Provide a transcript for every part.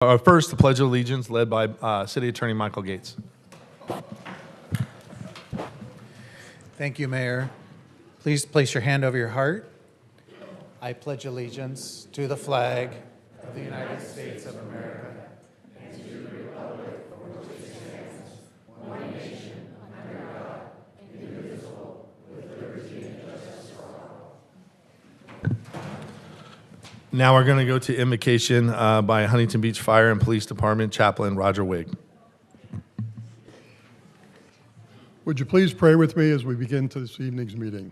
First, the Pledge of Allegiance, led by City Attorney Michael Gates. Thank you, Mayor. Please place your hand over your heart. I pledge allegiance to the flag of the United States of America and to the republic for which it stands, one nation, under God, indivisible, with liberty and justice for all. Now we're going to go to invocation by Huntington Beach Fire and Police Department Chaplain Roger Wigg. Would you please pray with me as we begin to this evening's meeting?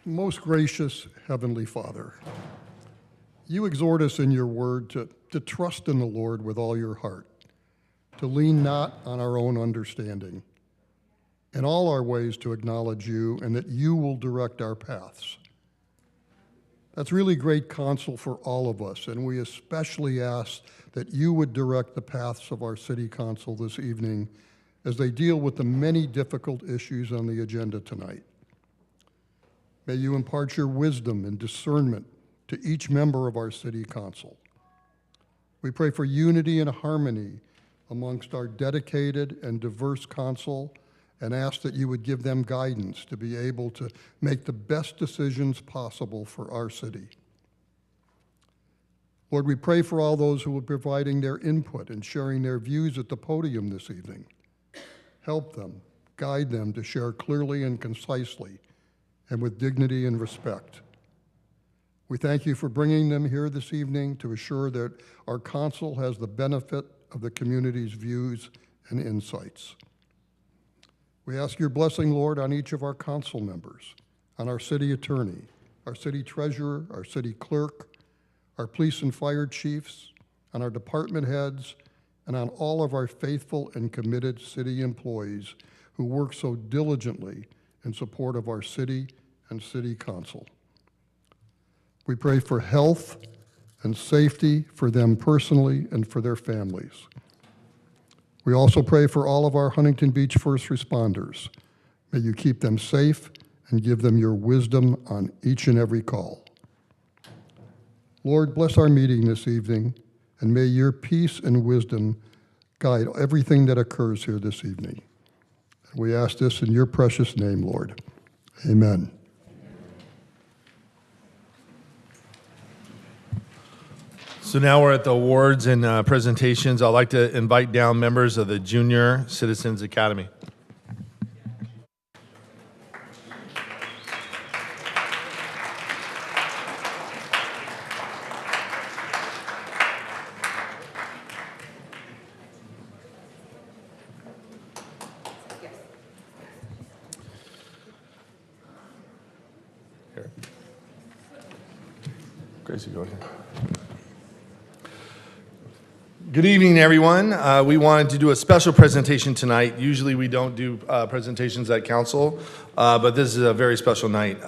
Most gracious Heavenly Father, you exhort us in your word to trust in the Lord with all your heart, to lean not on our own understanding, in all our ways to acknowledge you, and that you will direct our paths. That's really great counsel for all of us, and we especially ask that you would direct the paths of our city council this evening as they deal with the many difficult issues on the agenda tonight. May you impart your wisdom and discernment to each member of our city council. We pray for unity and harmony amongst our dedicated and diverse council and ask that you would give them guidance to be able to make the best decisions possible for our city. Lord, we pray for all those who are providing their input and sharing their views at the podium this evening. Help them, guide them to share clearly and concisely and with dignity and respect. We thank you for bringing them here this evening to assure that our council has the benefit of the community's views and insights. We ask your blessing, Lord, on each of our council members, on our city attorney, our city treasurer, our city clerk, our police and fire chiefs, on our department heads, and on all of our faithful and committed city employees who work so diligently in support of our city and city council. We pray for health and safety for them personally and for their families. We also pray for all of our Huntington Beach first responders. May you keep them safe and give them your wisdom on each and every call. Lord, bless our meeting this evening, and may your peace and wisdom guide everything that occurs here this evening. And we ask this in your precious name, Lord. Amen. So now we're at the awards and presentations. I'd like to invite down members of the Junior Citizens Academy. Here. Gracie, go ahead. Good evening, everyone. We wanted to do a special presentation tonight. Usually we don't do presentations at council, but this is a very special night.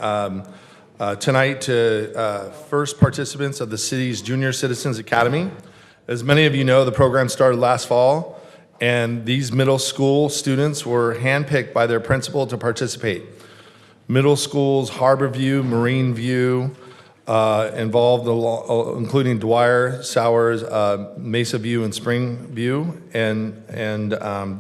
Tonight to first participants of the city's Junior Citizens Academy. As many of you know, the program started last fall, and these middle school students were handpicked by their principal to participate. Middle schools, Harbor View, Marine View, involved, including Dwyer, Sowers, Mesa View, and Spring View. And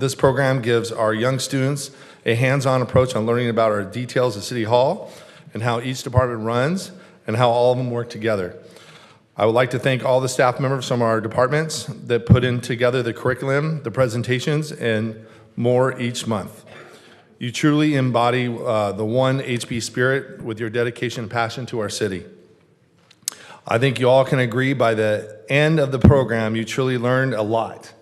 this program gives our young students a hands-on approach on learning about our details of City Hall and how each department runs and how all of them work together. I would like to thank all the staff members from our departments that put in together the curriculum, the presentations, and more each month. You truly embody the one HB spirit with your dedication and passion to our city. I think you all can agree by the end of the program, you truly learned a lot.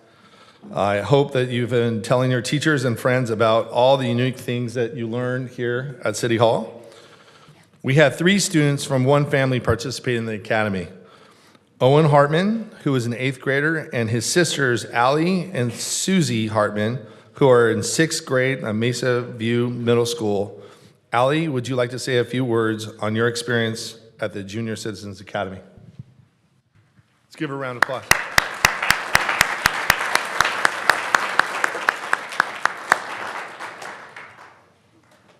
I hope that you've been telling your teachers and friends about all the unique things that you learned here at City Hall. We had 3 students from one family participate in the academy. Owen Hartman, who is an 8th grader, and his sisters, Allie and Susie Hartman, who are in 6th grade at Mesa View Middle School. Allie, would you like to say a few words on your experience at the Junior Citizens Academy? Let's give her a round of applause.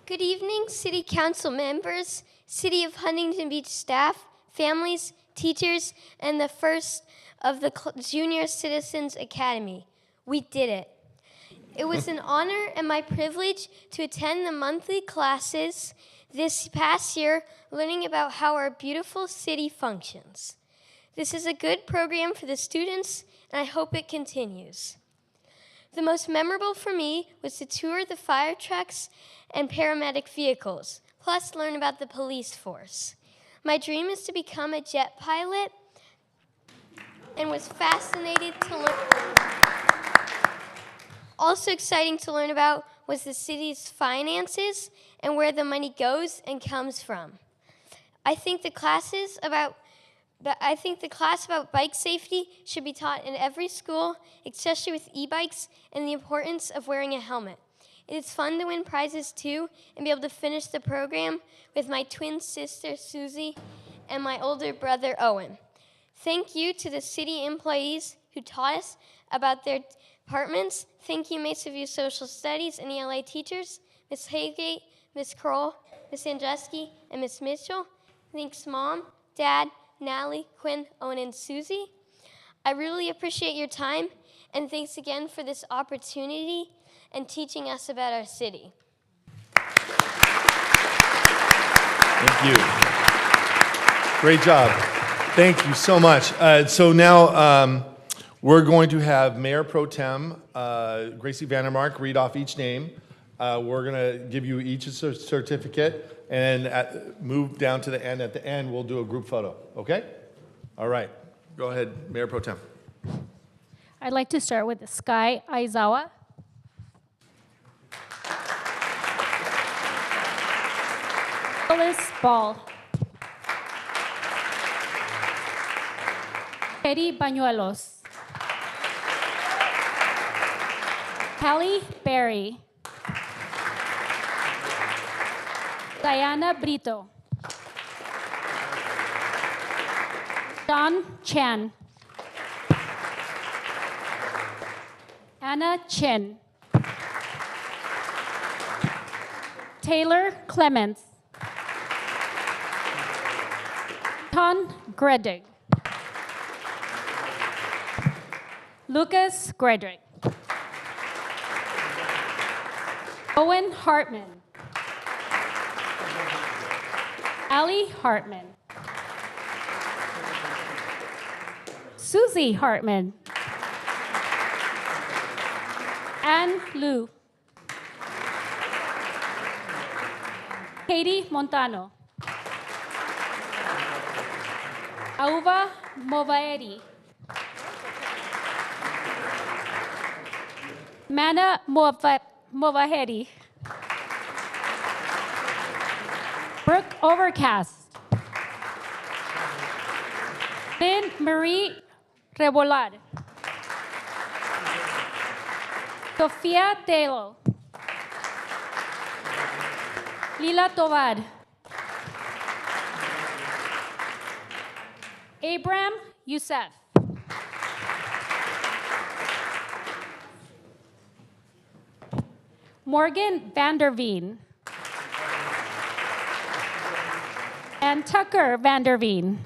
Good evening, City Council members, City of Huntington Beach staff, families, teachers, and the first of the Junior Citizens Academy. We did it. It was an honor and my privilege to attend the monthly classes this past year, learning about how our beautiful city functions. This is a good program for the students, and I hope it continues. The most memorable for me was to tour the fire trucks and paramedic vehicles, plus learn about the police force. My dream is to become a jet pilot and was fascinated to learn. Also exciting to learn about was the city's finances and where the money goes and comes from. I think the class about bike safety should be taught in every school, especially with e-bikes and the importance of wearing a helmet. It is fun to win prizes too and be able to finish the program with my twin sister Susie and my older brother Owen. Thank you to the city employees who taught us about their departments. Thank you, Mesa View Social Studies and ELA teachers, Ms. Haygate, Ms. Kroll, Ms. Andreski, and Ms. Mitchell. Thanks, Mom, Dad, Natalie, Quinn, Owen, and Susie. I really appreciate your time, and thanks again for this opportunity and teaching us about our city. Thank you. Great job. Thank you so much. So now we're going to have Mayor Pro Tem Gracie Vandermark read off each name. We're going to give you each a certificate and move down to the end. At the end, we'll do a group photo, okay? All right. Go ahead, Mayor Pro Tem. I'd like to start with Sky Aizawa. Nicholas Ball. Eddie Bañuelos. Hallie Berry. Diana Brito. Don Chan. Anna Chin. Taylor Clements. Ton Gredig. Lucas Gredrick. Owen Hartman. Ali Hartman. Susie Hartman. Ann Liu. Katie Montano. Auva Movaeri. Mana Movahedi. Brooke Overcast. Lynn Marie Rebolad. Sofia Telo. Lila Tovar. Abram Youssef. Morgan Vanderveen. And Tucker Vanderveen.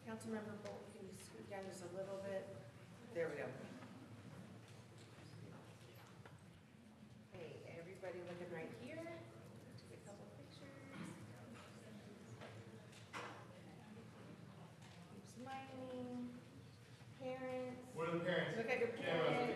Councilmember Bolt, can you scoot down just a little bit? There we go. Hey, everybody looking right here. Take a couple pictures. Keep smiling. Parents. What are the parents? Look at your parents.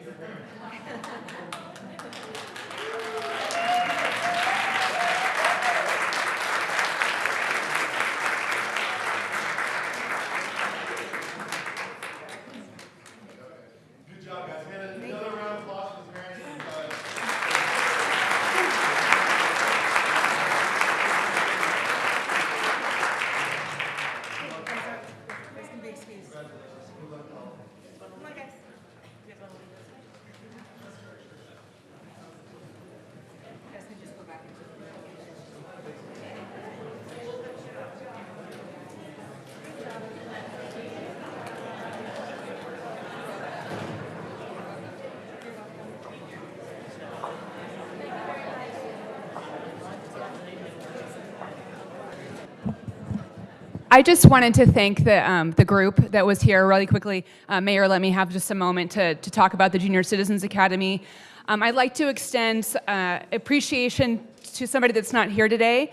I just wanted to thank the group that was here really quickly. Mayor, let me have just a moment to talk about the Junior Citizens Academy. I'd like to extend appreciation to somebody that's not here today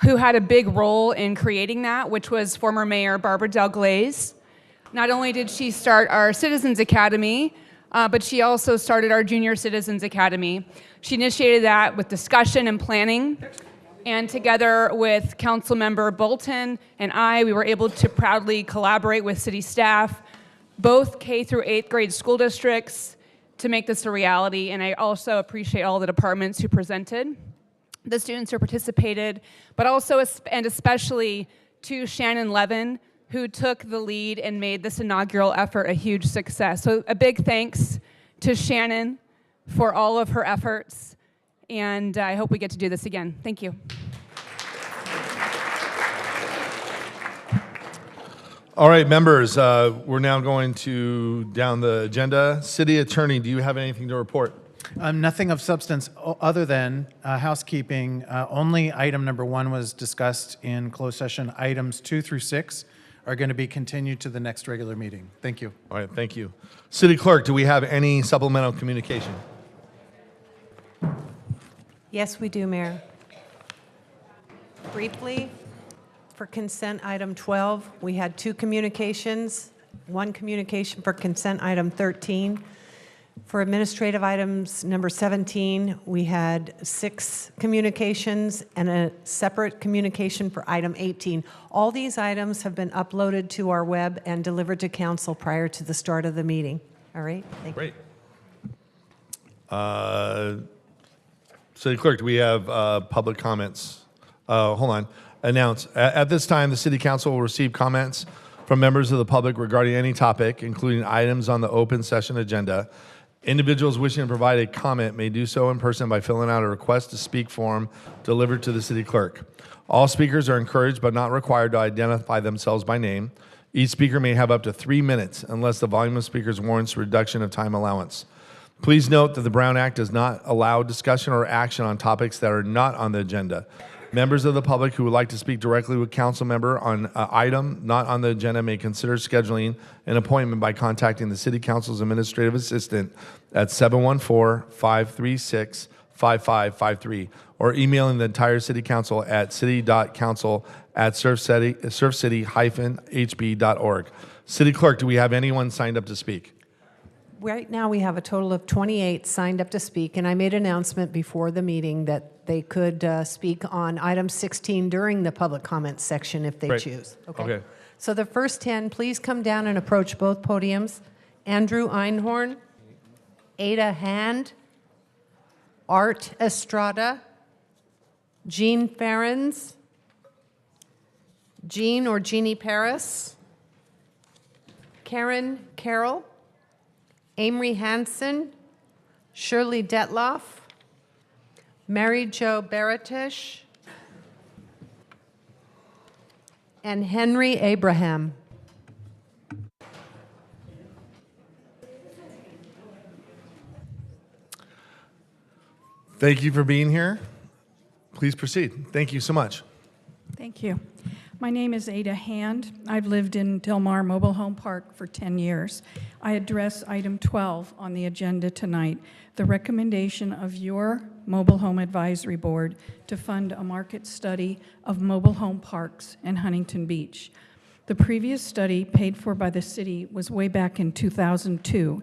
who had a big role in creating that, which was former Mayor Barbara Dalglaze. Not only did she start our Citizens Academy, but she also started our Junior Citizens Academy. She initiated that with discussion and planning. And together with Councilmember Bolton and we were able to proudly collaborate with city staff, both K through 8th grade school districts, to make this a reality. And I also appreciate all the departments who presented, the students who participated, but also and especially to Shannon Levin, who took the lead and made this inaugural effort a huge success. So a big thanks to Shannon for all of her efforts. And I hope we get to do this again. Thank you. All right, members, we're now going down the agenda. City Attorney, do you have anything to report? Nothing of substance other than housekeeping. Only item number 1 was discussed in closed session. Items 2 through 6 are going to be continued to the next regular meeting. Thank you. All right, thank you. City Clerk, do we have any supplemental communication? Yes, we do, Mayor. Briefly, for consent item 12, we had 2 communications, 1 communication for consent item 13. For administrative items number 17, we had 6 communications and a separate communication for item 18. All these items have been uploaded to our web and delivered to council prior to the start of the meeting. All right, thank you. Great. City Clerk, do we have public comments? Hold on. Announce. At this time, the City Council will receive comments from members of the public regarding any topic, including items on the open session agenda. Individuals wishing to provide a comment may do so in person by filling out a request to speak form delivered to the City Clerk. All speakers are encouraged but not required to identify themselves by name. Each speaker may have up to 3 minutes unless the volume of speakers warrants reduction of time allowance. Please note that the Brown Act does not allow discussion or action on topics that are not on the agenda. Members of the public who would like to speak directly with council member on an item not on the agenda may consider scheduling an appointment by contacting the City Council's administrative assistant at 714-536-5553 or emailing the entire City Council at city.council@surfcity-hb.org. City Clerk, do we have anyone signed up to speak? Right now, we have a total of 28 signed up to speak, and I made an announcement before the meeting that they could speak on item 16 during the public comments section if they Great. choose. Okay. So the first 10, please come down and approach both podiums. Andrew Einhorn, Ada Hand, Art Estrada, Jean Ferens, Jean or Jeannie Paris, Karen Carroll, Amory Hansen, Shirley Detloff, Mary Jo Baratish, and Henry Abraham. Thank you for being here. Please proceed. Thank you so much. Thank you. My name is Ada Hand. I've lived in Del Mar Mobile Home Park for 10 years. I address item 12 on the agenda tonight, the recommendation of your Mobile Home Advisory Board to fund a market study of mobile home parks in Huntington Beach. The previous study, paid for by the city, was way back in 2002.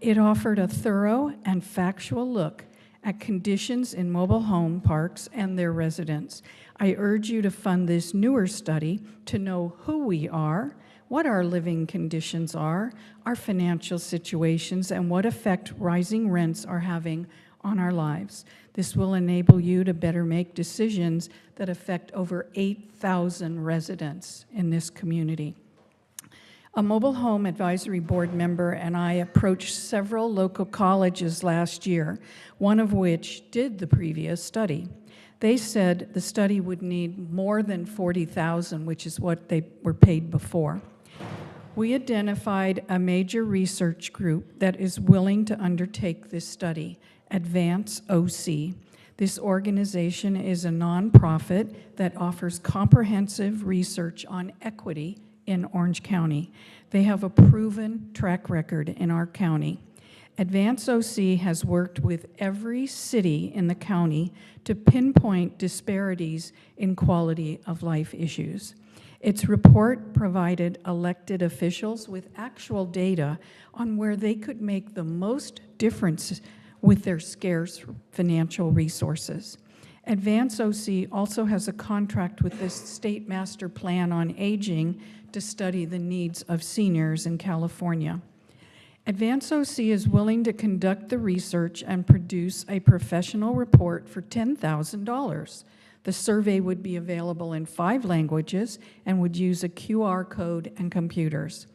It offered a thorough and factual look at conditions in mobile home parks and their residents. I urge you to fund this newer study to know who we are, what our living conditions are, our financial situations, and what effect rising rents are having on our lives. This will enable you to better make decisions that affect over 8,000 residents in this community. A Mobile Home Advisory Board member and I approached several local colleges last year, one of which did the previous study. They said the study would need more than $40,000, which is what they were paid before. We identified a major research group that is willing to undertake this study, Advance OC. This organization is a nonprofit that offers comprehensive research on equity in Orange County. They have a proven track record in our county. Advance OC has worked with every city in the county to pinpoint disparities in quality of life issues. Its report provided elected officials with actual data on where they could make the most difference with their scarce financial resources. Advance OC also has a contract with the State Master Plan on Aging to study the needs of seniors in California. Advance OC is willing to conduct the research and produce a professional report for $10,000. The survey would be available in 5 languages and would use a QR code and computers.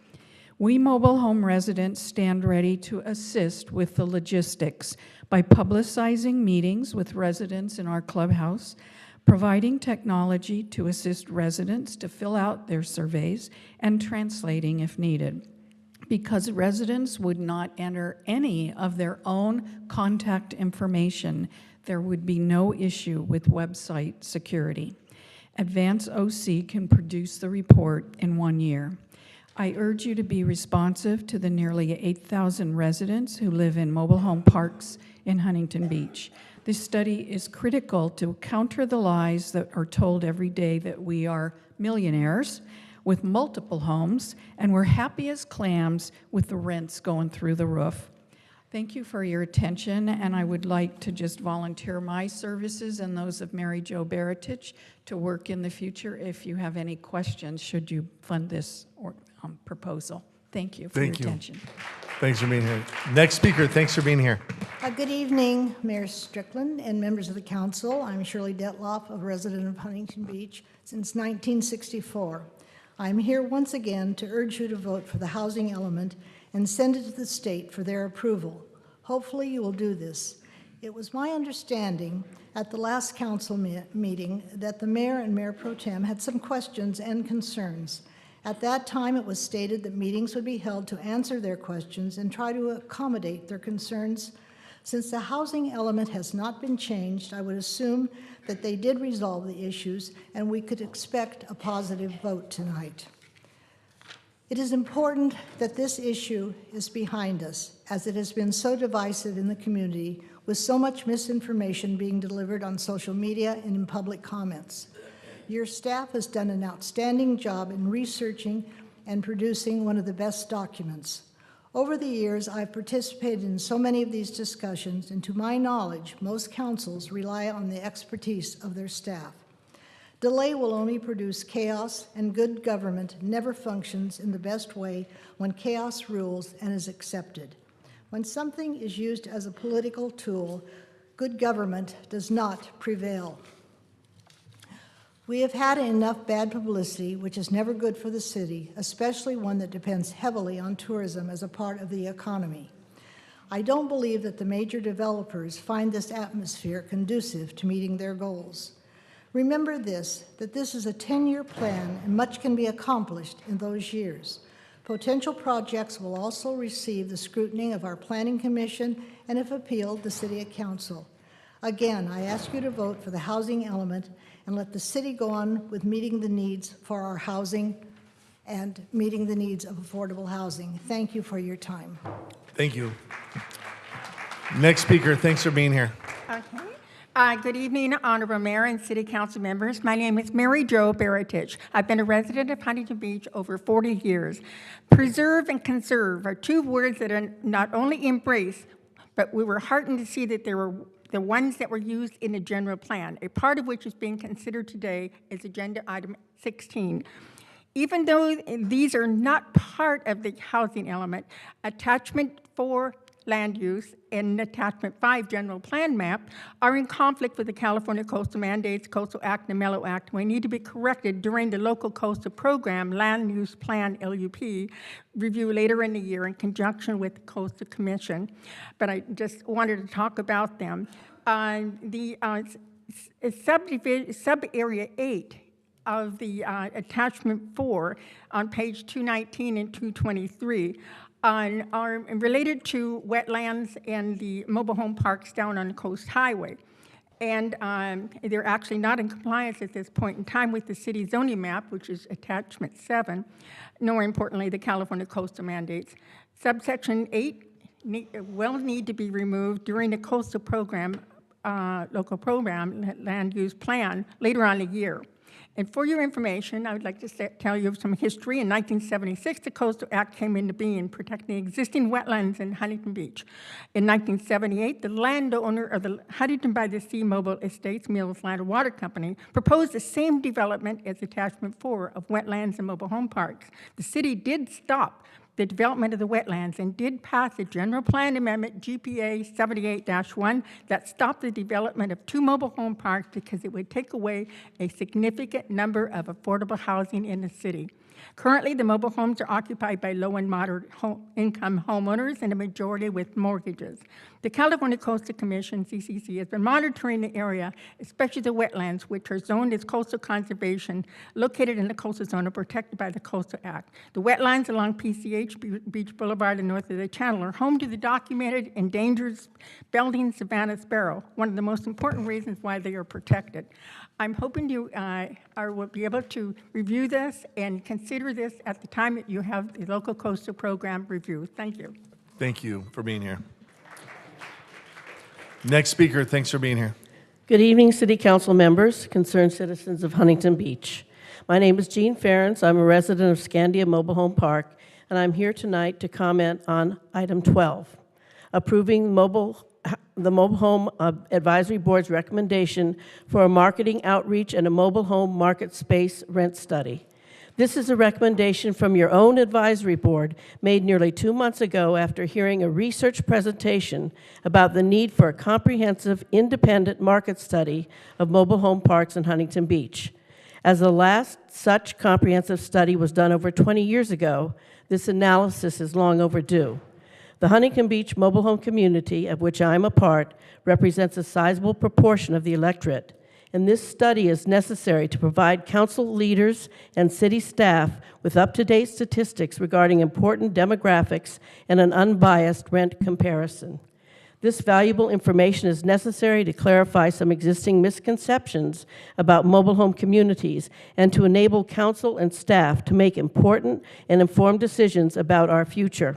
We mobile home residents stand ready to assist with the logistics by publicizing meetings with residents in our clubhouse, providing technology to assist residents to fill out their surveys, and translating if needed. Because residents would not enter any of their own contact information, there would be no issue with website security. Advance OC can produce the report in 1 year. I urge you to be responsive to the nearly 8,000 residents who live in mobile home parks in Huntington Beach. This study is critical to counter the lies that are told every day that we are millionaires with multiple homes and we're happy as clams with the rents going through the roof. Thank you for your attention, and I would like to just volunteer my services and those of Mary Jo Baratich to work in the future if you have any questions should you fund this proposal. Thank you for your attention. Thanks for being here. Next speaker, thanks for being here. Good evening, Mayor Strickland and members of the council. I'm Shirley Detloff, a resident of Huntington Beach since 1964. I'm here once again to urge you to vote for the housing element and send it to the state for their approval. Hopefully you will do this. It was my understanding at the last council meeting that the mayor and Mayor Pro Tem had some questions and concerns. At that time, it was stated that meetings would be held to answer their questions and try to accommodate their concerns. Since the housing element has not been changed, I would assume that they did resolve the issues and we could expect a positive vote tonight. It is important that this issue is behind us, as it has been so divisive in the community, with so much misinformation being delivered on social media and in public comments. Your staff has done an outstanding job in researching and producing one of the best documents. Over the years, I've participated in so many of these discussions, and to my knowledge, most councils rely on the expertise of their staff. Delay will only produce chaos, and good government never functions in the best way when chaos rules and is accepted. When something is used as a political tool, good government does not prevail. We have had enough bad publicity, which is never good for the city, especially one that depends heavily on tourism as a part of the economy. I don't believe that the major developers find this atmosphere conducive to meeting their goals. Remember this, that this is a 10-year plan and much can be accomplished in those years. Potential projects will also receive the scrutiny of our Planning Commission and, if appealed, the City Council. Again, I ask you to vote for the housing element and let the city go on with meeting the needs for our housing and meeting the needs of affordable housing. Thank you for your time. Thank you. Next speaker, thanks for being here. Okay. Good evening, Honorable Mayor and City Council members. My name is Mary Jo Baratich. I've been a resident of Huntington Beach over 40 years. Preserve and conserve are 2 words that are not only embraced, but we were heartened to see that they were the ones that were used in the general plan, a part of which is being considered today is Agenda Item 16. Even though these are not part of the housing element, Attachment 4 land use and Attachment 5 general plan map are in conflict with the California Coastal Mandates, Coastal Act, and the Mellow Act. We need to be corrected during the local coastal program, Land Use Plan, LUP, review later in the year in conjunction with the Coastal Commission. But I just wanted to talk about them. Sub-area 8 of the Attachment 4 on page 219 and 223 are related to wetlands and the mobile home parks down on the Coast Highway. And they're actually not in compliance at this point in time with the city zoning map, which is attachment 7, nor importantly, the California coastal mandates. Subsection 8 will need to be removed during the coastal program, local program, land use plan later on in the year. And for your information, I would like to tell you some history. In 1976, the Coastal Act came into being, protecting existing wetlands in Huntington Beach. In 1978, the landowner of the Huntington by the Sea Mobile Estates Mills Land and Water Company proposed the same development as Attachment 4 of wetlands and mobile home parks. The city did stop the development of the wetlands and did pass a general plan amendment, GPA 78-1, that stopped the development of 2 mobile home parks because it would take away a significant number of affordable housing in the city. Currently, the mobile homes are occupied by low and moderate income homeowners, and a majority with mortgages. The California Coastal Commission, CCC, has been monitoring the area, especially the wetlands, which are zoned as coastal conservation, located in the coastal zone and protected by the Coastal Act. The wetlands along PCH Beach Boulevard and north of the channel are home to the documented endangered Belding Savannah sparrow, one of the most important reasons why they are protected. I'm hoping you will be able to review this and consider this at the time that you have the local coastal program review. Thank you. Thank you for being here. Next speaker, thanks for being here. Good evening, City Council members, concerned citizens of Huntington Beach. My name is Jean Ferentz. I'm a resident of Scandia Mobile Home Park, and I'm here tonight to comment on item 12, approving the Mobile Home Advisory Board's recommendation for a marketing outreach and a mobile home market space rent study. This is a recommendation from your own advisory board made nearly 2 months ago after hearing a research presentation about the need for a comprehensive, independent market study of mobile home parks in Huntington Beach. As the last such comprehensive study was done over 20 years ago, this analysis is long overdue. The Huntington Beach mobile home community, of which I'm a part, represents a sizable proportion of the electorate, and this study is necessary to provide council leaders and city staff with up-to-date statistics regarding important demographics and an unbiased rent comparison. This valuable information is necessary to clarify some existing misconceptions about mobile home communities and to enable council and staff to make important and informed decisions about our future.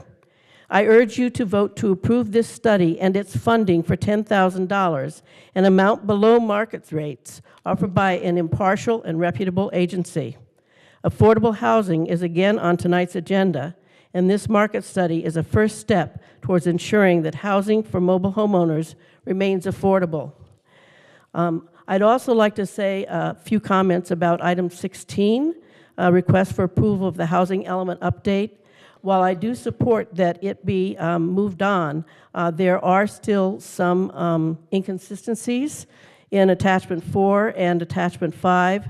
I urge you to vote to approve this study and its funding for $10,000, an amount below market rates, offered by an impartial and reputable agency. Affordable housing is again on tonight's agenda, and this market study is a first step towards ensuring that housing for mobile homeowners remains affordable. I'd also like to say a few comments about item 16, request for approval of the housing element update. While I do support that it be moved on, there are still some inconsistencies in Attachment 4 and Attachment 5.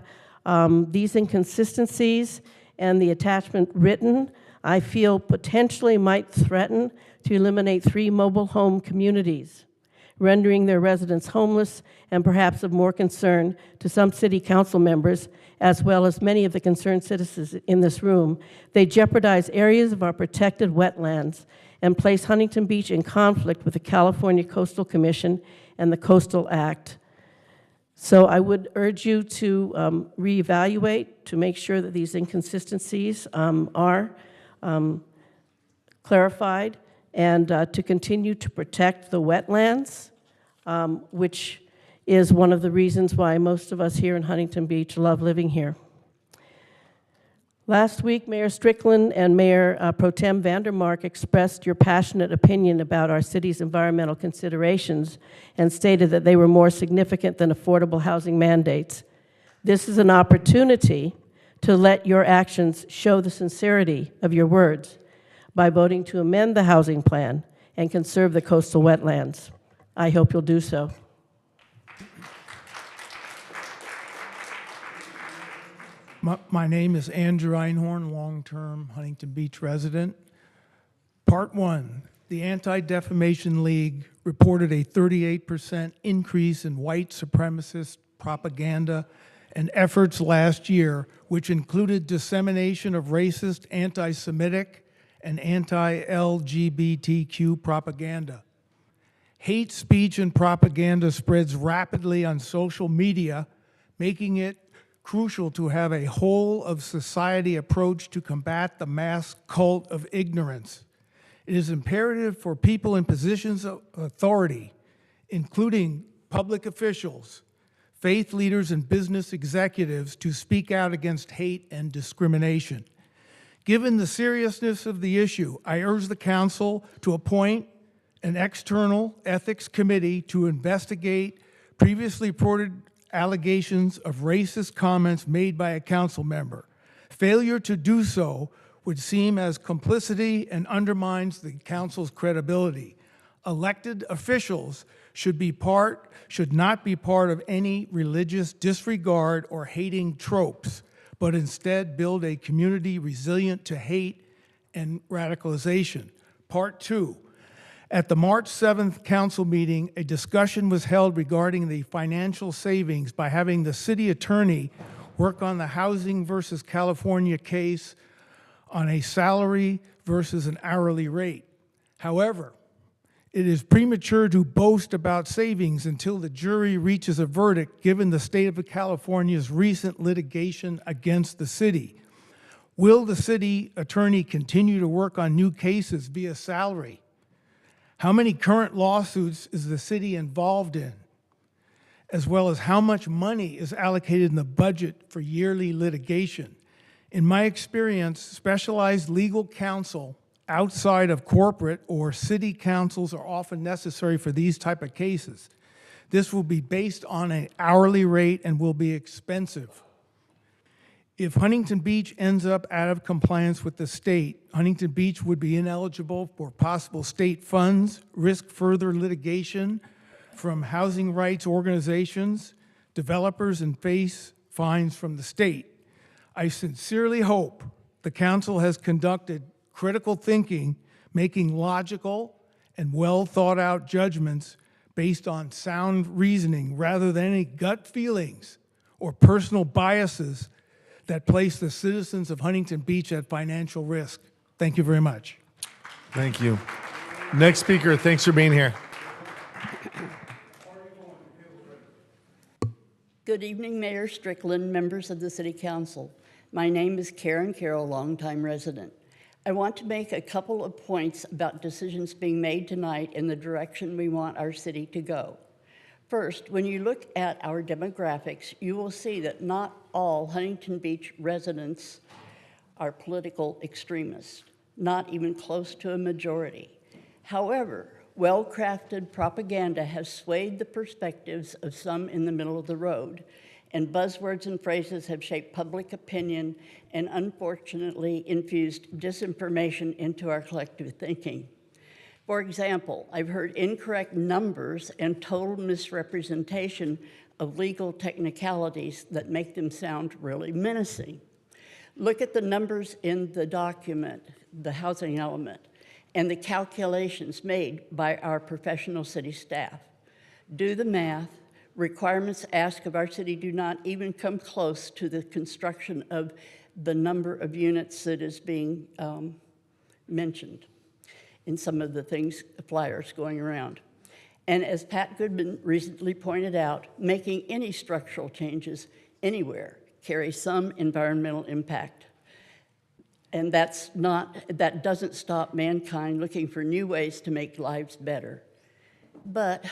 These inconsistencies and the attachment written, I feel potentially might threaten to eliminate 3 mobile home communities, rendering their residents homeless and perhaps of more concern to some city council members, as well as many of the concerned citizens in this room. They jeopardize areas of our protected wetlands and place Huntington Beach in conflict with the California Coastal Commission and the Coastal Act. So I would urge you to reevaluate to make sure that these inconsistencies are clarified and to continue to protect the wetlands, which is one of the reasons why most of us here in Huntington Beach love living here. Last week, Mayor Strickland and Mayor Pro Tem Vandermark expressed your passionate opinion about our city's environmental considerations and stated that they were more significant than affordable housing mandates. This is an opportunity to let your actions show the sincerity of your words by voting to amend the housing plan and conserve the coastal wetlands. I hope you'll do so. My name is Andrew Einhorn, long-term Huntington Beach resident. Part 1, the Anti-Defamation League reported a 38% increase in white supremacist propaganda and efforts last year, which included dissemination of racist, anti-Semitic, and anti-LGBTQ propaganda. Hate speech and propaganda spreads rapidly on social media, making it crucial to have a whole of society approach to combat the mass cult of ignorance. It is imperative for people in positions of authority, including public officials, faith leaders, and business executives, to speak out against hate and discrimination. Given the seriousness of the issue, I urge the council to appoint an external ethics committee to investigate previously reported allegations of racist comments made by a council member. Failure to do so would seem as complicity and undermines the council's credibility. Elected officials should not be part of any religious disregard or hating tropes, but instead build a community resilient to hate and radicalization. Part 2. At the March 7th council meeting, a discussion was held regarding the financial savings by having the city attorney work on the Housing versus California case on a salary versus an hourly rate. However, it is premature to boast about savings until the jury reaches a verdict, given the state of California's recent litigation against the city. Will the city attorney continue to work on new cases via salary? How many current lawsuits is the city involved in? As well as how much money is allocated in the budget for yearly litigation? In my experience, specialized legal counsel outside of corporate or city councils are often necessary for these type of cases. This will be based on an hourly rate and will be expensive. If Huntington Beach ends up out of compliance with the state, Huntington Beach would be ineligible for possible state funds, risk further litigation from housing rights organizations, developers, and face fines from the state. I sincerely hope the council has conducted critical thinking, making logical and well thought out judgments based on sound reasoning rather than any gut feelings or personal biases that place the citizens of Huntington Beach at financial risk. Thank you very much. Thank you. Next speaker, thanks for being here. Good evening, Mayor Strickland, members of the City Council. My name is Karen Carroll, longtime resident. I want to make a couple of points about decisions being made tonight in the direction we want our city to go. First, when you look at our demographics, you will see that not all Huntington Beach residents are political extremists, not even close to a majority. However, well-crafted propaganda has swayed the perspectives of some in the middle of the road, and buzzwords and phrases have shaped public opinion and unfortunately infused disinformation into our collective thinking. For example, I've heard incorrect numbers and total misrepresentation of legal technicalities that make them sound really menacing. Look at the numbers in the document, the housing element, and the calculations made by our professional city staff. Do the math. Requirements asked of our city do not even come close to the construction of the number of units that is being mentioned in some of the flyers going around. And as Pat Goodman recently pointed out, making any structural changes anywhere carries some environmental impact. And that doesn't stop mankind looking for new ways to make lives better. But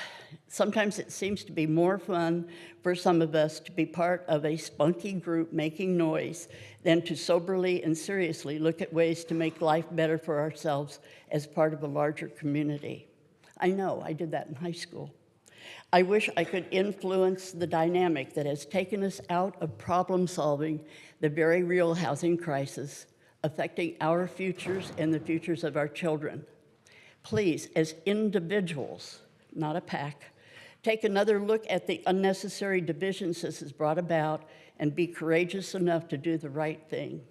sometimes it seems to be more fun for some of us to be part of a spunky group making noise than to soberly and seriously look at ways to make life better for ourselves as part of a larger community. I know, I did that in high school. I wish I could influence the dynamic that has taken us out of problem solving the very real housing crisis affecting our futures and the futures of our children. Please, as individuals, not a pack, take another look at the unnecessary divisions this has brought about and be courageous enough to do the right thing.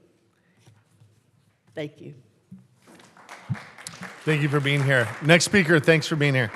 Thank you. Thank you for being here. Next speaker, thanks for being here.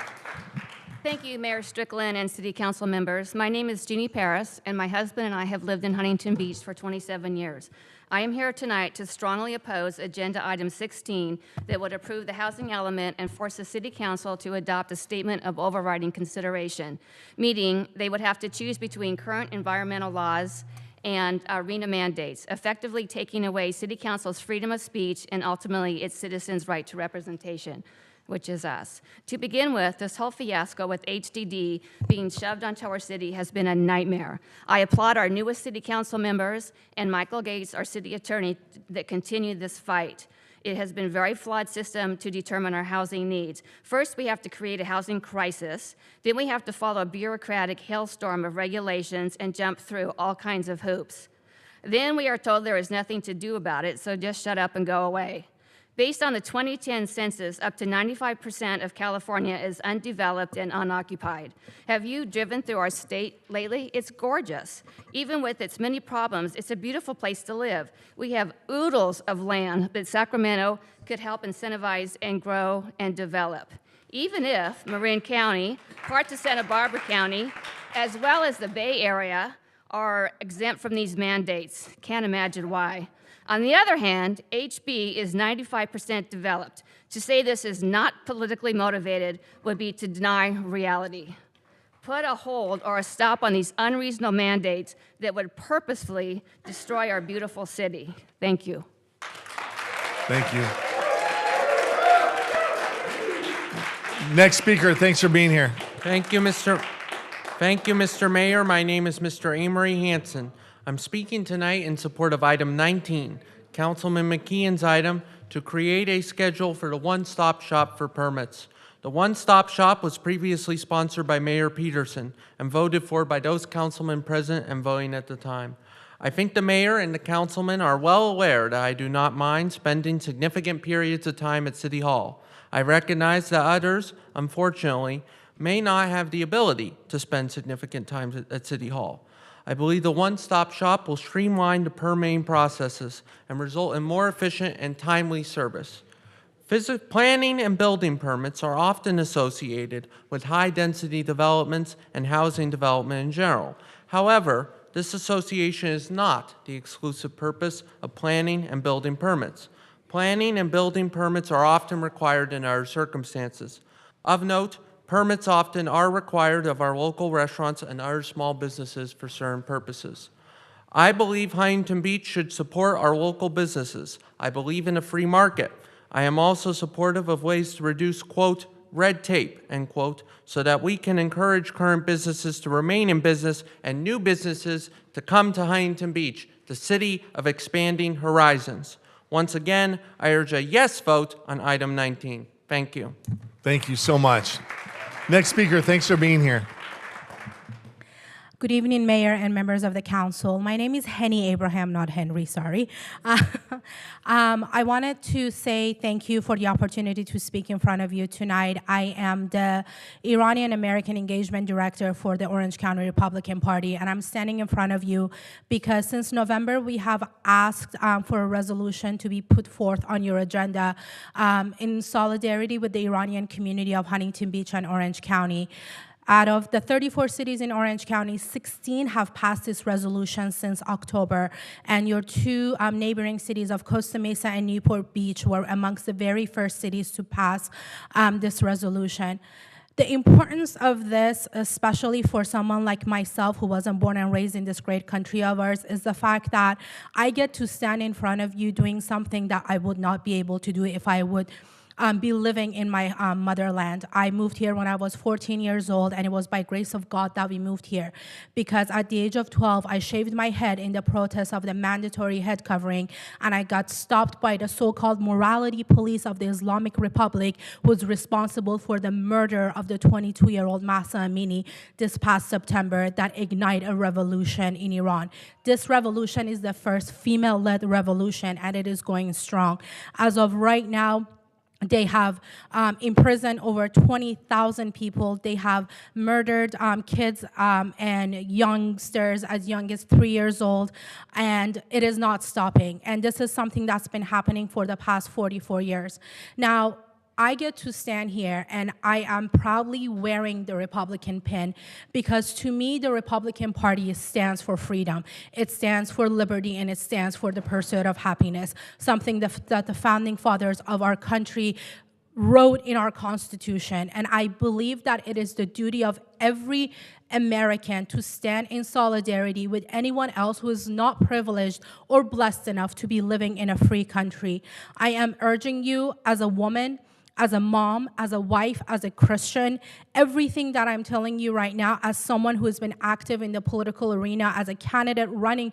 Thank you, Mayor Strickland and City Council members. My name is Jeannie Paris, and my husband and I have lived in Huntington Beach for 27 years. I am here tonight to strongly oppose Agenda Item 16 that would approve the housing element and force the City Council to adopt a statement of overriding consideration, meaning they would have to choose between current environmental laws and RENA mandates, effectively taking away City Council's freedom of speech and ultimately its citizens' right to representation, which is us. To begin with, this whole fiasco with HDD being shoved onto our city has been a nightmare. I applaud our newest City Council members and Michael Gates, our City Attorney, that continue this fight. It has been a very flawed system to determine our housing needs. First, we have to create a housing crisis. Then we have to follow a bureaucratic hailstorm of regulations and jump through all kinds of hoops. Then we are told there is nothing to do about it, so just shut up and go away. Based on the 2010 census, up to 95% of California is undeveloped and unoccupied. Have you driven through our state lately? It's gorgeous. Even with its many problems, it's a beautiful place to live. We have oodles of land that Sacramento could help incentivize and grow and develop. Even if Marin County, parts of Santa Barbara County, as well as the Bay Area, are exempt from these mandates. Can't imagine why. On the other hand, HB is 95% developed. To say this is not politically motivated would be to deny reality. Put a hold or a stop on these unreasonable mandates that would purposefully destroy our beautiful city. Thank you. Thank you. Next speaker, thanks for being here. Thank you, Mr. Mayor. My name is Mr. Amory Hanson. I'm speaking tonight in support of item 19, Councilman McKeon's item to create a schedule for the one-stop shop for permits. The one-stop shop was previously sponsored by Mayor Peterson and voted for by those councilmen present and voting at the time. I think the mayor and the councilmen are well aware that I do not mind spending significant periods of time at City Hall. I recognize that others, unfortunately, may not have the ability to spend significant time at City Hall. I believe the one-stop shop will streamline the permitting processes and result in more efficient and timely service. Planning and building permits are often associated with high-density developments and housing development in general. However, this association is not the exclusive purpose of planning and building permits. Planning and building permits are often required in other circumstances. Of note, permits often are required of our local restaurants and other small businesses for certain purposes. I believe Huntington Beach should support our local businesses. I believe in a free market. I am also supportive of ways to reduce, quote, red tape, end quote, so that we can encourage current businesses to remain in business and new businesses to come to Huntington Beach, the city of expanding horizons. Once again, I urge a yes vote on item 19. Thank you. Thank you so much. Next speaker, thanks for being here. Good evening, Mayor and members of the council. My name is Henny Abraham, not Henry, sorry. I wanted to say thank you for the opportunity to speak in front of you tonight. I am the Iranian American Engagement Director for the Orange County Republican Party, and I'm standing in front of you because since November, we have asked for a resolution to be put forth on your agenda in solidarity with the Iranian community of Huntington Beach and Orange County. Out of the 34 cities in Orange County, 16 have passed this resolution since October, and your two neighboring cities of Costa Mesa and Newport Beach were amongst the very first cities to pass this resolution. The importance of this, especially for someone like myself who wasn't born and raised in this great country of ours, is the fact that I get to stand in front of you doing something that I would not be able to do if I would be living in my motherland. I moved here when I was 14 years old, and it was by grace of God that we moved here. Because at the age of 12, I shaved my head in the protest of the mandatory head covering, and I got stopped by the so-called morality police of the Islamic Republic, who was responsible for the murder of the 22-year-old Mahsa Amini this past September that ignited a revolution in Iran. This revolution is the first female-led revolution, and it is going strong. As of right now, they have imprisoned over 20,000 people. They have murdered kids and youngsters as young as 3 years old, and it is not stopping. And this is something that's been happening for the past 44 years. Now, I get to stand here and I am proudly wearing the Republican pin because to me, the Republican Party stands for freedom. It stands for liberty and it stands for the pursuit of happiness, something that the founding fathers of our country wrote in our Constitution. And I believe that it is the duty of every American to stand in solidarity with anyone else who is not privileged or blessed enough to be living in a free country. I am urging you as a woman, as a mom, as a wife, as a Christian, everything that I'm telling you right now as someone who has been active in the political arena, as a candidate running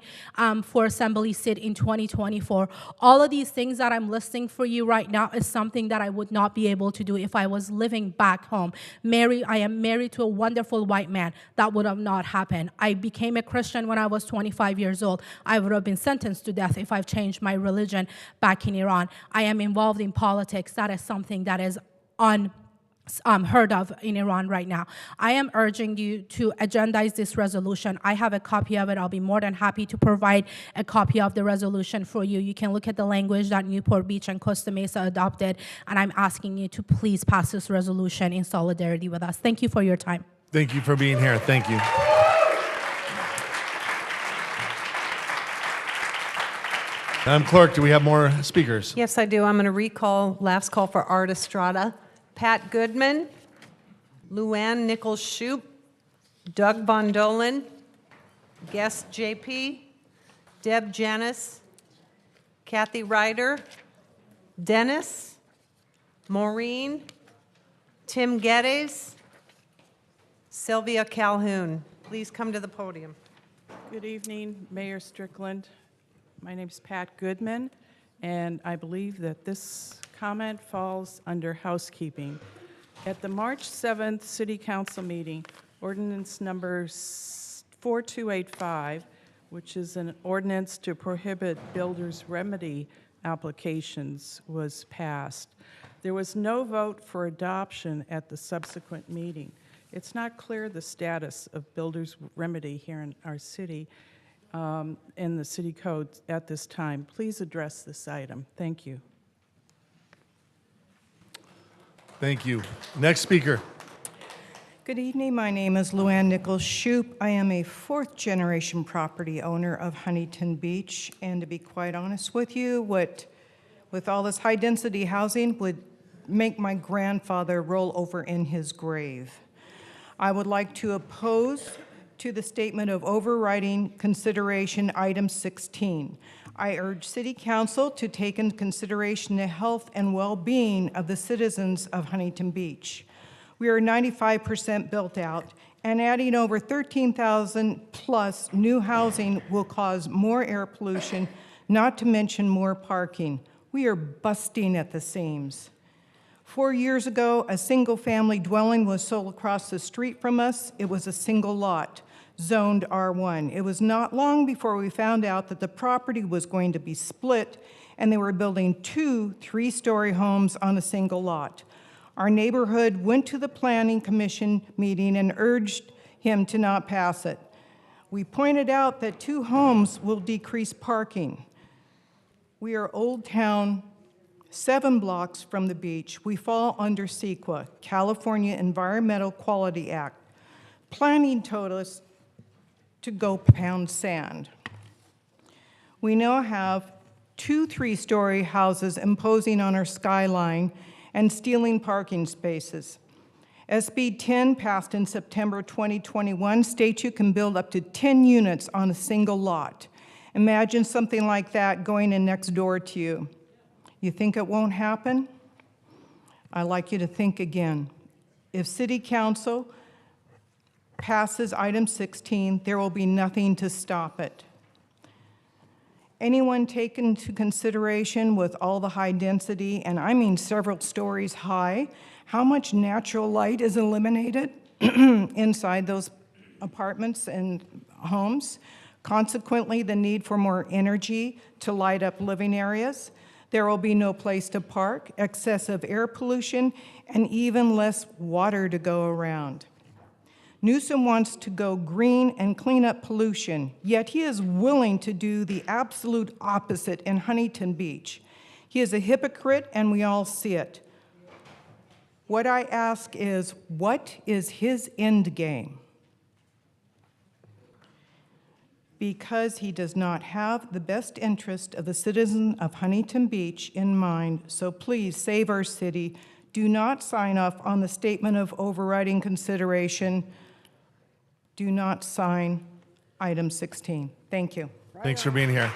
for assembly seat in 2024, all of these things that I'm listing for you right now is something that I would not be able to do if I was living back home. I am married to a wonderful white man. That would have not happened. I became a Christian when I was 25 years old. I would have been sentenced to death if I've changed my religion back in Iran. I am involved in politics. That is something that is unheard of in Iran right now. I am urging you to agendize this resolution. I have a copy of it. I'll be more than happy to provide a copy of the resolution for you. You can look at the language that Newport Beach and Costa Mesa adopted, and I'm asking you to please pass this resolution in solidarity with us. Thank you for your time. Thank you for being here. Thank you. Madam Clerk, do we have more speakers? Yes, I do. I'm going to recall last call for Art Estrada. Pat Goodman, Luann Nichols-Shoup, Doug Von Dolan, Guest JP, Deb Janis, Kathy Ryder, Dennis, Maureen, Tim Geddes, Sylvia Calhoun. Please come to the podium. Good evening, Mayor Strickland. My name is Pat Goodman, and I believe that this comment falls under housekeeping. At the March 7th City Council meeting, ordinance number 4285, which is an ordinance to prohibit builders' remedy applications, was passed. There was no vote for adoption at the subsequent meeting. It's not clear the status of builders' remedy here in our city, in the city code at this time. Please address this item. Thank you. Thank you. Next speaker. Good evening. My name is Luann Nichols-Shoup. I am a fourth-generation property owner of Huntington Beach, and to be quite honest with you, with all this high-density housing would make my grandfather roll over in his grave. I would like to oppose to the statement of overriding consideration item 16. I urge City Council to take into consideration the health and well-being of the citizens of Huntington Beach. We are 95% built out, and adding over 13,000 plus new housing will cause more air pollution, not to mention more parking. We are busting at the seams. 4 years ago, a single-family dwelling was sold across the street from us. It was a single lot, zoned R1. It was not long before we found out that the property was going to be split, and they were building 2 3-story homes on a single lot. Our neighborhood went to the Planning Commission meeting and urged him to not pass it. We pointed out that 2 homes will decrease parking. We are Old Town, 7 blocks from the beach. We fall under CEQA, California Environmental Quality Act. Planning told us to go pound sand. We now have 2 3-story houses imposing on our skyline and stealing parking spaces. SB 10 passed in September 2021 states you can build up to 10 units on a single lot. Imagine something like that going in next door to you. You think it won't happen? I'd like you to think again. If City Council passes item 16, there will be nothing to stop it. Anyone taken into consideration with all the high density, and I mean several stories high, how much natural light is eliminated inside those apartments and homes? Consequently, the need for more energy to light up living areas. There will be no place to park, excessive air pollution, and even less water to go around. Newsom wants to go green and clean up pollution, yet he is willing to do the absolute opposite in Huntington Beach. He is a hypocrite, and we all see it. What I ask is, what is his end game? Because he does not have the best interest of the citizen of Huntington Beach in mind, so please save our city. Do not sign off on the statement of overriding consideration. Do not sign item 16. Thank you. Thanks for being here.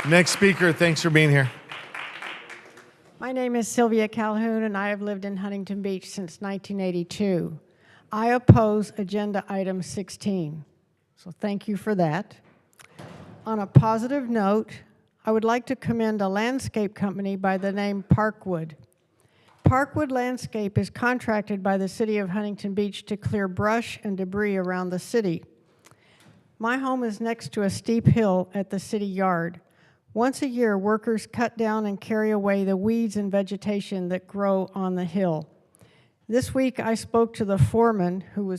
Next speaker, thanks for being here. My name is Sylvia Calhoun, and I have lived in Huntington Beach since 1982. I oppose agenda item 16, so thank you for that. On a positive note, I would like to commend a landscape company by the name Parkwood. Parkwood Landscape is contracted by the City of Huntington Beach to clear brush and debris around the city. My home is next to a steep hill at the city yard. Once a year, workers cut down and carry away the weeds and vegetation that grow on the hill. This week, I spoke to the foreman who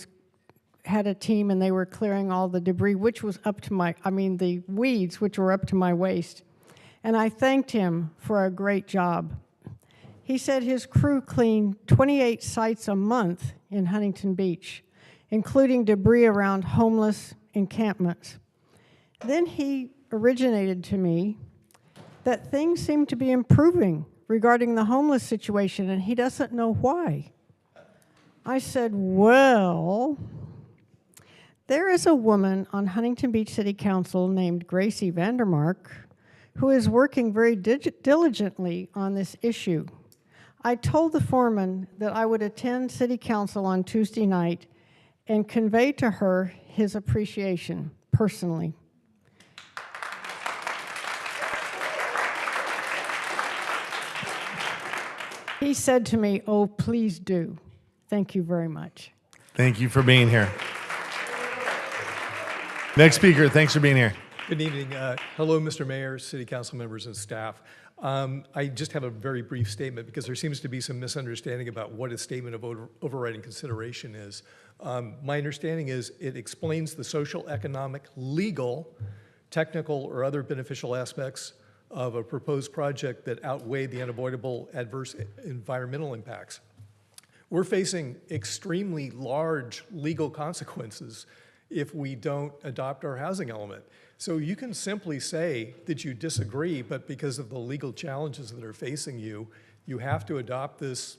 had a team, and they were clearing all the debris, which was up to the weeds, which were up to my waist. And I thanked him for a great job. He said his crew cleaned 28 sites a month in Huntington Beach, including debris around homeless encampments. Then he originated to me that things seem to be improving regarding the homeless situation, and he doesn't know why. I said, well, there is a woman on Huntington Beach City Council named Gracie Vandermark who is working very diligently on this issue. I told the foreman that I would attend City Council on Tuesday night and convey to her his appreciation personally. He said to me, oh, please do. Thank you very much. Thank you for being here. Next speaker, thanks for being here. Good evening. Hello, Mr. Mayor, City Council members, and staff. I just have a very brief statement because there seems to be some misunderstanding about what a statement of overriding consideration is. My understanding is it explains the social, economic, legal, technical, or other beneficial aspects of a proposed project that outweigh the unavoidable adverse environmental impacts. We're facing extremely large legal consequences if we don't adopt our housing element. So you can simply say that you disagree, but because of the legal challenges that are facing you, you have to adopt this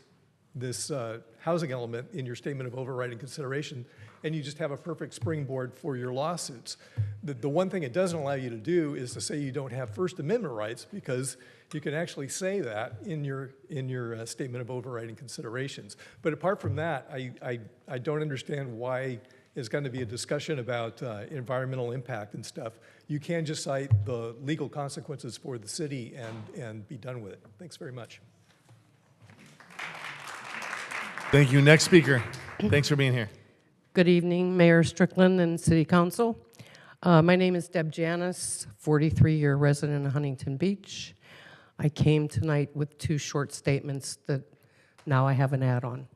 housing element in your statement of overriding consideration, and you just have a perfect springboard for your lawsuits. The one thing it doesn't allow you to do is to say you don't have First Amendment rights, because you can actually say that in your statement of overriding considerations. But apart from that, I don't understand why there's going to be a discussion about environmental impact and stuff. You can just cite the legal consequences for the city and be done with it. Thanks very much. Thank you. Next speaker. Thanks for being here. Good evening, Mayor Strickland and City Council. My name is Deb Janis, 43-year resident of Huntington Beach. I came tonight with two short statements that now I have an add-on.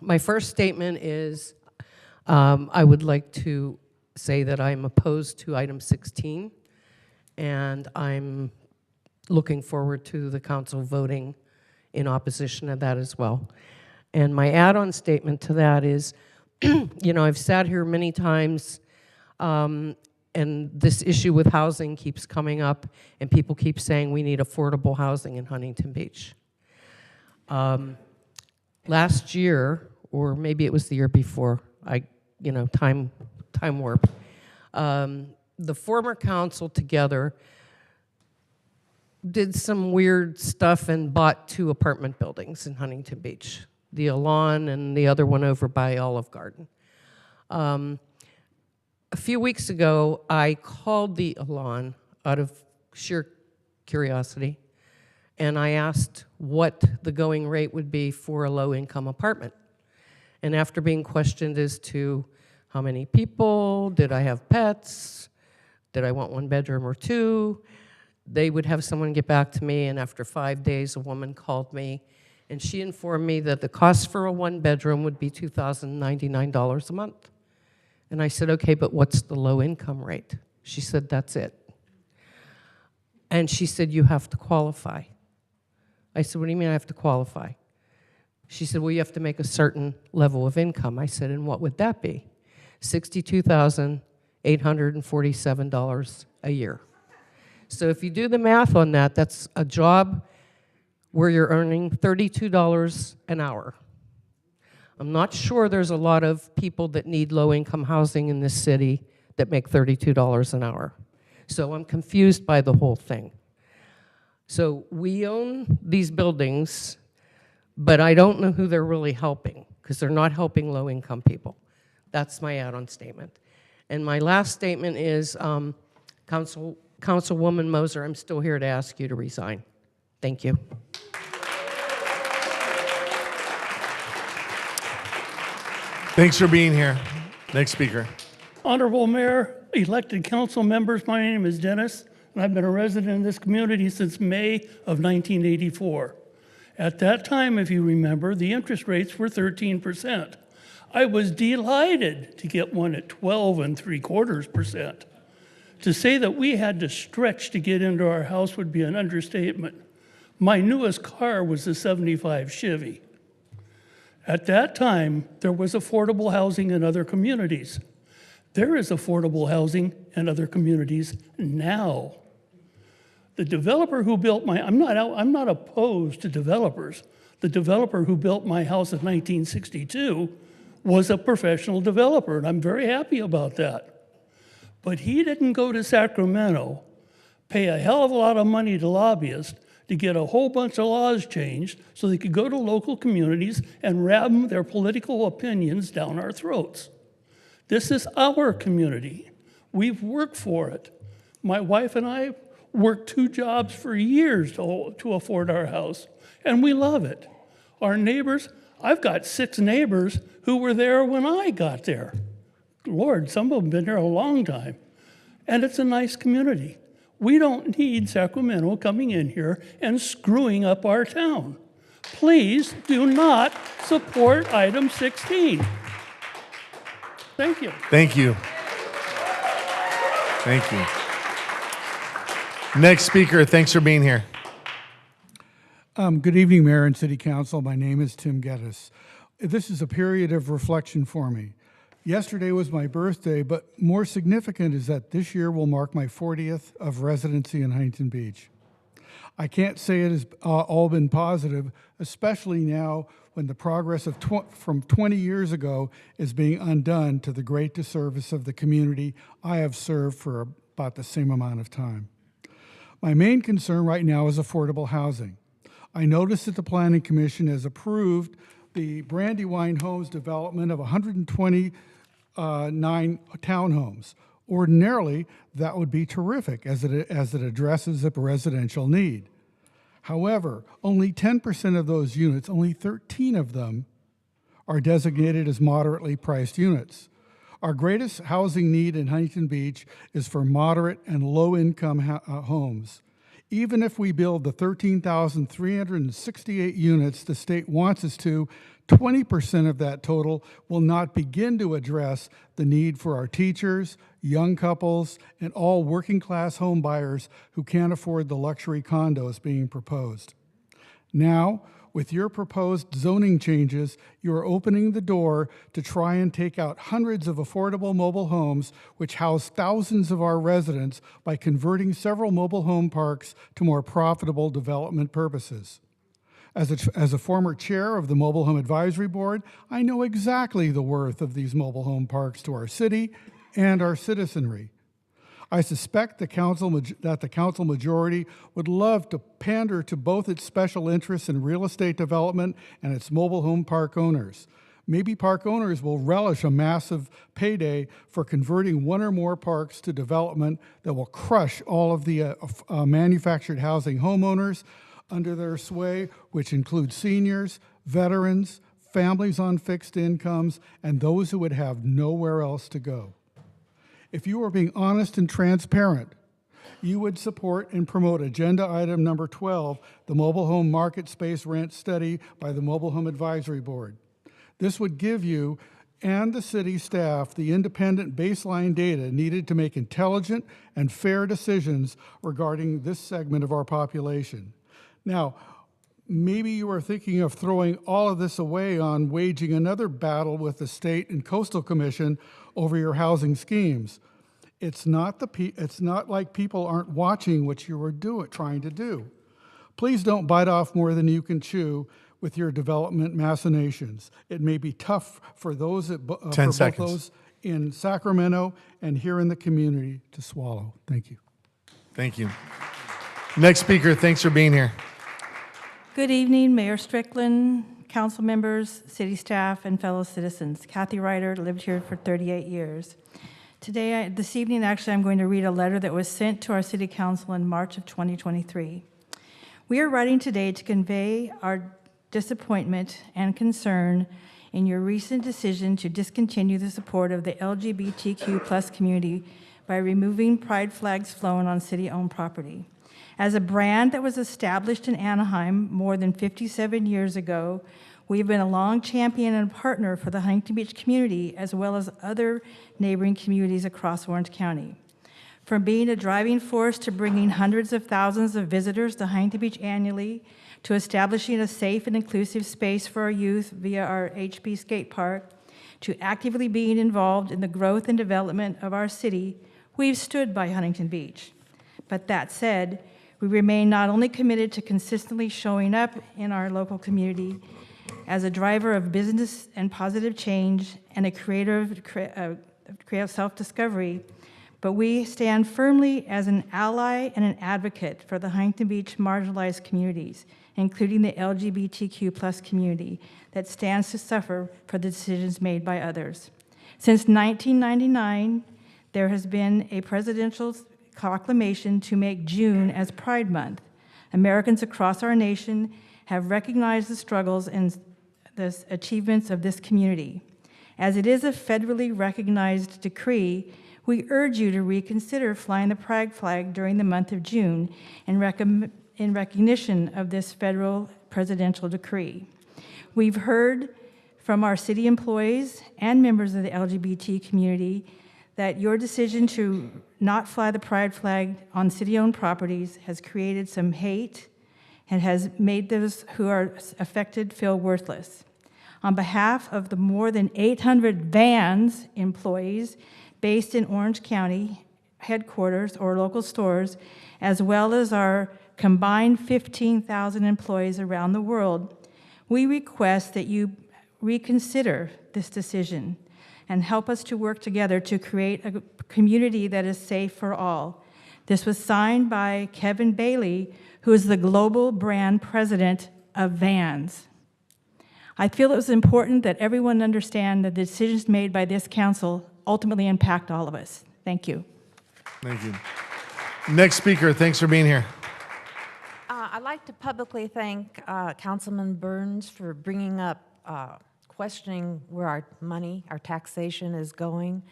My first statement is I would like to say that I'm opposed to item 16, and I'm looking forward to the council voting in opposition to that as well. And my add-on statement to that is, you know, I've sat here many times, and this issue with housing keeps coming up, and people keep saying we need affordable housing in Huntington Beach. Last year, or maybe it was the year before, time warp, the former council together did some weird stuff and bought 2 apartment buildings in Huntington Beach, the Elan and the other one over by Olive Garden. A few weeks ago, I called the Elan out of sheer curiosity, and I asked what the going rate would be for a low-income apartment. And after being questioned as to how many people, did I have pets, did I want 1 bedroom or 2, they would have someone get back to me, and after 5 days, a woman called me, and she informed me that the cost for a 1 bedroom would be $2,099 a month. And I said, okay, but what's the low income rate? She said, that's it. And she said, you have to qualify. I said, what do you mean I have to qualify? She said, well, you have to make a certain level of income. I said, and what would that be? $62,847 a year. So if you do the math on that, that's a job where you're earning $32 an hour. I'm not sure there's a lot of people that need low-income housing in this city that make $32 an hour. So I'm confused by the whole thing. So we own these buildings, but I don't know who they're really helping, because they're not helping low-income people. That's my add-on statement. And my last statement is, Councilwoman Moser, I'm still here to ask you to resign. Thank you. Thanks for being here. Next speaker. Honorable Mayor, elected council members, my name is Dennis, and I've been a resident in this community since May of 1984. At that time, if you remember, the interest rates were 13%. I was delighted to get one at 12.75%. To say that we had to stretch to get into our house would be an understatement. My newest car was a '75 Chevy. At that time, there was affordable housing in other communities. There is affordable housing in other communities now. The developer who built I'm not opposed to developers. The developer who built my house in 1962 was a professional developer, and I'm very happy about that. But he didn't go to Sacramento, pay a hell of a lot of money to lobbyists to get a whole bunch of laws changed so they could go to local communities and ram their political opinions down our throats. This is our community. We've worked for it. My wife and I worked 2 jobs for years to afford our house, and we love it. Our neighbors, I've got 6 neighbors who were there when I got there. Lord, some of them have been there a long time. And it's a nice community. We don't need Sacramento coming in here and screwing up our town. Please do not support item 16. Thank you. Thank you. Thank you. Next speaker, thanks for being here. Good evening, Mayor and City Council. My name is Tim Geddes. This is a period of reflection for me. Yesterday was my birthday, but more significant is that this year will mark my 40th of residency in Huntington Beach. I can't say it has all been positive, especially now when the progress of from 20 years ago is being undone to the great disservice of the community I have served for about the same amount of time. My main concern right now is affordable housing. I noticed that the Planning Commission has approved the Brandywine Homes development of 129 townhomes. Ordinarily, that would be terrific as it addresses a residential need. However, only 10% of those units, only 13 of them, are designated as moderately priced units. Our greatest housing need in Huntington Beach is for moderate and low-income homes. Even if we build the 13,368 units the state wants us to, 20% of that total will not begin to address the need for our teachers, young couples, and all working-class home buyers who can't afford the luxury condos being proposed. Now, with your proposed zoning changes, you are opening the door to try and take out hundreds of affordable mobile homes which house thousands of our residents by converting several mobile home parks to more profitable development purposes. As a former chair of the Mobile Home Advisory Board, I know exactly the worth of these mobile home parks to our city and our citizenry. I suspect that the council majority would love to pander to both its special interests in real estate development and its mobile home park owners. Maybe park owners will relish a massive payday for converting one or more parks to development that will crush all of the manufactured housing homeowners under their sway, which includes seniors, veterans, families on fixed incomes, and those who would have nowhere else to go. If you were being honest and transparent, you would support and promote agenda item number 12, the mobile home market space rent study by the Mobile Home Advisory Board. This would give you and the city staff the independent baseline data needed to make intelligent and fair decisions regarding this segment of our population. Now, Maybe you are thinking of throwing all of this away on waging another battle with the State and Coastal Commission over your housing schemes. It's not like people aren't watching what you are trying to do. Please don't bite off more than you can chew with your development machinations. It may be tough for those for both those in Sacramento and here in the community to swallow. Thank you. Thank you. Next speaker, thanks for being here. Good evening, Mayor Strickland, council members, city staff, and fellow citizens. Kathy Ryder, lived here for 38 years. This evening, actually, I'm going to read a letter that was sent to our city council in March of 2023. We are writing today to convey our disappointment and concern in your recent decision to discontinue the support of the LGBTQ+ community by removing pride flags flown on city-owned property. As a brand that was established in Anaheim more than 57 years ago, we've been a long champion and partner for the Huntington Beach community as well as other neighboring communities across Orange County. From being a driving force to bringing hundreds of thousands of visitors to Huntington Beach annually, to establishing a safe and inclusive space for our youth via our HP skate park, to actively being involved in the growth and development of our city, we've stood by Huntington Beach. But that said, we remain not only committed to consistently showing up in our local community as a driver of business and positive change and a creator of creative self-discovery, but we stand firmly as an ally and an advocate for the Huntington Beach marginalized communities, including the LGBTQ+ community that stands to suffer for the decisions made by others. Since 1999, there has been a presidential proclamation to make June as Pride Month. Americans across our nation have recognized the struggles and the achievements of this community. As it is a federally recognized decree, we urge you to reconsider flying the pride flag during the month of June in recognition of this federal presidential decree. We've heard from our city employees and members of the LGBT community that your decision to not fly the pride flag on city-owned properties has created some hate and has made those who are affected feel worthless. On behalf of the more than 800 Vans employees based in Orange County headquarters or local stores, as well as our combined 15,000 employees around the world, we request that you reconsider this decision and help us to work together to create a community that is safe for all. This was signed by Kevin Bailey, who is the global brand president of Vans. I feel it was important that everyone understand that the decisions made by this council ultimately impact all of us. Thank you. Thank you. Next speaker, thanks for being here. I'd like to publicly thank Councilman Burns for bringing up questioning where our money, our taxation is going.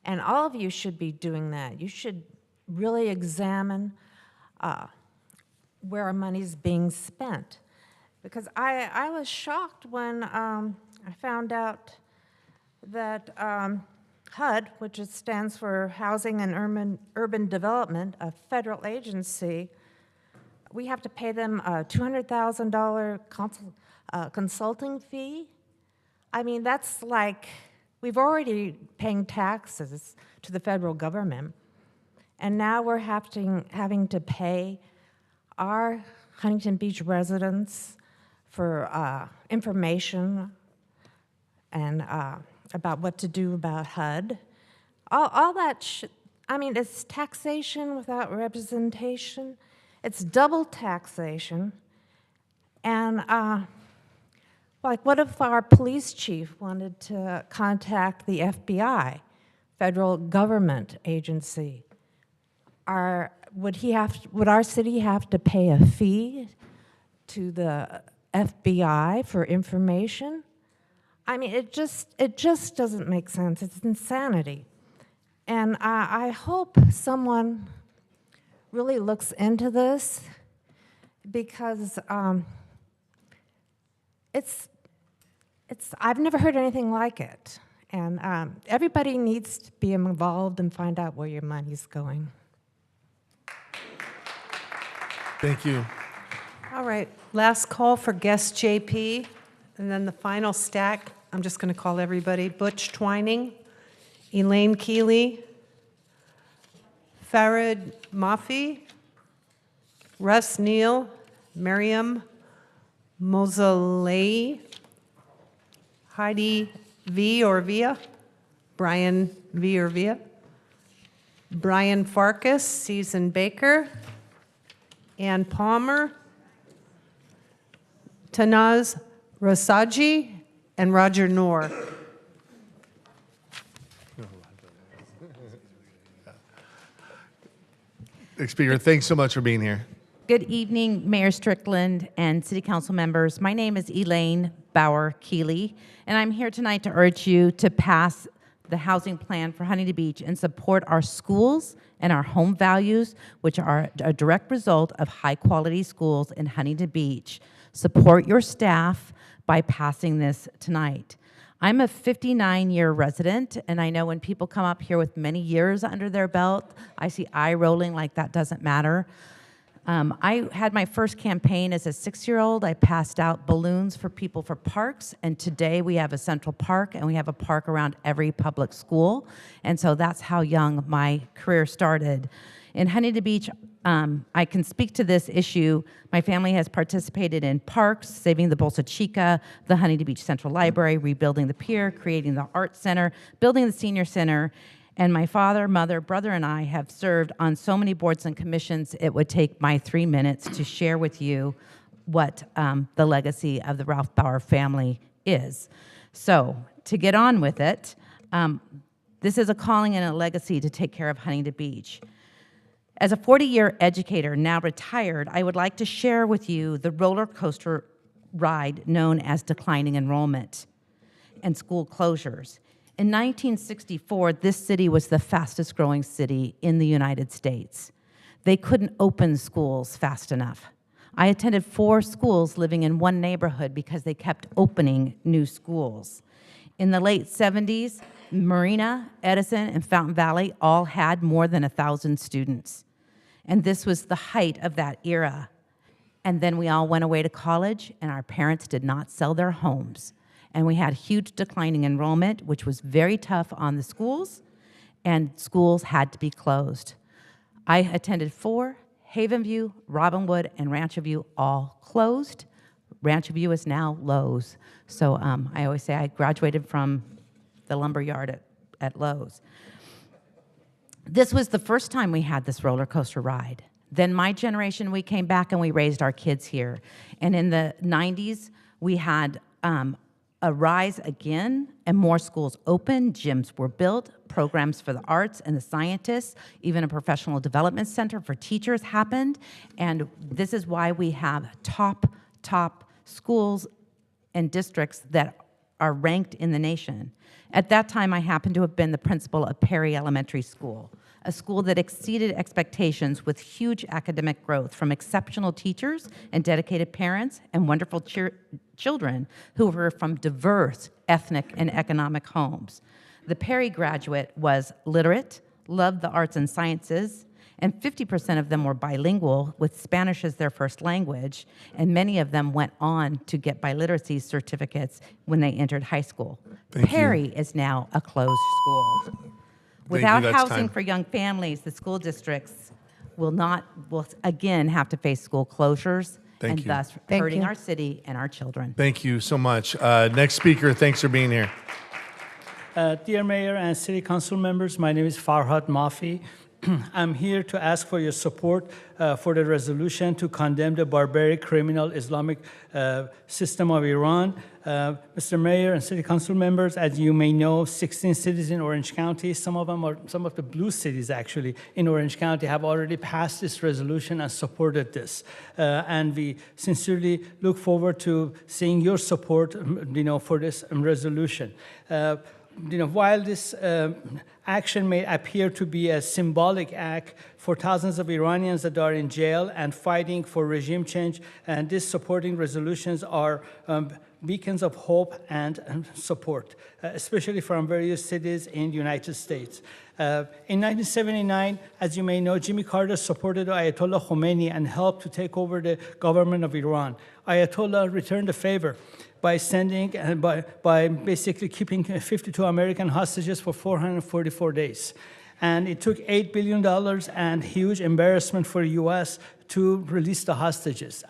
And all of you should be doing that. You should really examine where our money is being spent. Because I was shocked when I found out that HUD, which stands for Housing and Urban Development, a federal agency, we have to pay them a $200,000 consulting fee. I mean, that's like, we've already paying taxes to the federal government, and now we're having to pay our Huntington Beach residents for information and about what to do about HUD. All that, I mean, it's taxation without representation. It's double taxation. And like, what if our police chief wanted to contact the FBI, federal government agency? Would our city have to pay a fee to the FBI for information? I mean, it just doesn't make sense. It's insanity. And I hope someone really looks into this, because I've never heard anything like it. And everybody needs to be involved and find out where your money's going. Thank you. All right, last call for guest JP, and then the final stack, I'm just going to call everybody. Butch Twining, Elaine Keeley, Farid Mafi, Russ Neal, Miriam Moseley, Heidi V or Via, Brian V or Via, Brian Farkas, Susan Baker, Ann Palmer, Tanaz Rasaji, and Roger Noor. Next speaker, thanks so much for being here. Good evening, Mayor Strickland and City Council members. My name is Elaine Bauer-Keeley, and I'm here tonight to urge you to pass the housing plan for Huntington Beach and support our schools and our home values, which are a direct result of high-quality schools in Huntington Beach. Support your staff by passing this tonight. I'm a 59-year resident, and I know when people come up here with many years under their belt, I see eye rolling like that doesn't matter. I had my first campaign as a 6-year-old. I passed out balloons for people for parks, and today we have a central park, and we have a park around every public school. And so that's how young my career started. In Huntington Beach, I can speak to this issue. My family has participated in parks, saving the Bolsa Chica, the Huntington Beach Central Library, rebuilding the pier, creating the Art Center, building the Senior Center. And my father, mother, brother, and I have served on so many boards and commissions, it would take my 3 minutes to share with you what the legacy of the Ralph Bauer family is. So, to get on with it, this is a calling and a legacy to take care of Huntington Beach. As a 40-year educator, now retired, I would like to share with you the roller coaster ride known as declining enrollment and school closures. In 1964, this city was the fastest growing city in the United States. They couldn't open schools fast enough. I attended 4 schools living in one neighborhood because they kept opening new schools. In the late 70s, Marina, Edison, and Fountain Valley all had more than 1,000 students. And this was the height of that era. And then we all went away to college, and our parents did not sell their homes. And we had huge declining enrollment, which was very tough on the schools, and schools had to be closed. I attended 4, Havenview, Robinwood, and Rancho View all closed. Rancho View is now Lowe's. So I always say I graduated from the lumber yard at Lowe's. This was the first time we had this roller coaster ride. Then my generation, we came back and we raised our kids here. And in the 90s, we had a rise again, and more schools opened, gyms were built, programs for the arts and the scientists, even a professional development center for teachers happened, and this is why we have top schools and districts that are ranked in the nation. At that time, I happened to have been the principal of Perry Elementary School, a school that exceeded expectations with huge academic growth from exceptional teachers and dedicated parents and wonderful children who were from diverse ethnic and economic homes. The Perry graduate was literate, loved the arts and sciences, and 50% of them were bilingual with Spanish as their first language, and many of them went on to get biliteracy certificates when they entered high school. Perry is now a closed school. Without housing for young families, the school districts will again have to face school closures and thus hurting our city and our children. Thank you so much. Next speaker, thanks for being here. Dear Mayor and City Council members, my name is Farhad Mafi. I'm here to ask for your support for the resolution to condemn the barbaric criminal Islamic system of Iran. Mr. Mayor and City Council members, as you may know, 16 cities in Orange County, some of the blue cities actually in Orange County have already passed this resolution and supported this. And we sincerely look forward to seeing your support, for this resolution. While this action may appear to be a symbolic act for thousands of Iranians that are in jail and fighting for regime change, and these supporting resolutions are beacons of hope and support, especially from various cities in the United States. In 1979, as you may know, Jimmy Carter supported Ayatollah Khomeini and helped to take over the government of Iran. Ayatollah returned the favor by sending by basically keeping 52 American hostages for 444 days. And it took $8 billion and huge embarrassment for the U.S. to release the hostages.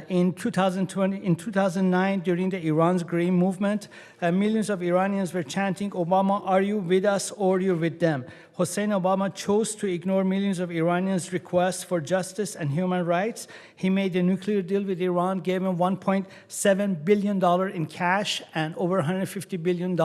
In 2009, during the Iran's Green Movement, millions of Iranians were chanting, "Obama, are you with us or you're with them?" Hossein Obama chose to ignore millions of Iranians' requests for justice and human rights. He made a nuclear deal with Iran, gave them $1.7 billion in cash and over $150 billion.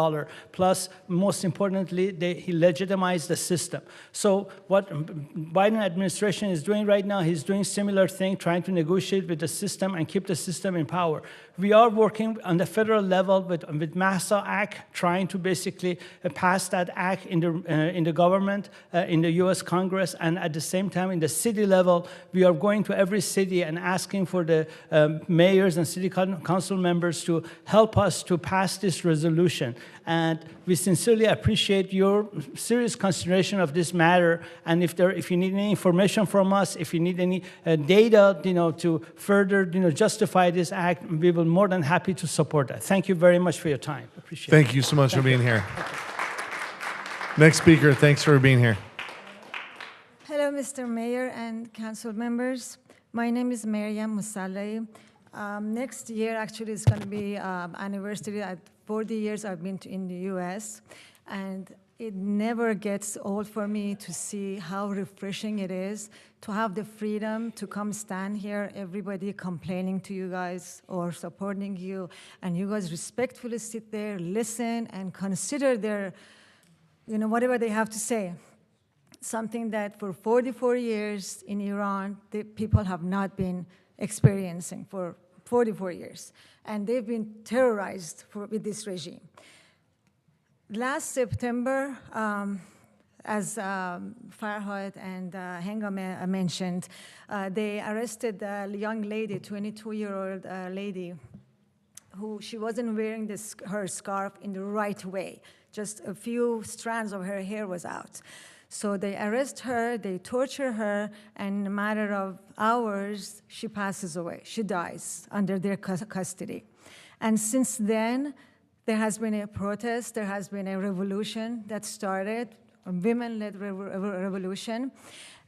Plus, most importantly, he legitimized the system. So what Biden administration is doing right now, he's doing similar thing, trying to negotiate with the system and keep the system in power. We are working on the federal level with MASA Act, trying to basically pass that act in the government, in the U.S. Congress, and at the same time in the city level, we are going to every city and asking for the mayors and city council members to help us to pass this resolution. And we sincerely appreciate your serious consideration of this matter. And if you need any information from us, if you need any data, to further, justify this act, we will be more than happy to support that. Thank you very much for your time. Appreciate it. Thank you so much for being here. Next speaker, thanks for being here. Hello, Mr. Mayor and council members. My name is Maryam Musallai. Next year, actually, is going to be anniversary. 40 years I've been in the U.S., and it never gets old for me to see how refreshing it is to have the freedom to come stand here, everybody complaining to you guys or supporting you, and you guys respectfully sit there, listen, and consider their, whatever they have to say. Something that for 44 years in Iran, the people have not been experiencing for 44 years. And they've been terrorized with this regime. Last September, as Farhad and Hengame mentioned, they arrested a young lady, 22-year-old lady, who she wasn't wearing her scarf in the right way. Just a few strands of her hair was out. So they arrest her, they torture her, and in a matter of hours, she passes away. She dies under their custody. And since then, there has been a protest, there has been a revolution that started, a women-led revolution,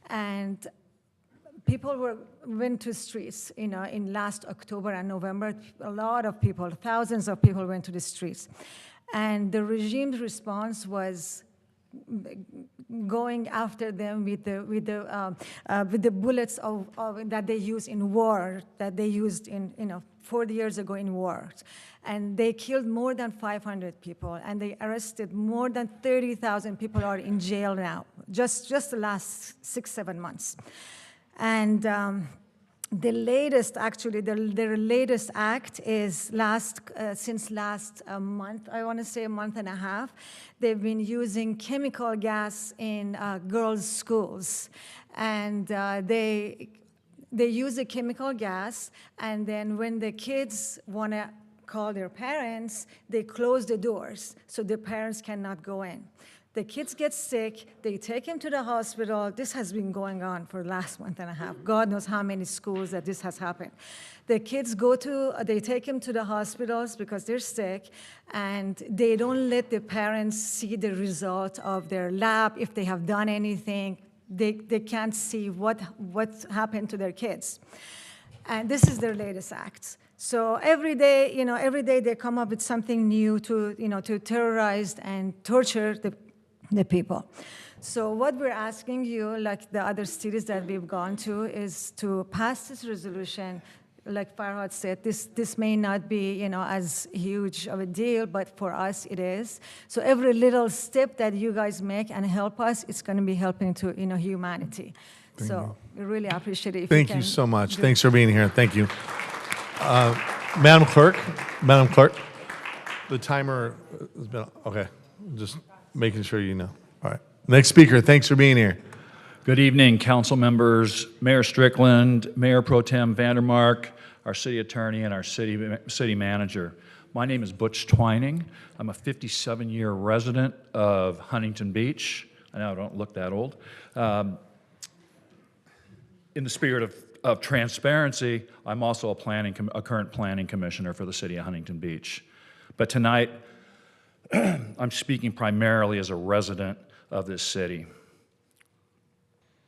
and people went to streets, in last October and November. A lot of people, thousands of people went to the streets. And the regime's response was going after them with the bullets that they use in war, that they used 40 years ago in wars. And they killed more than 500 people, and they arrested more than 30,000 people are in jail now, just the last 6-7 months. And the latest, actually, their latest act is since last month, I want to say a month and a half, they've been using chemical gas in girls' schools. And they use a chemical gas, and then when the kids want to call their parents, they close the doors so the parents cannot go in. The kids get sick, they take him to the hospital. This has been going on for the last month and a half. God knows how many schools that this has happened. The kids they take him to the hospitals because they're sick, and they don't let the parents see the result of their lab, if they have done anything. They can't see what happened to their kids. And this is their latest act. So every day they come up with something new to terrorize and torture the people. So what we're asking you, like the other cities that we've gone to, is to pass this resolution. Like Farhad said, this may not be as huge of a deal, but for us it is. So every little step that you guys make and help us, it's going to be helping to humanity. So we really appreciate it. Thank you so much. Thanks for being here. Thank you. Madam Clerk, the timer has been, okay, just making sure you know. All right. Next speaker, thanks for being here. Good evening, council members, Mayor Strickland, Mayor Pro Tem Vandermark, our city attorney, and our city manager. My name is Butch Twining. I'm a 57-year resident of Huntington Beach. I know I don't look that old. In the spirit of transparency, I'm also a current planning commissioner for the city of Huntington Beach. But tonight, I'm speaking primarily as a resident of this city.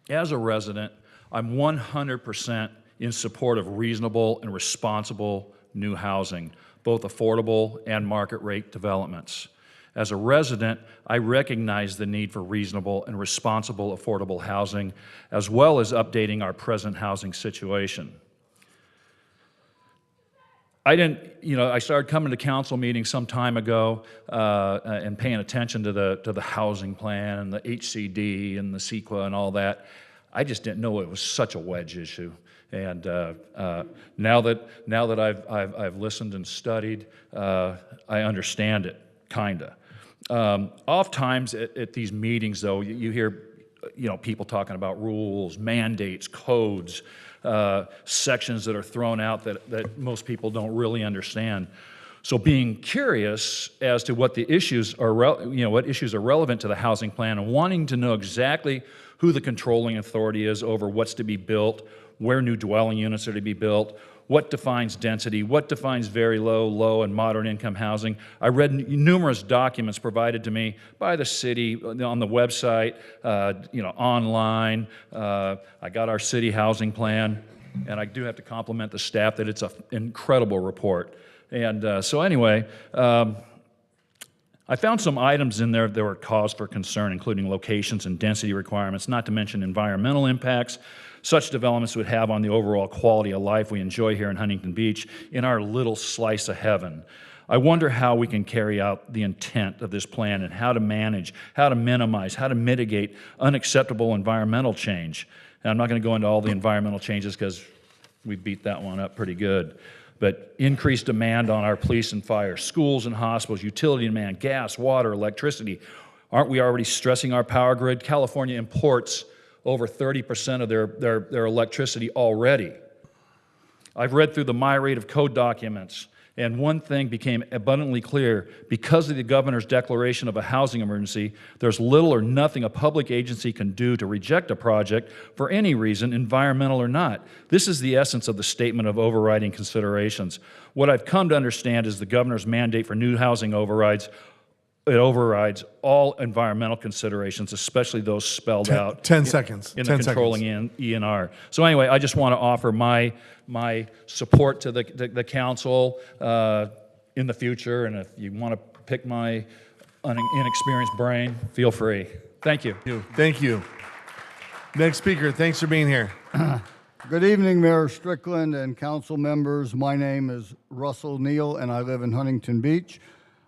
As a resident, I'm 100% in support of reasonable and responsible new housing, both affordable and market rate developments. As a resident, I recognize the need for reasonable and responsible affordable housing, as well as updating our present housing situation. I started coming to council meetings some time ago and paying attention to the housing plan and the HCD and the CEQA and all that. I just didn't know it was such a wedge issue. And now that I've listened and studied, I understand it, kinda. Oftentimes at these meetings, though, you hear people talking about rules, mandates, codes, sections that are thrown out that most people don't really understand. So being curious as to what the issues are, what issues are relevant to the housing plan, and wanting to know exactly who the controlling authority is over what's to be built, where new dwelling units are to be built, what defines density, what defines very low, low, and moderate income housing. I read numerous documents provided to me by the city on the website, online. I got our city housing plan, and I do have to compliment the staff that it's an incredible report. And so anyway, I found some items in there that were cause for concern, including locations and density requirements, not to mention environmental impacts such developments would have on the overall quality of life we enjoy here in Huntington Beach, in our little slice of heaven. I wonder how we can carry out the intent of this plan and how to manage, how to minimize, how to mitigate unacceptable environmental change. And I'm not going to go into all the environmental changes because we beat that one up pretty good. But increased demand on our police and fire, schools and hospitals, utility demand, gas, water, electricity. Aren't we already stressing our power grid? California imports over 30% of their electricity already. I've read through the myriad of code documents, and one thing became abundantly clear. Because of the governor's declaration of a housing emergency, there's little or nothing a public agency can do to reject a project for any reason, environmental or not. This is the essence of the statement of overriding considerations. What I've come to understand is the governor's mandate for new housing overrides all environmental considerations, especially those spelled out 10 seconds. in 10 the controlling ENR. So anyway, I just want to offer my support to the council in the future, and if you want to pick my inexperienced brain, feel free. Thank you. Thank you. Next speaker, thanks for being here. Good evening, Mayor Strickland and council members. My name is Russell Neal, and I live in Huntington Beach.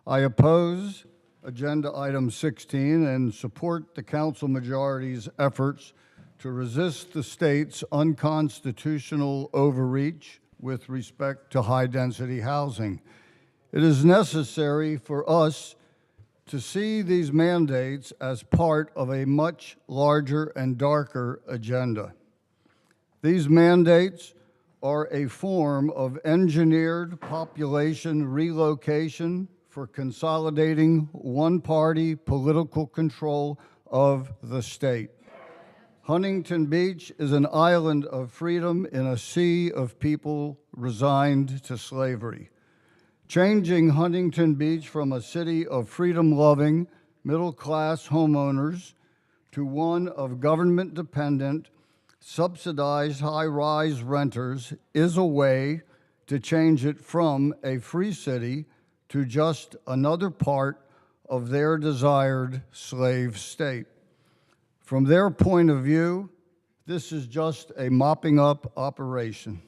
I oppose Agenda Item 16 and support the council majority's efforts to resist the state's unconstitutional overreach with respect to high-density housing. It is necessary for us to see these mandates as part of a much larger and darker agenda. These mandates are a form of engineered population relocation for consolidating one-party political control of the state. Huntington Beach is an island of freedom in a sea of people resigned to slavery. Changing Huntington Beach from a city of freedom-loving, middle-class homeowners to one of government-dependent, subsidized high-rise renters is a way to change it from a free city to just another part of their desired slave state. From their point of view, this is just a mopping up operation.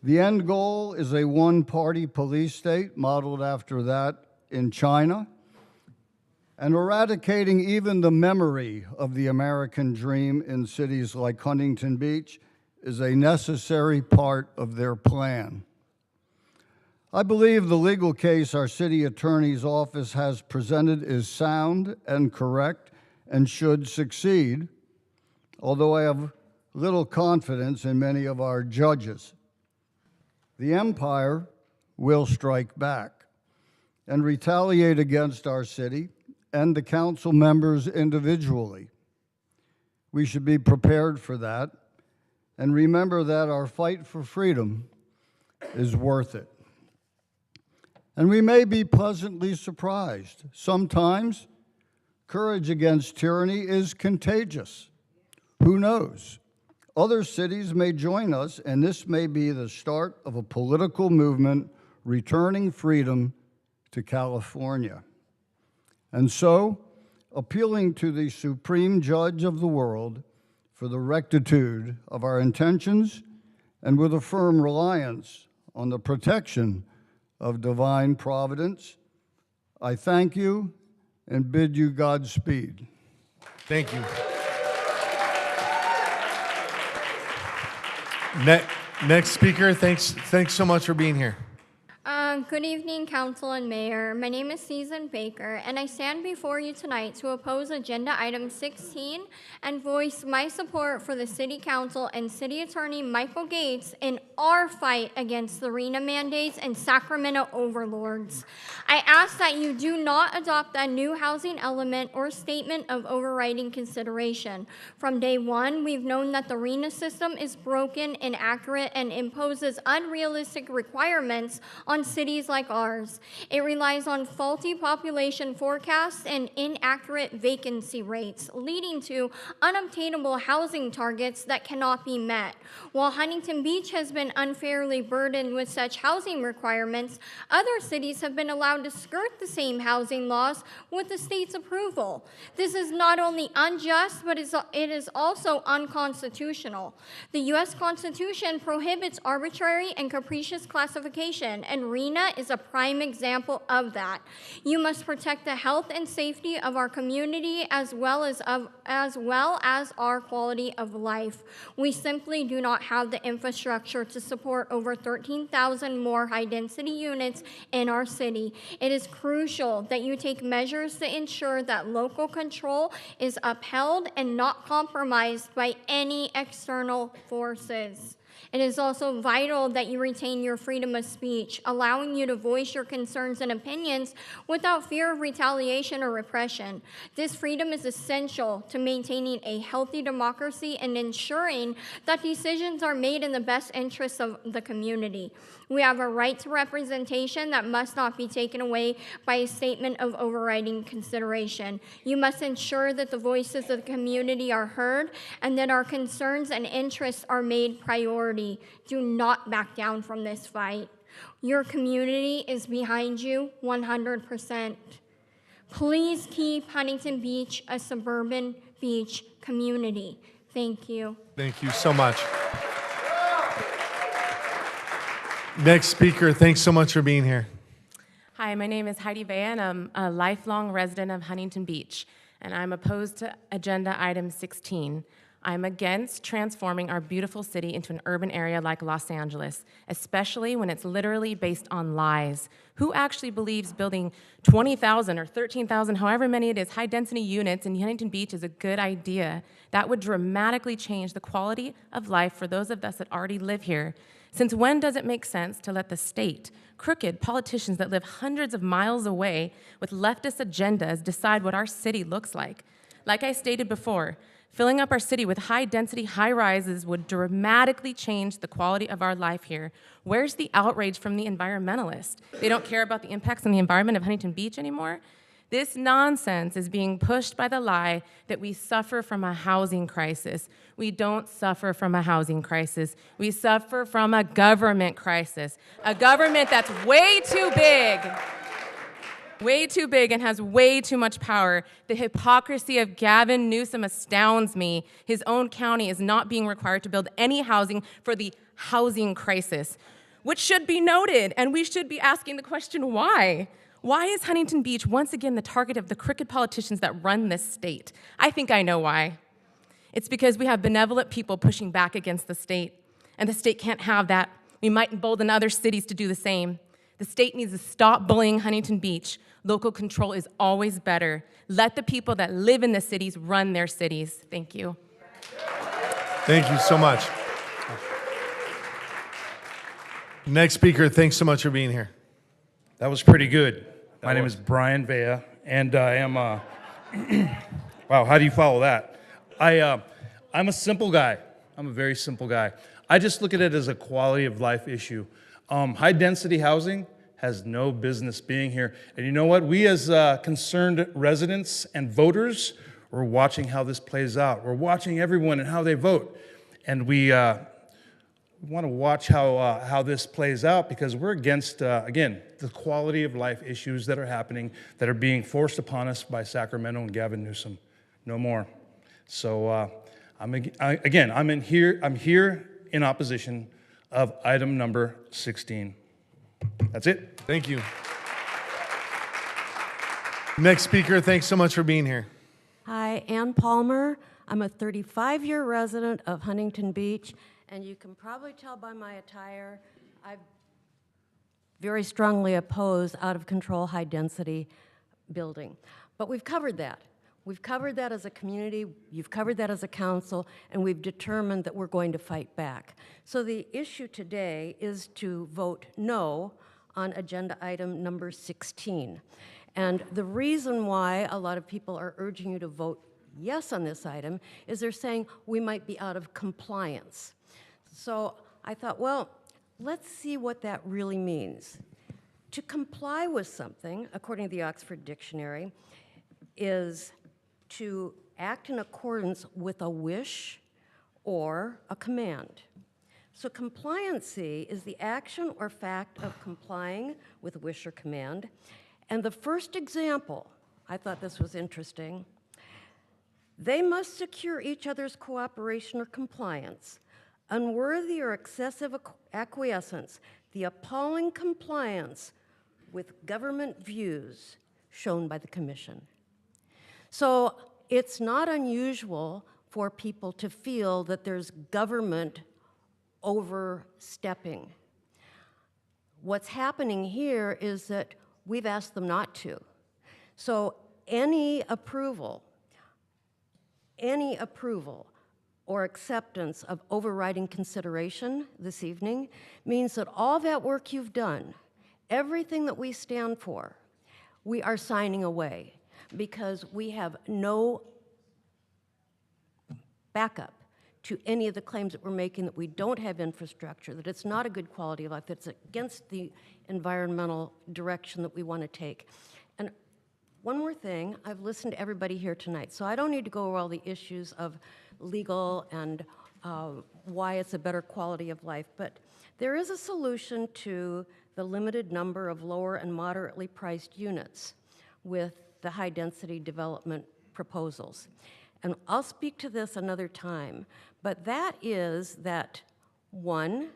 The end goal is a one-party police state modeled after that in China, and eradicating even the memory of the American dream in cities like Huntington Beach is a necessary part of their plan. I believe the legal case our city attorney's office has presented is sound and correct and should succeed, although I have little confidence in many of our judges. the empire will strike back and retaliate against our city and the council members individually. We should be prepared for that and remember that our fight for freedom is worth it. And we may be pleasantly surprised. Sometimes courage against tyranny is contagious. Who knows? Other cities may join us, and this may be the start of a political movement returning freedom to California. And so, appealing to the supreme judge of the world for the rectitude of our intentions and with a firm reliance on the protection of divine providence, I thank you and bid you Godspeed. Thank you. Next speaker, thanks so much for being here. Good evening, Council and Mayor. My name is Susan Baker, and I stand before you tonight to oppose Agenda Item 16 and voice my support for the City Council and City Attorney Michael Gates in our fight against the RENA mandates and Sacramento overlords. I ask that you do not adopt that new housing element or statement of overriding consideration. From day one, we've known that the RENA system is broken, inaccurate, and imposes unrealistic requirements on cities like ours. It relies on faulty population forecasts and inaccurate vacancy rates, leading to unobtainable housing targets that cannot be met. While Huntington Beach has been unfairly burdened with such housing requirements, other cities have been allowed to skirt the same housing laws with the state's approval. This is not only unjust, but it is also unconstitutional. The U.S. Constitution prohibits arbitrary and capricious classification, and RENA is a prime example of that. You must protect the health and safety of our community as well as our quality of life. We simply do not have the infrastructure to support over 13,000 more high-density units in our city. It is crucial that you take measures to ensure that local control is upheld and not compromised by any external forces. It is also vital that you retain your freedom of speech, allowing you to voice your concerns and opinions without fear of retaliation or repression. This freedom is essential to maintaining a healthy democracy and ensuring that decisions are made in the best interests of the community. We have a right to representation that must not be taken away by a statement of overriding consideration. You must ensure that the voices of the community are heard and that our concerns and interests are made priority. Do not back down from this fight. Your community is behind you 100%. Please keep Huntington Beach a suburban beach community. Thank you. Thank you so much. Next speaker, thanks so much for being here. Hi, my name is Heidi Bea, and I'm a lifelong resident of Huntington Beach, and I'm opposed to Agenda Item 16. I'm against transforming our beautiful city into an urban area like Los Angeles, especially when it's literally based on lies. Who actually believes building 20,000 or 13,000, however many it is, high-density units in Huntington Beach is a good idea? That would dramatically change the quality of life for those of us that already live here. Since when does it make sense to let the state, crooked politicians that live hundreds of miles away with leftist agendas decide what our city looks like? Like I stated before, filling up our city with high-density high-rises would dramatically change the quality of our life here. Where's the outrage from the environmentalists? They don't care about the impacts on the environment of Huntington Beach anymore? This nonsense is being pushed by the lie that we suffer from a housing crisis. We don't suffer from a housing crisis. We suffer from a government crisis, a government that's way too big and has way too much power. The hypocrisy of Gavin Newsom astounds me. His own county is not being required to build any housing for the housing crisis, which should be noted, and we should be asking the question, why? Why is Huntington Beach once again the target of the crooked politicians that run this state? I think I know why. It's because we have benevolent people pushing back against the state, and the state can't have that. We might embolden other cities to do the same. The state needs to stop bullying Huntington Beach. Local control is always better. Let the people that live in the cities run their cities. Thank you. Thank you so much. Next speaker, thanks so much for being here. That was pretty good. My name is Brian Vea, and I am wow, how do you follow that? I'm a simple guy. I'm a very simple guy. I just look at it as a quality of life issue. High density housing has no business being here. And you know what? We as concerned residents and voters, we're watching how this plays out. We're watching everyone and how they vote. And we want to watch how this plays out because we're against, again, the quality of life issues that are happening, that are being forced upon us by Sacramento and Gavin Newsom. No more. So I'm here in opposition of item number 16. That's it. Thank you. Next speaker, thanks so much for being here. Hi, Ann Palmer. I'm a 35-year resident of Huntington Beach, and you can probably tell by my attire, I very strongly oppose out-of-control, high-density building. But we've covered that. We've covered that as a community, you've covered that as a council, and we've determined that we're going to fight back. So the issue today is to vote no on agenda item number 16. And the reason why a lot of people are urging you to vote yes on this item is they're saying we might be out of compliance. So I thought, well, let's see what that really means. To comply with something, according to the Oxford Dictionary, is to act in accordance with a wish or a command. So compliancy is the action or fact of complying with a wish or command. And the first example, I thought this was interesting, they must secure each other's cooperation or compliance. Unworthy or excessive acquiescence, the appalling compliance with government views shown by the commission. So it's not unusual for people to feel that there's government overstepping. What's happening here is that we've asked them not to. So any approval or acceptance of overriding consideration this evening means that all that work you've done, everything that we stand for, we are signing away because we have no backup to any of the claims that we're making that we don't have infrastructure, that it's not a good quality of life, that it's against the environmental direction that we want to take. And one more thing, I've listened to everybody here tonight, so I don't need to go over all the issues of legal and why it's a better quality of life, but there is a solution to the limited number of lower and moderately priced units with the high-density development proposals. And I'll speak to this another time, but that is that, one,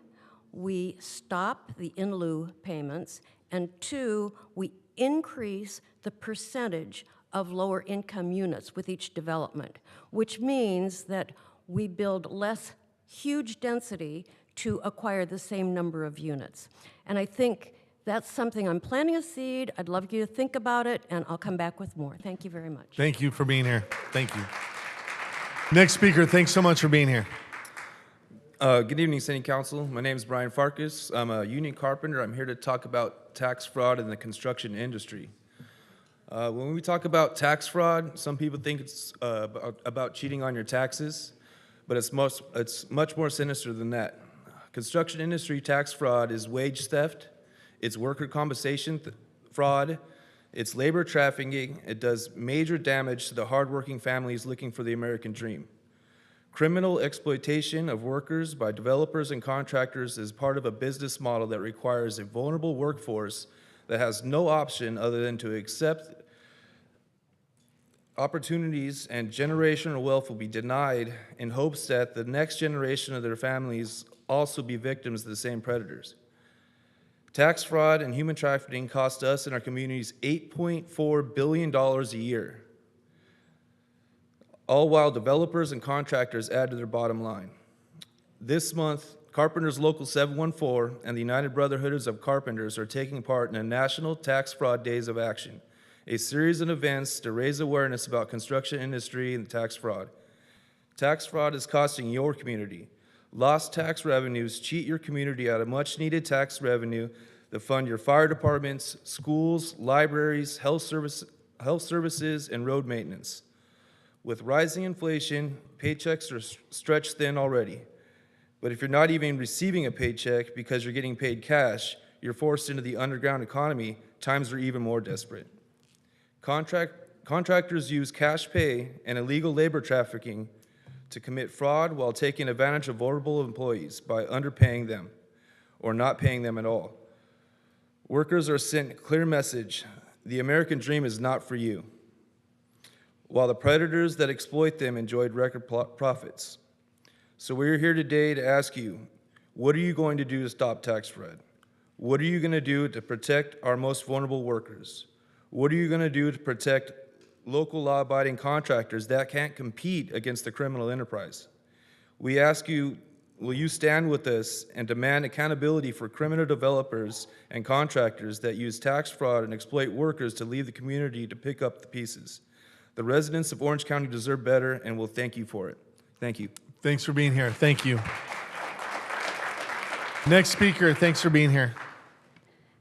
we stop the in lieu payments, and two, we increase the percentage of lower income units with each development, which means that we build less huge density to acquire the same number of units. And I think that's something I'm planting a seed. I'd love you to think about it, and I'll come back with more. Thank you very much. Thank you for being here. Thank you. Next speaker, thanks so much for being here. Good evening, City Council. My name is Brian Farkas. I'm a union carpenter. I'm here to talk about tax fraud in the construction industry. When we talk about tax fraud, some people think it's about cheating on your taxes, but it's much more sinister than that. Construction industry tax fraud is wage theft, it's worker compensation fraud, it's labor trafficking, it does major damage to the hardworking families looking for the American dream. Criminal exploitation of workers by developers and contractors is part of a business model that requires a vulnerable workforce that has no option other than to accept opportunities, and generational wealth will be denied in hopes that the next generation of their families also be victims of the same predators. Tax fraud and human trafficking cost us and our communities $8.4 billion a year, all while developers and contractors add to their bottom line. This month, Carpenters Local 714 and the United Brotherhoods of Carpenters are taking part in a National Tax Fraud Days of Action, a series of events to raise awareness about construction industry and tax fraud. Tax fraud is costing your community Lost tax revenues cheat your community out of much-needed tax revenue that fund your fire departments, schools, libraries, health services, and road maintenance. With rising inflation, paychecks are stretched thin already. But if you're not even receiving a paycheck because you're getting paid cash, you're forced into the underground economy, times are even more desperate. Contractors use cash pay and illegal labor trafficking to commit fraud while taking advantage of vulnerable employees by underpaying them or not paying them at all. Workers are sent a clear message: the American dream is not for you, while the predators that exploit them enjoyed record profits. So we're here today to ask you, what are you going to do to stop tax fraud? What are you going to do to protect our most vulnerable workers? What are you going to do to protect local law-abiding contractors that can't compete against the criminal enterprise? We ask you, will you stand with us and demand accountability for criminal developers and contractors that use tax fraud and exploit workers to leave the community to pick up the pieces? The residents of Orange County deserve better, and we'll thank you for it. Thank you. Thanks for being here. Thank you. Next speaker, thanks for being here.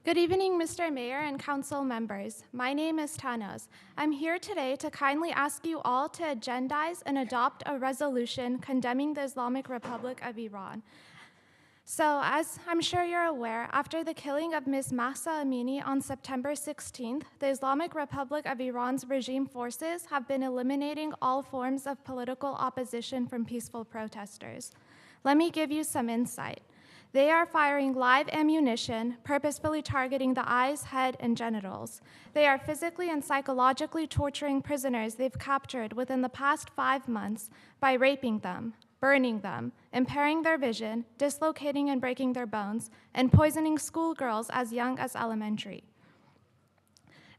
Good evening, Mr. Mayor and council members. My name is Tanos. I'm here today to kindly ask you all to agendize and adopt a resolution condemning the Islamic Republic of Iran. So, as I'm sure you're aware, after the killing of Ms. Mahsa Amini on September 16th, the Islamic Republic of Iran's regime forces have been eliminating all forms of political opposition from peaceful protesters. Let me give you some insight. They are firing live ammunition, purposefully targeting the eyes, head, and genitals. They are physically and psychologically torturing prisoners they've captured within the past 5 months by raping them, burning them, impairing their vision, dislocating and breaking their bones, and poisoning schoolgirls as young as elementary.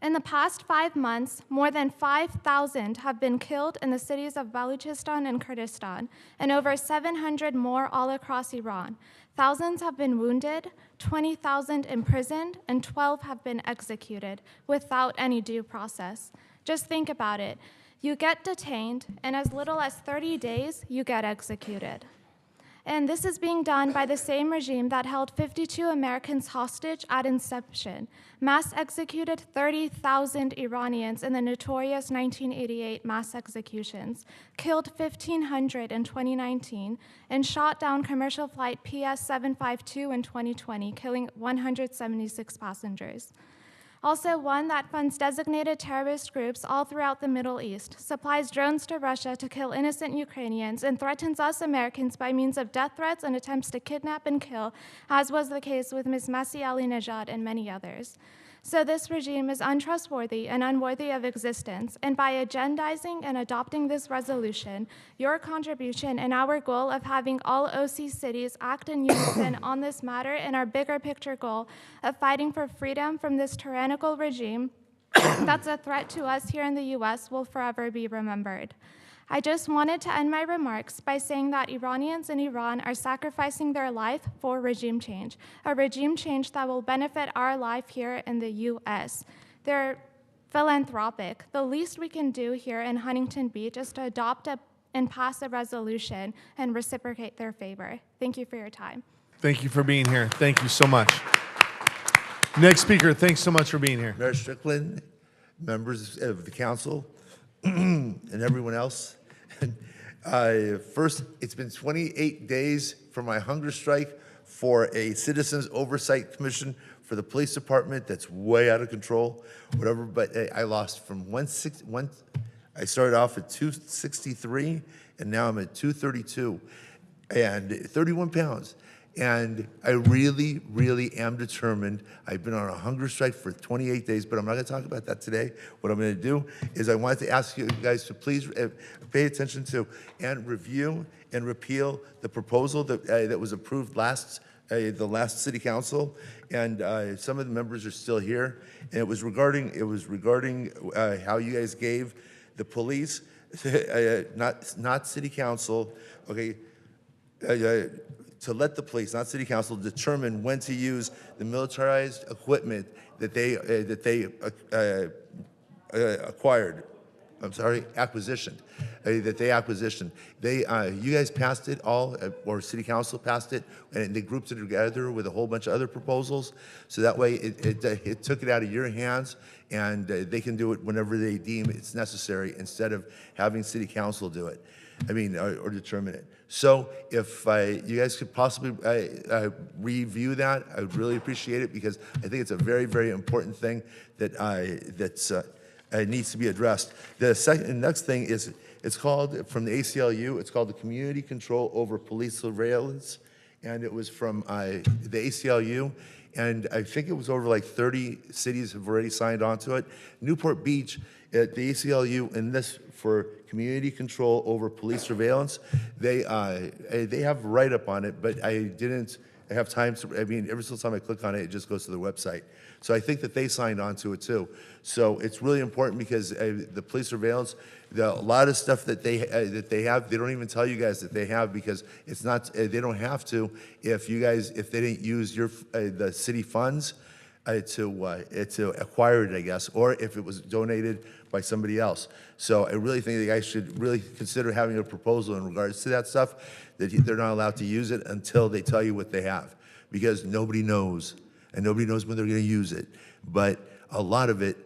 In the past 5 months, more than 5,000 have been killed in the cities of Baluchistan and Kurdistan, and over 700 more all across Iran. Thousands have been wounded, 20,000 imprisoned, and 12 have been executed without any due process. Just think about it. You get detained, and as little as 30 days, you get executed. And this is being done by the same regime that held 52 Americans hostage at inception, mass executed 30,000 Iranians in the notorious 1988 mass executions, killed 1,500 in 2019, and shot down commercial flight PS-752 in 2020, killing 176 passengers. Also one that funds designated terrorist groups all throughout the Middle East, supplies drones to Russia to kill innocent Ukrainians, and threatens us Americans by means of death threats and attempts to kidnap and kill, as was the case with Ms. Masih Alinejad and many others. So this regime is untrustworthy and unworthy of existence, and by agendizing and adopting this resolution, your contribution and our goal of having all OC cities act in unison on this matter and our bigger picture goal of fighting for freedom from this tyrannical regime that's a threat to us here in the US will forever be remembered. I just wanted to end my remarks by saying that Iranians in Iran are sacrificing their life for regime change, a regime change that will benefit our life here in the US. They're philanthropic. The least we can do here in Huntington Beach is to adopt and pass a resolution and reciprocate their favor. Thank you for your time. Thank you for being here. Thank you so much. Next speaker, thanks so much for being here. Mayor Strickland, members of the council, and everyone else. First, it's been 28 days for my hunger strike for a Citizens Oversight Commission for the police department that's way out of control, whatever, but I lost from I started off at 263, and now I'm at 232, and 31 pounds. And I really, really am determined. I've been on a hunger strike for 28 days, but I'm not going to talk about that today. What I'm going to do is I wanted to ask you guys to please pay attention to and review and repeal the proposal that was approved the last city council, and some of the members are still here. And it was regarding how you guys gave the police, not city council, okay. To let the police, not city council, determine when to use the militarized equipment that they acquired. I'm sorry, acquisitioned, that they acquisitioned. You guys passed it all, or City Council passed it, and they grouped it together with a whole bunch of other proposals. So that way, it took it out of your hands, and they can do it whenever they deem it's necessary instead of having City Council do it. I mean, or determine it. So if you guys could possibly review that, I would really appreciate it, because I think it's a very, very important thing that needs to be addressed. The next thing is, it's called, from the ACLU, it's called the Community Control Over Police Surveillance, and it was from the ACLU, and I think it was over like 30 cities have already signed on to it. Newport Beach, at the ACLU, and this for community control over police surveillance, they have a write-up on it, but I didn't have time to, I mean, every single time I click on it, it just goes to the website. So I think that they signed on to it too. So it's really important, because the police surveillance, a lot of stuff that they have, they don't even tell you guys that they have, because it's not, they don't have to if they didn't use the city funds to acquire it, I guess, or if it was donated by somebody else. So I really think that you guys should really consider having a proposal in regards to that stuff, that they're not allowed to use it until they tell you what they have, because nobody knows, and nobody knows when they're going to use it. But a lot of it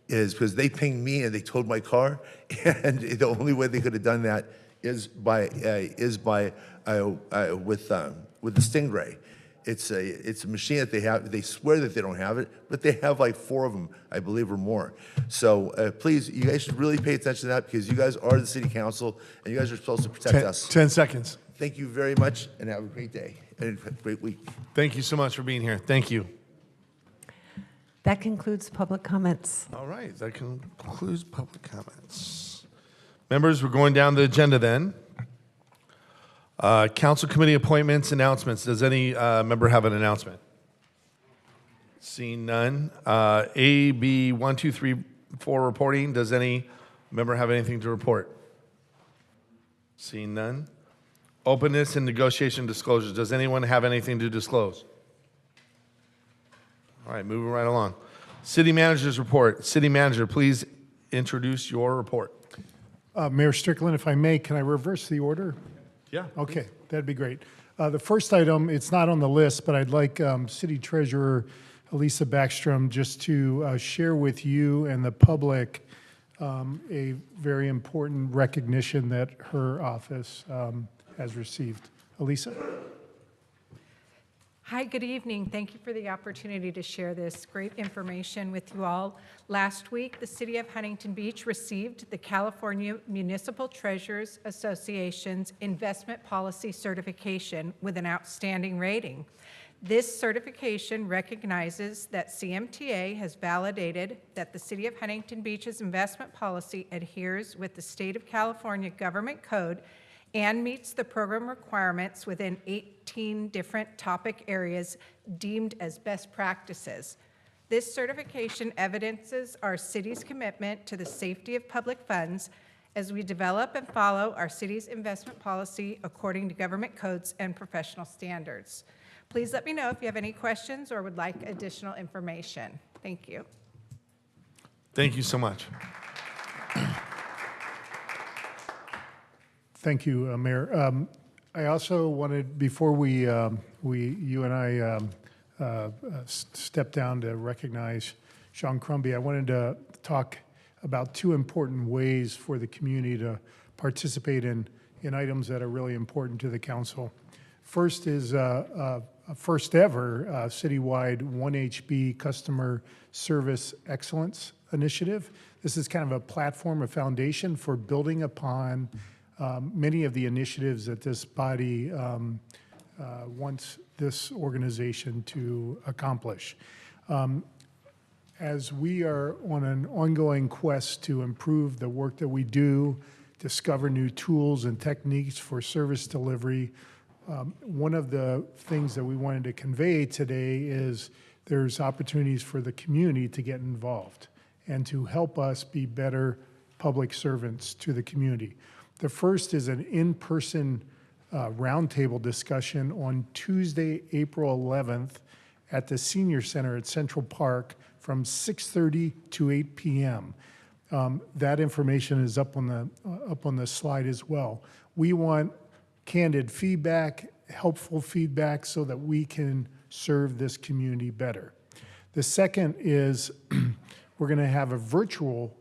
is because they pinged me and they towed my car, and the only way they could have done that is with the Stingray. It's a machine that they have. They swear that they don't have it, but they have like 4 of them, I believe, or more. So please, you guys should really pay attention to that, because you guys are the city council, and you guys are supposed to protect us. 10 seconds. Thank you very much, and have a great day and a great week. Thank you so much for being here. Thank you. That concludes public comments. All right, that concludes public comments. Members, we're going down the agenda then. Council committee appointments, announcements. Does any member have an announcement? Seeing none. AB 1, 2, 3, 4 reporting. Does any member have anything to report? Seeing none. Openness and negotiation disclosures. Does anyone have anything to disclose? All right, moving right along. City manager's report. City manager, please introduce your report. Mayor Strickland, if I may, can I reverse the order? Yeah. Okay, that'd be great. The first item, it's not on the list, but I'd like City Treasurer Elisa Backstrom just to share with you and the public a very important recognition that her office has received. Elisa? Hi, good evening. Thank you for the opportunity to share this great information with you all. Last week, the City of Huntington Beach received the California Municipal Treasurers Association's Investment Policy Certification with an outstanding rating. This certification recognizes that CMTA has validated that the City of Huntington Beach's investment policy adheres with the State of California Government Code and meets the program requirements within 18 different topic areas deemed as best practices. This certification evidences our city's commitment to the safety of public funds as we develop and follow our city's investment policy according to government codes and professional standards. Please let me know if you have any questions or would like additional information. Thank you. Thank you so much. Thank you, Mayor. I also wanted, before you and I step down to recognize Sean Crumby, I wanted to talk about 2 important ways for the community to participate in items that are really important to the council. First is a first ever citywide 1HB customer service excellence initiative. This is kind of a platform, a foundation for building upon many of the initiatives that this body wants this organization to accomplish. As we are on an ongoing quest to improve the work that we do, discover new tools and techniques for service delivery, one of the things that we wanted to convey today is there's opportunities for the community to get involved and to help us be better public servants to the community. The first is an in-person roundtable discussion on Tuesday, April 11th at the Senior Center at Central Park from 6:30 to 8 p.m. That information is up on the slide as well. We want candid feedback, helpful feedback, so that we can serve this community better. The second is we're going to have a virtual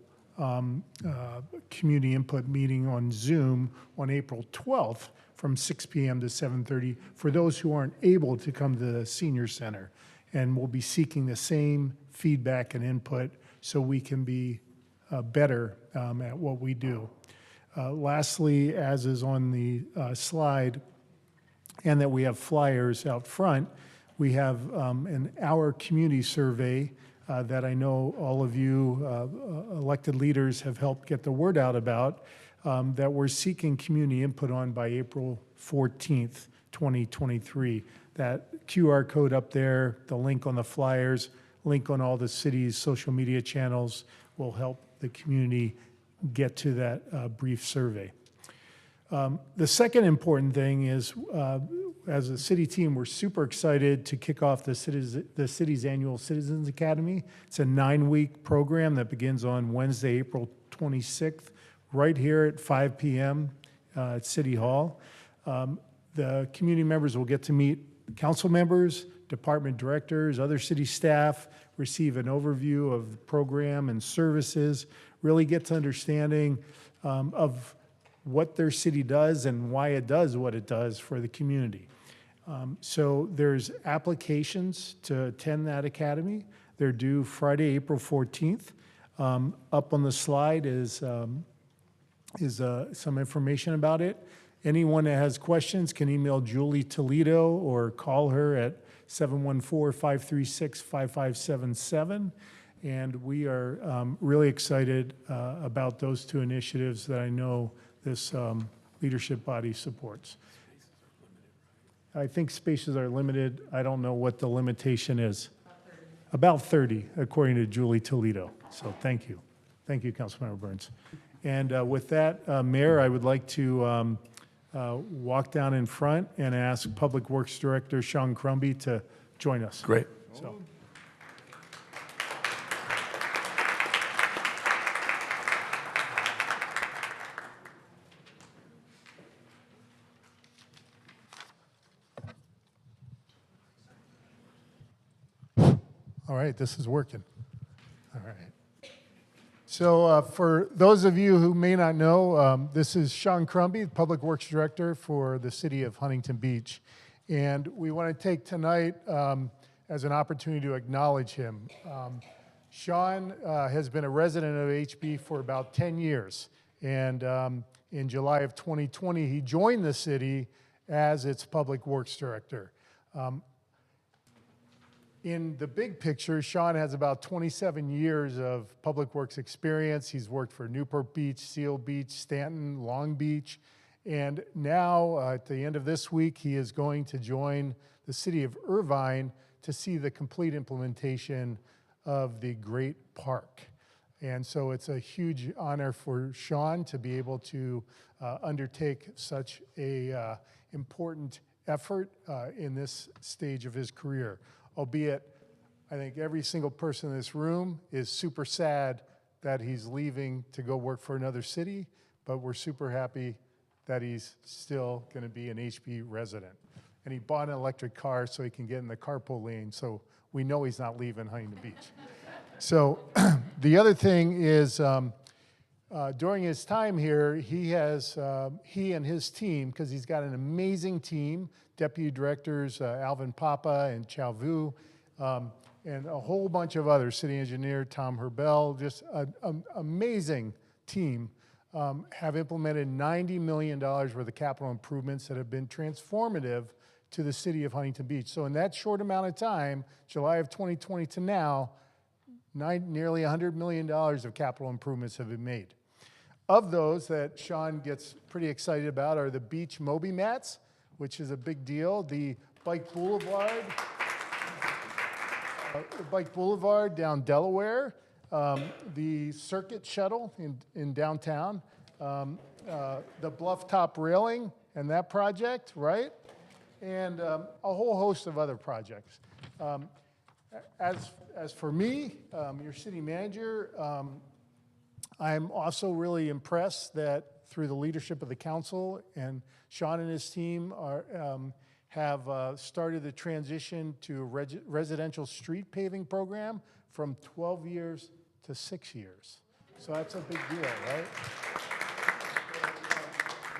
community input meeting on Zoom on April 12th from 6 p.m. to 7:30 for those who aren't able to come to the senior center. And we'll be seeking the same feedback and input so we can be better at what we do. Lastly, as is on the slide, and that we have flyers out front, we have an Our Community survey that I know all of you elected leaders have helped get the word out about, that we're seeking community input on by April 14th, 2023. That QR code up there, the link on the flyers, link on all the city's social media channels will help the community get to that brief survey. The second important thing is, as a city team, we're super excited to kick off the city's annual Citizens Academy. It's a 9-week program that begins on Wednesday, April 26th, right here at 5 p.m. At City Hall. The community members will get to meet council members, department directors, other city staff, receive an overview of the program and services, really get to understanding of what their city does and why it does what it does for the community. So there's applications to attend that academy. They're due Friday, April 14th. Up on the slide is some information about it. Anyone that has questions can email Julie Toledo or call her at 714-536-5577. And we are really excited about those two initiatives that I know this leadership body supports. I think spaces are limited. I don't know what the limitation is. About 30, according to Julie Toledo. So thank you. Thank you, Councilmember Burns. And with that, Mayor, I would like to walk down in front and ask Public Works Director Sean Crumby to join us. Great. So. All right, this is working. All right. So for those of you who may not know, this is Sean Crumby, Public Works Director for the City of Huntington Beach. And we want to take tonight as an opportunity to acknowledge him. Sean has been a resident of HB for about 10 years. And in July of 2020, he joined the city as its Public Works Director. In the big picture, Sean has about 27 years of public works experience. He's worked for Newport Beach, Seal Beach, Stanton, Long Beach, and now at the end of this week, he is going to join the city of Irvine to see the complete implementation of the Great Park. And so it's a huge honor for Sean to be able to undertake such a important effort in this stage of his career. Albeit, I think every single person in this room is super sad that he's leaving to go work for another city, but we're super happy that he's still going to be an HB resident. And he bought an electric car so he can get in the carpool lane, so we know he's not leaving Huntington Beach. So the other thing is, during his time here, he and his team, because he's got an amazing team, Deputy Directors Alvin Papa and Chow Vu, and a whole bunch of others, City Engineer Tom Herbel, just an amazing team, have implemented $90 million worth of capital improvements that have been transformative to the city of Huntington Beach. So in that short amount of time, July of 2020 to now, nearly $100 million of capital improvements have been made. Of those that Sean gets pretty excited about are the beach Moby mats, which is a big deal, the Bike Boulevard down Delaware, the Circuit Shuttle in downtown, the Bluff Top Railing and that project, right? And a whole host of other projects. As for me, your city manager, I'm also really impressed that through the leadership of the council and Sean and his team have started the transition to a residential street paving program from 12 years to 6 years. So that's a big deal, right?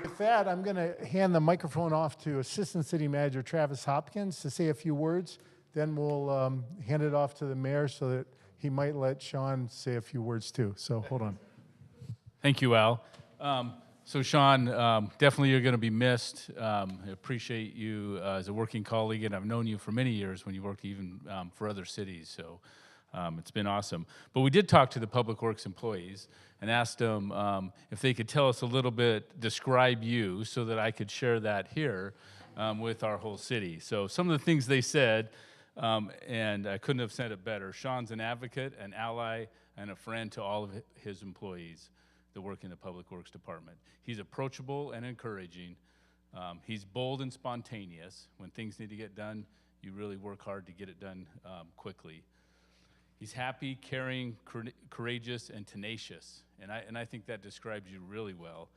With that, I'm going to hand the microphone off to Assistant City Manager Travis Hopkins to say a few words. Then we'll hand it off to the mayor so that he might let Sean say a few words too. So hold on. Thank you, Al. So Sean, definitely you're going to be missed. I appreciate you as a working colleague, and I've known you for many years when you worked even for other cities. So it's been awesome. But we did talk to the Public Works employees and asked them if they could tell us a little bit, describe you, so that I could share that here with our whole city. So some of the things they said, and I couldn't have said it better. Sean's an advocate, an ally, and a friend to all of his employees that work in the Public Works Department. He's approachable and encouraging. He's bold and spontaneous. When things need to get done, you really work hard to get it done quickly. He's happy, caring, courageous, and tenacious. And I think that describes you really well.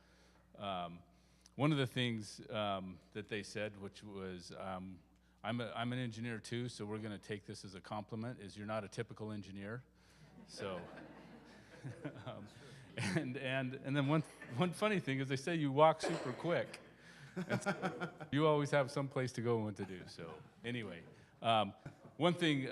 One of the things that they said, which was, I'm an engineer too, so we're going to take this as a compliment, is you're not a typical engineer. So, and then one funny thing is they say you walk super quick. And so you always have some place to go and what to do. So anyway, one thing,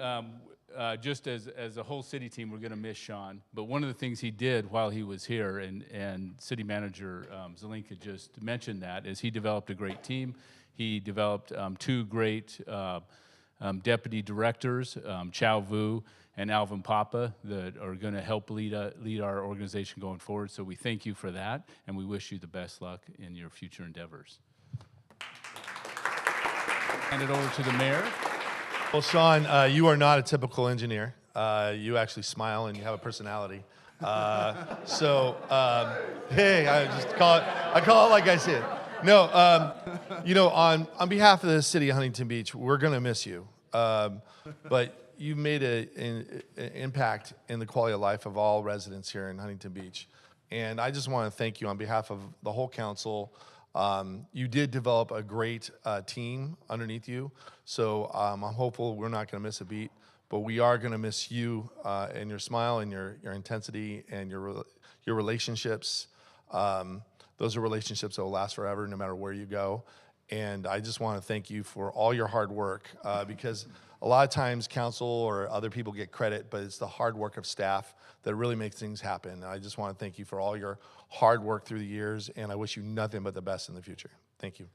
just as a whole city team, we're going to miss Sean. But one of the things he did while he was here, and City Manager Zelinka just mentioned that, is he developed a great team. He developed two great deputy directors, Chow Vu and Alvin Papa, that are going to help lead our organization going forward. So we thank you for that, and we wish you the best luck in your future endeavors. Hand it over to the mayor. Well, Sean, you are not a typical engineer. You actually smile and you have a personality. Hey, I just call it like I see it. No, you know, on behalf of the city of Huntington Beach, we're going to miss you. But you've made an impact in the quality of life of all residents here in Huntington Beach. And I just want to thank you on behalf of the whole council. You did develop a great team underneath you. So I'm hopeful we're not going to miss a beat. But we are going to miss you and your smile and your intensity and your relationships. Those are relationships that will last forever no matter where you go. And I just want to thank you for all your hard work because a lot of times council or other people get credit, but it's the hard work of staff that really makes things happen. And I just want to thank you for all your hard work through the years, and I wish you nothing but the best in the future. Thank you.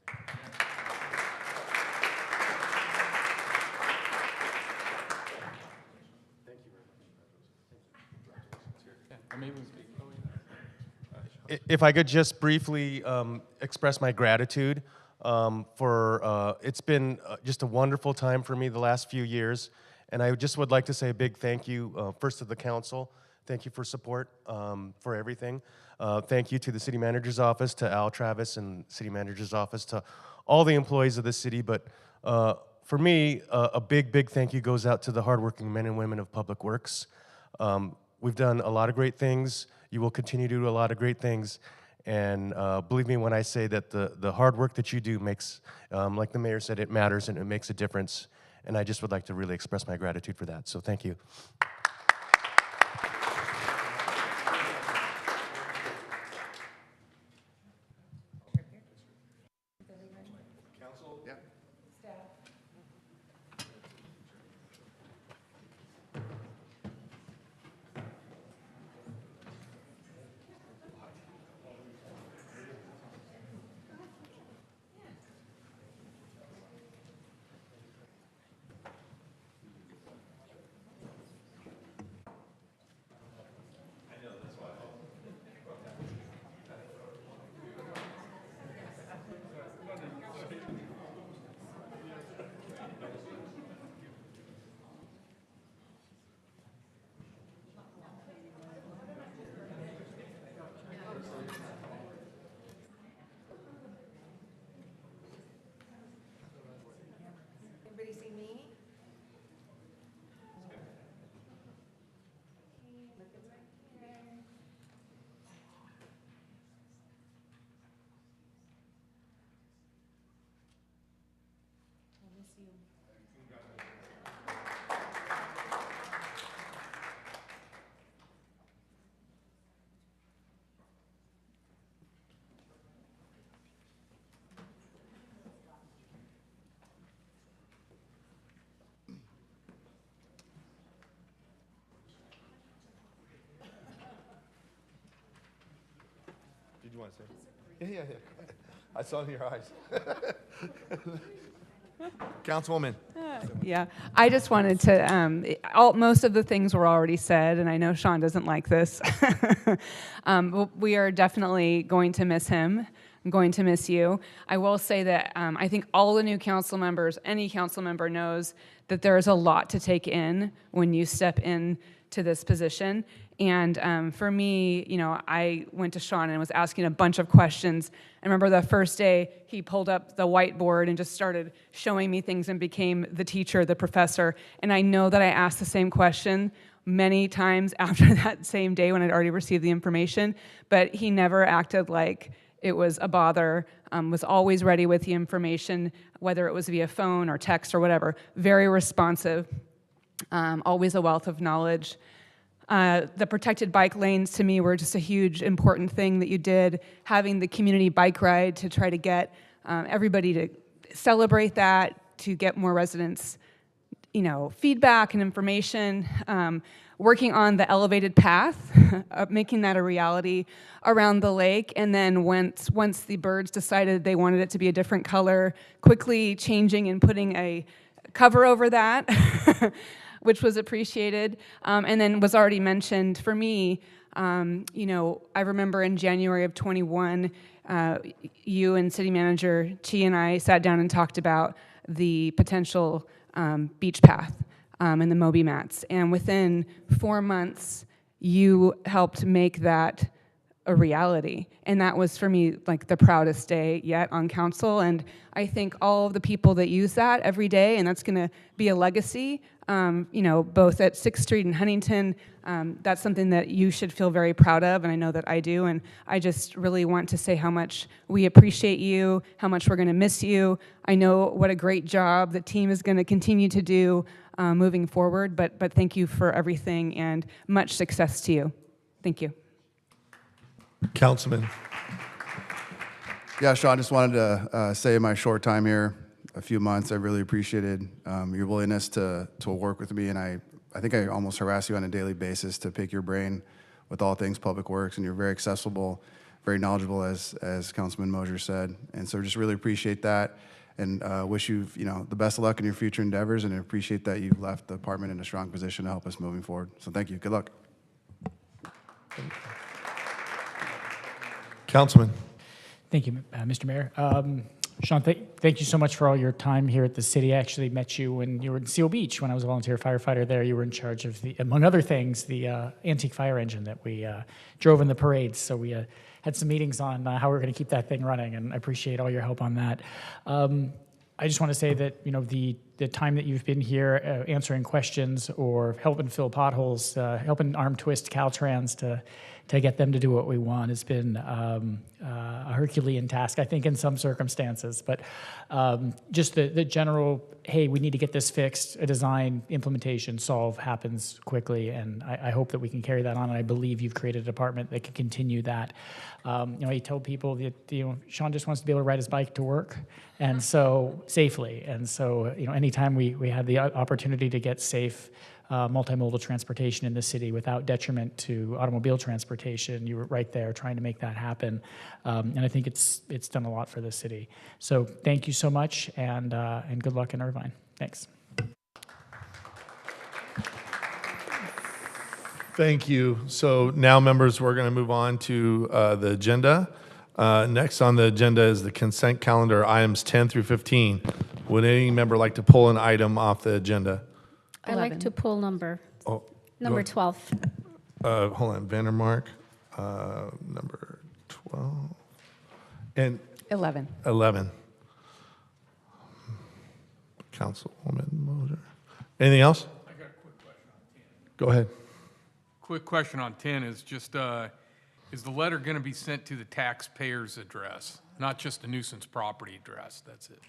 If I could just briefly express my gratitude for, it's been just a wonderful time for me the last few years, and I just would like to say a big thank you, first to the council. Thank you for support for everything. Thank you to the city manager's office, to Al Travis and city manager's office, to all the employees of the city, but for me, a big thank you goes out to the hardworking men and women of Public Works. We've done a lot of great things. You will continue to do a lot of great things. And believe me when I say that the hard work that you do makes, like the mayor said, it matters and it makes a difference. And I just would like to really express my gratitude for that. So thank you. Did you want to say? Yeah. I saw it in your eyes. Councilwoman. Yeah, I just wanted to, most of the things were already said, and I know Sean doesn't like this. But we are definitely going to miss him. I'm going to miss you. I will say that I think all the new council members, any council member knows that there is a lot to take in when you step in to this position. And for me, I went to Sean and was asking a bunch of questions. I remember the first day he pulled up the whiteboard and just started showing me things and became the teacher, the professor. And I know that I asked the same question many times after that same day when I'd already received the information, but he never acted like it was a bother, was always ready with the information, whether it was via phone or text or whatever. Very responsive, always a wealth of knowledge. The protected bike lanes to me were just a huge important thing that you did, having the community bike ride to try to get everybody to celebrate that, to get more residents, feedback and information, working on the elevated path, making that a reality around the lake, and then once the birds decided they wanted it to be a different color, quickly changing and putting a cover over that, which was appreciated, and then was already mentioned for me. I remember in January of 21, you and City Manager Chi and I sat down and talked about the potential beach path and the Moby mats. And within 4 months, you helped make that a reality. And that was for me like the proudest day yet on council. And I think all of the people that use that every day, and that's gonna be a legacy, both at 6th Street and Huntington, that's something that you should feel very proud of, and I know that I do. And I just really want to say how much we appreciate you, how much we're gonna miss you. I know what a great job the team is gonna continue to do moving forward, but thank you for everything and much success to you. Thank you. Councilman. Yeah, Sean, just wanted to say in my short time here, a few months, I really appreciated your willingness to work with me, and I think I almost harass you on a daily basis to pick your brain with all things public works, and you're very accessible, very knowledgeable, as Councilman Mosier said, and so just really appreciate that, and wish you the best of luck in your future endeavors, and I appreciate that you've left the department in a strong position to help us moving forward. So thank you. Good luck. Councilman. Thank you, Mr. Mayor. Sean, thank you so much for all your time here at the city. I actually met you when you were in Seal Beach when I was a volunteer firefighter there. You were in charge of, among other things, the antique fire engine that we drove in the parades. So we had some meetings on how we're going to keep that thing running, and I appreciate all your help on that. I just want to say that the time that you've been here answering questions or helping fill potholes, helping arm twist Caltrans to get them to do what we want has been a Herculean task, I think, in some circumstances. But just the general, hey, we need to get this fixed, a design, implementation, solve happens quickly, and I hope that we can carry that on, and I believe you've created a department that can continue that. I tell people that Sean just wants to be able to ride his bike to work, and so safely, and so anytime we have the opportunity to get safe multimodal transportation in the city without detriment to automobile transportation, you were right there trying to make that happen, and I think it's done a lot for the city. So thank you so much, and good luck in Irvine. Thanks. Thank you. So now, members, we're going to move on to the agenda. Next on the agenda is the consent calendar, items 10 through 15. Would any member like to pull an item off the agenda? I'd like to pull number 12. Hold on, Vandermark, number 12. And 11. 11. Councilwoman Moser. Anything else? I got a quick question on 10. Go ahead. Quick question on 10 is just, is the letter going to be sent to the taxpayer's address, not just a nuisance property address? That's it.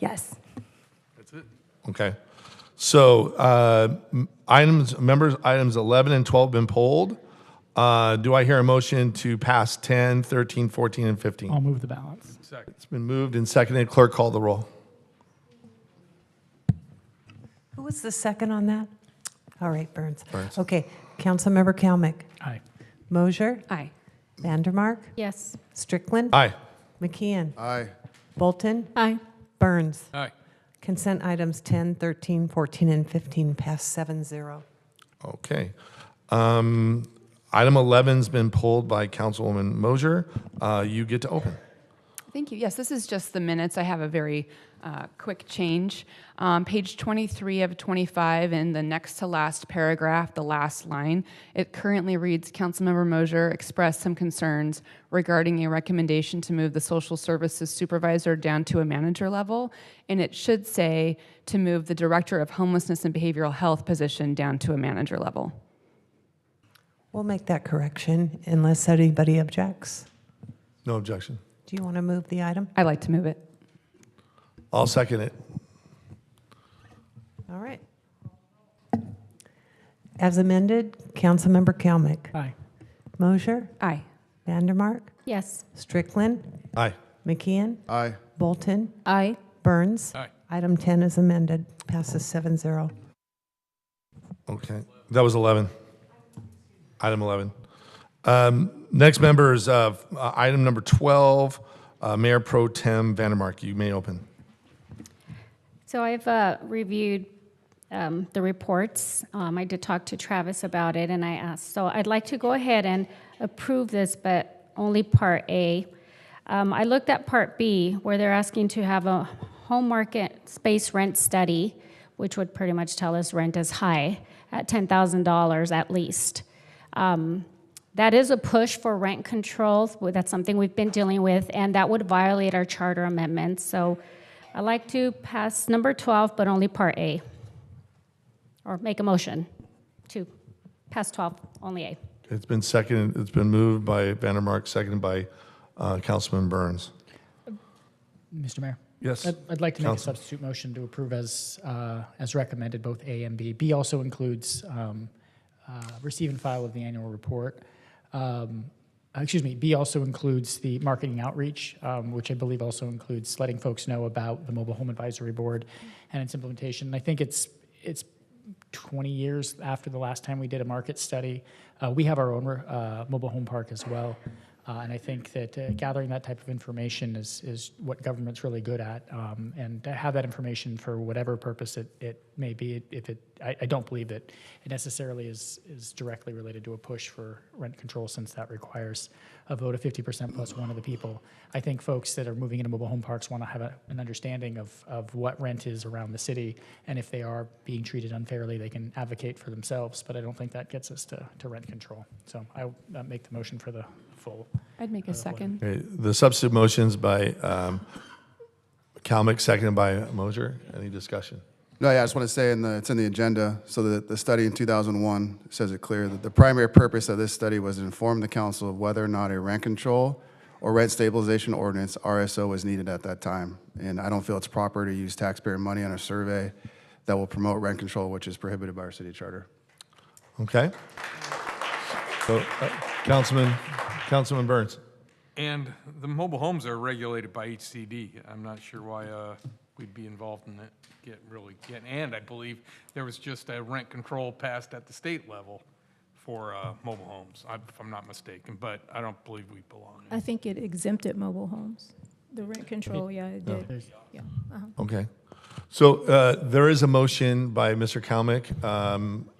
Yes. That's it. Okay. So items 11 and 12 been pulled. Do I hear a motion to pass 10, 13, 14, and 15? I'll move the balance. Second. It's been moved and seconded. Clerk, call the roll. Who was the second on that? All right, Burns. Burns. Okay, Councilmember Kalmick. Aye. Mosier. Aye. Vandermark. Yes. Strickland. Aye. McKeon. Aye. Bolton. Aye. Burns. Aye. Consent items 10, 13, 14, and 15 pass 7-0. Okay. Item 11's been pulled by Councilwoman Mosier. You get to open. Thank you. Yes, this is just the minutes. I have a very quick change. Page 23 of 25, in the next to last paragraph, the last line, it currently reads, Councilmember Mosier expressed some concerns regarding a recommendation to move the social services supervisor down to a manager level, and it should say to move the director of homelessness and behavioral health position down to a manager level. We'll make that correction unless anybody objects. No objection. Do you want to move the item? I'd like to move it. I'll second it. All right. As amended, Councilmember Kalmick. Aye. Mosier. Aye. Vandermark. Yes. Strickland. Aye. McKeon. Aye. Bolton. Aye. Burns. Aye. Item 10 is amended. Passes 7-0. Okay. That was 11. Item 11. Next member is item number 12, Mayor Pro Tem Vandermark. You may open. So I've reviewed the reports. I did talk to Travis about it, and I asked. So I'd like to go ahead and approve this, but only Part A. I looked at Part B, where they're asking to have a home market space rent study, which would pretty much tell us rent is high at $10,000 at least. That is a push for rent control. That's something we've been dealing with, and that would violate our charter amendments. So I'd like to pass number 12, but only Part A. Or make a motion to pass 12, only A. It's been seconded. It's been moved by Vandermark, seconded by Councilman Burns. Mr. Mayor? Yes. I'd like to make a Council. substitute motion to approve as recommended, both A and B. B also includes receive and file of the annual report. B also includes the marketing outreach, which I believe also includes letting folks know about the Mobile Home Advisory Board and its implementation. And I think it's 20 years after the last time we did a market study. We have our own mobile home park as well. And I think that gathering that type of information is what government's really good at. And to have that information for whatever purpose it may be, I don't believe that it necessarily is directly related to a push for rent control, since that requires a vote of 50% plus one of the people. I think folks that are moving into mobile home parks want to have an understanding of what rent is around the city, and if they are being treated unfairly, they can advocate for themselves. But I don't think that gets us to rent control. So I'll make the motion for the full. I'd make a second. Okay. The substitute motions by Kalmick, seconded by Mosier. Any discussion? No, yeah, I just want to say it's in the agenda, so that the study in 2001 says it clear that the primary purpose of this study was to inform the council of whether or not a rent control or rent stabilization ordinance, RSO, was needed at that time. And I don't feel it's proper to use taxpayer money on a survey that will promote rent control, which is prohibited by our city charter. Okay. So, Councilman Burns. And the mobile homes are regulated by HCD. I'm not sure why we'd be involved in it. And I believe there was just a rent control passed at the state level for mobile homes, if I'm not mistaken, but I don't believe we belong in. I think it exempted mobile homes. The rent control, yeah, it did. Yeah. Okay. So there is a motion by Mr. Kalmick,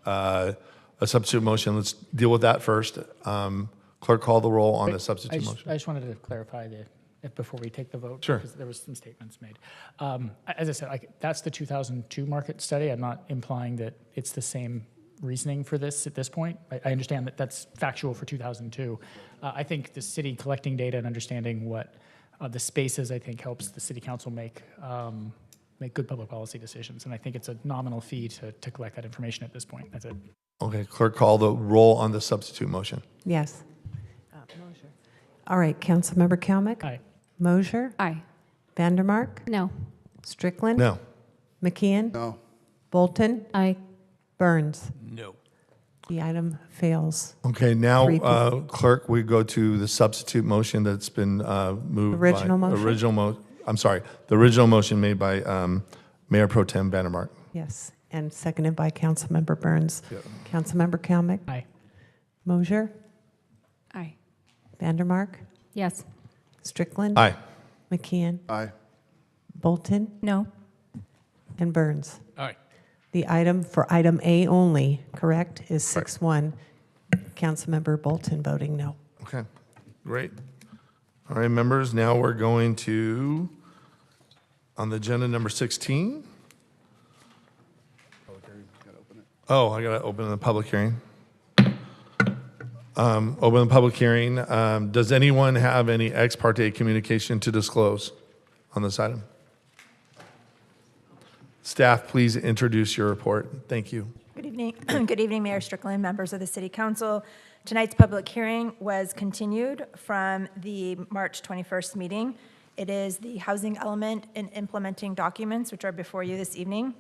a substitute motion. Let's deal with that first. Clerk, call the roll on the substitute motion. I just wanted to clarify before we take the vote. Sure. Because there was some statements made. As I said, that's the 2002 market study. I'm not implying that it's the same reasoning for this at this point. I understand that that's factual for 2002. I think the city collecting data and understanding what the space is, I think, helps the city council make good public policy decisions. And I think it's a nominal fee to collect that information at this point. That's it. Okay, clerk, call the roll on the substitute motion. Yes. Mosier. All right, Councilmember Kalmick. Aye. Mosier. Aye. Vandermark. No. Strickland? No. McKeon? No. Bolton? Aye. Burns? No. The item fails. Okay, now, 3 people. clerk, we go to the substitute motion that's been moved by. Original motion? I'm sorry, the original motion made by Mayor Pro Tem Vandermark. Yes, and seconded by Councilmember Burns. Yeah. Councilmember Kalmick? Aye. Mosier? Aye. Vandermark? Yes. Strickland? Aye. McKeon? Aye. Bolton? No. And Burns? Aye. The item for item A only, correct, is 6-1. Councilmember Bolton voting no. Okay, great. All right, members, now we're going to, on the agenda number 16. Oh, I gotta open the public hearing. Open the public hearing. Does anyone have any ex parte communication to disclose on this item? Staff, please introduce your report. Thank you. Good evening. Good evening, Mayor Strickland, members of the City Council. Tonight's public hearing was continued from the March 21st meeting. It is the housing element and implementing documents, which are before you this evening.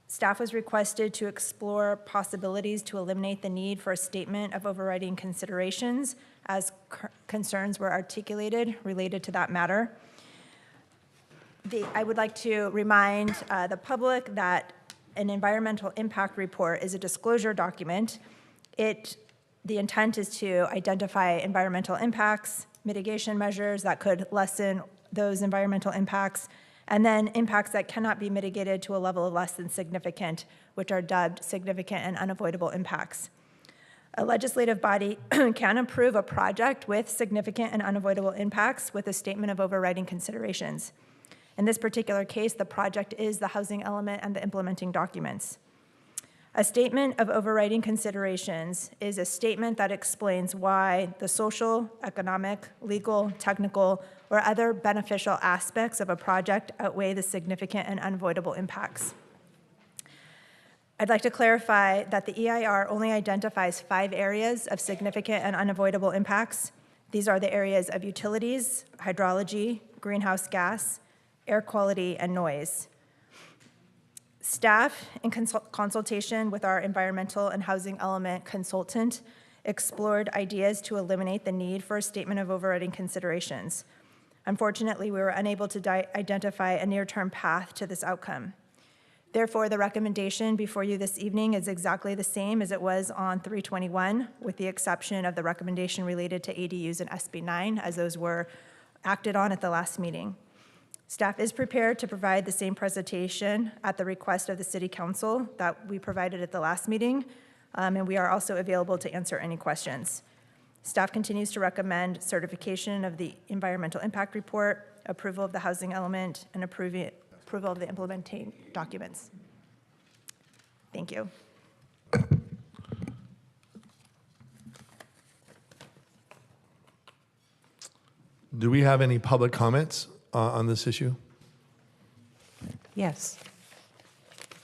Staff was requested to explore possibilities to eliminate the need for a statement of overriding considerations as concerns were articulated related to that matter. I would like to remind the public that an environmental impact report is a disclosure document. The intent is to identify environmental impacts, mitigation measures that could lessen those environmental impacts, and then impacts that cannot be mitigated to a level of less than significant, which are dubbed significant and unavoidable impacts. A legislative body can approve a project with significant and unavoidable impacts with a statement of overriding considerations. In this particular case, the project is the housing element and the implementing documents. A statement of overriding considerations is a statement that explains why the social, economic, legal, technical, or other beneficial aspects of a project outweigh the significant and unavoidable impacts. I'd like to clarify that the EIR only identifies 5 areas of significant and unavoidable impacts. These are the areas of utilities, hydrology, greenhouse gas, air quality, and noise. Staff, in consultation with our environmental and housing element consultant, explored ideas to eliminate the need for a statement of overriding considerations. Unfortunately, we were unable to identify a near-term path to this outcome. Therefore, the recommendation before you this evening is exactly the same as it was on 321, with the exception of the recommendation related to ADUs and SB 9, as those were acted on at the last meeting. Staff is prepared to provide the same presentation at the request of the City Council that we provided at the last meeting, and we are also available to answer any questions. Staff continues to recommend certification of the environmental impact report, approval of the housing element, and approval of the implementing documents. Thank you. Do we have any public comments on this issue? Yes.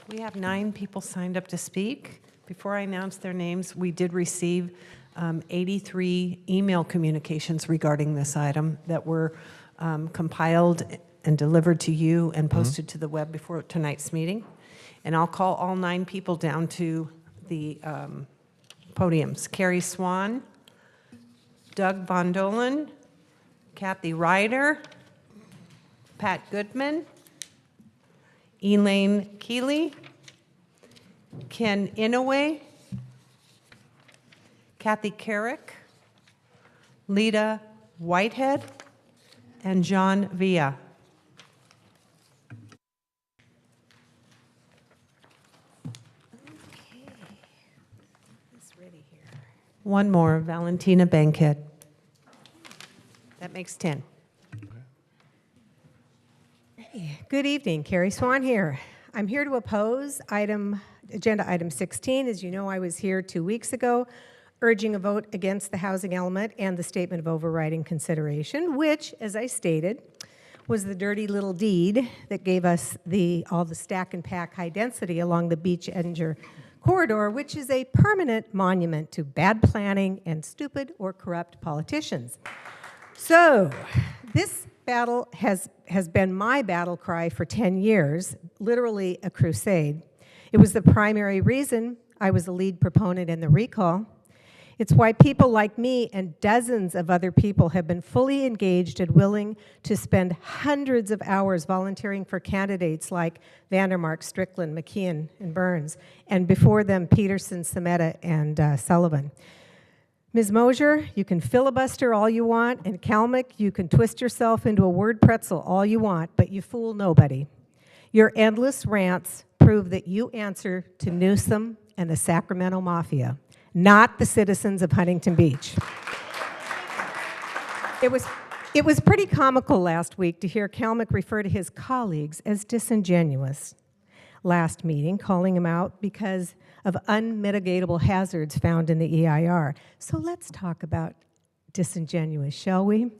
We have 9 people signed up to speak. Before I announce their names, we did receive 83 email communications regarding this item that were compiled and delivered to you and posted to the web before tonight's meeting. And I'll call all 9 people down to the podiums. Carrie Swan, Doug Von Dolan, Kathy Ryder, Pat Goodman, Elaine Keeley, Ken Inouye, Kathy Carrick, Lita Whitehead, and John Villa. One more, Valentina Bankhead. That makes 10. Good evening, Carrie Swan here. I'm here to oppose agenda item 16. As you know, I was here 2 weeks ago urging a vote against the housing element and the statement of overriding consideration, which, as I stated, was the dirty little deed that gave us all the stack and pack high density along the Beach-Edinger corridor, which is a permanent monument to bad planning and stupid or corrupt politicians. So this battle has been my battle cry for 10 years, literally a crusade. It was the primary reason I was the lead proponent in the recall. It's why people like me and dozens of other people have been fully engaged and willing to spend hundreds of hours volunteering for candidates like Vandermark, Strickland, McKeon, and Burns, and before them, Peterson, Sameta, and Sullivan. Ms. Mosier, you can filibuster all you want, and Kalmick, you can twist yourself into a word pretzel all you want, but you fool nobody. Your endless rants prove that you answer to Newsom and the Sacramento Mafia, not the citizens of Huntington Beach. It was pretty comical last week to hear Kalmick refer to his colleagues as disingenuous last meeting, calling him out because of unmitigatable hazards found in the EIR. So let's talk about disingenuous, shall we?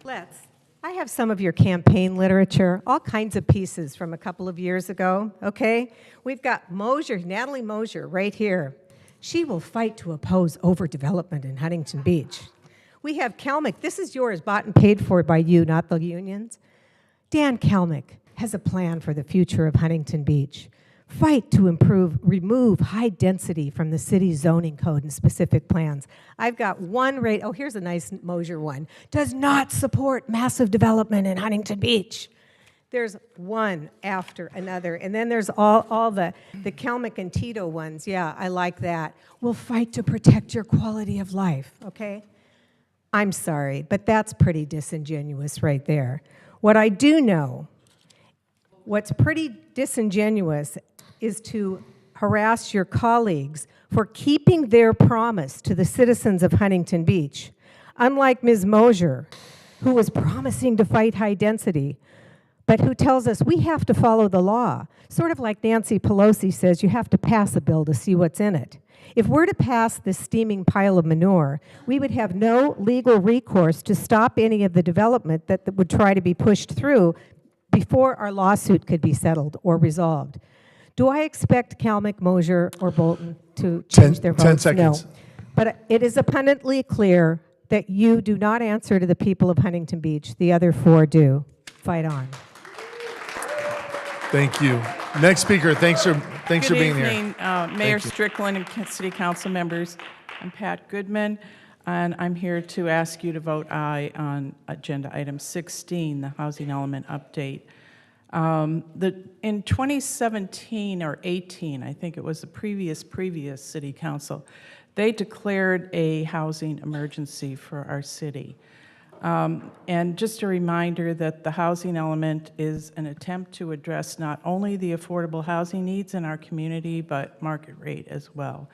Let's. I have some of your campaign literature, all kinds of pieces from a couple of years ago, okay? We've got Mosier, Natalie Mosier, right here. She will fight to oppose overdevelopment in Huntington Beach. We have Kalmick. This is yours, bought and paid for by you, not the unions. Dan Kalmick has a plan for the future of Huntington Beach. Fight to remove high density from the city's zoning code and specific plans. I've got one rate, oh, here's a nice Mosier one. Does not support massive development in Huntington Beach. There's one after another. And then there's all the Kalmick and Tito ones. Yeah, I like that. We'll fight to protect your quality of life, okay? I'm sorry, but that's pretty disingenuous right there. What I do know, what's pretty disingenuous is to harass your colleagues for keeping their promise to the citizens of Huntington Beach. Unlike Ms. Mosier, who was promising to fight high density, but who tells us we have to follow the law. Sort of like Nancy Pelosi says you have to pass a bill to see what's in it. If we're to pass this steaming pile of manure, we would have no legal recourse to stop any of the development that would try to be pushed through before our lawsuit could be settled or resolved. Do I expect Kalmick, Mosier, or Bolton to change their votes? 10 seconds. No. But it is abundantly clear that you do not answer to the people of Huntington Beach. The other four do. Fight on. Thank you. Next speaker, thanks for being here. Good evening, Mayor Thank you. Strickland and City Council members. I'm Pat Goodman, and I'm here to ask you to vote aye on agenda item 16, the housing element update. In 2017 or 18, I think it was the previous city council, they declared a housing emergency for our city. And just a reminder that the housing element is an attempt to address not only the affordable housing needs in our community, but market rate as well.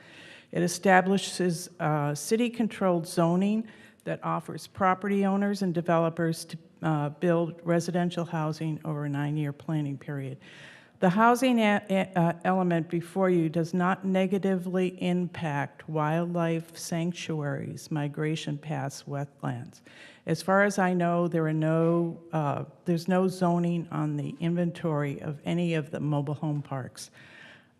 It establishes city-controlled zoning that offers property owners and developers to build residential housing over a 9-year planning period. The housing element before you does not negatively impact wildlife sanctuaries, migration paths, wetlands. As far as I know, there's no zoning on the inventory of any of the mobile home parks.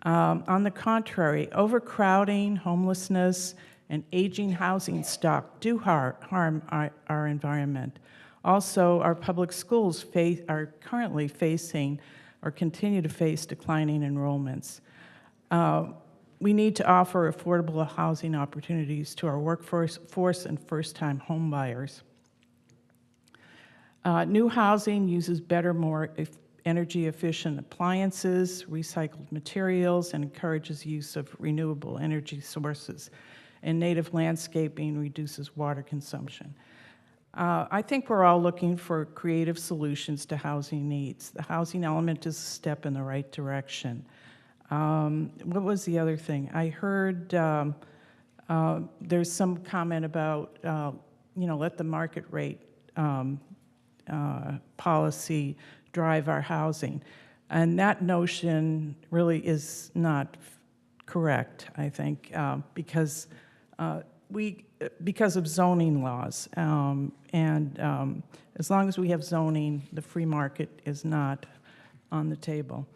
On the contrary, overcrowding, homelessness, and aging housing stock do harm our environment. Also, our public schools are currently facing or continue to face declining enrollments. We need to offer affordable housing opportunities to our workforce and first-time home buyers. New housing uses better, more energy-efficient appliances, recycled materials, and encourages use of renewable energy sources. And native landscaping reduces water consumption. I think we're all looking for creative solutions to housing needs. The housing element is a step in the right direction. What was the other thing? I heard there's some comment about, let the market rate policy drive our housing. And that notion really is not correct, I think, because of zoning laws. As long as we have zoning, the free market is not on the table.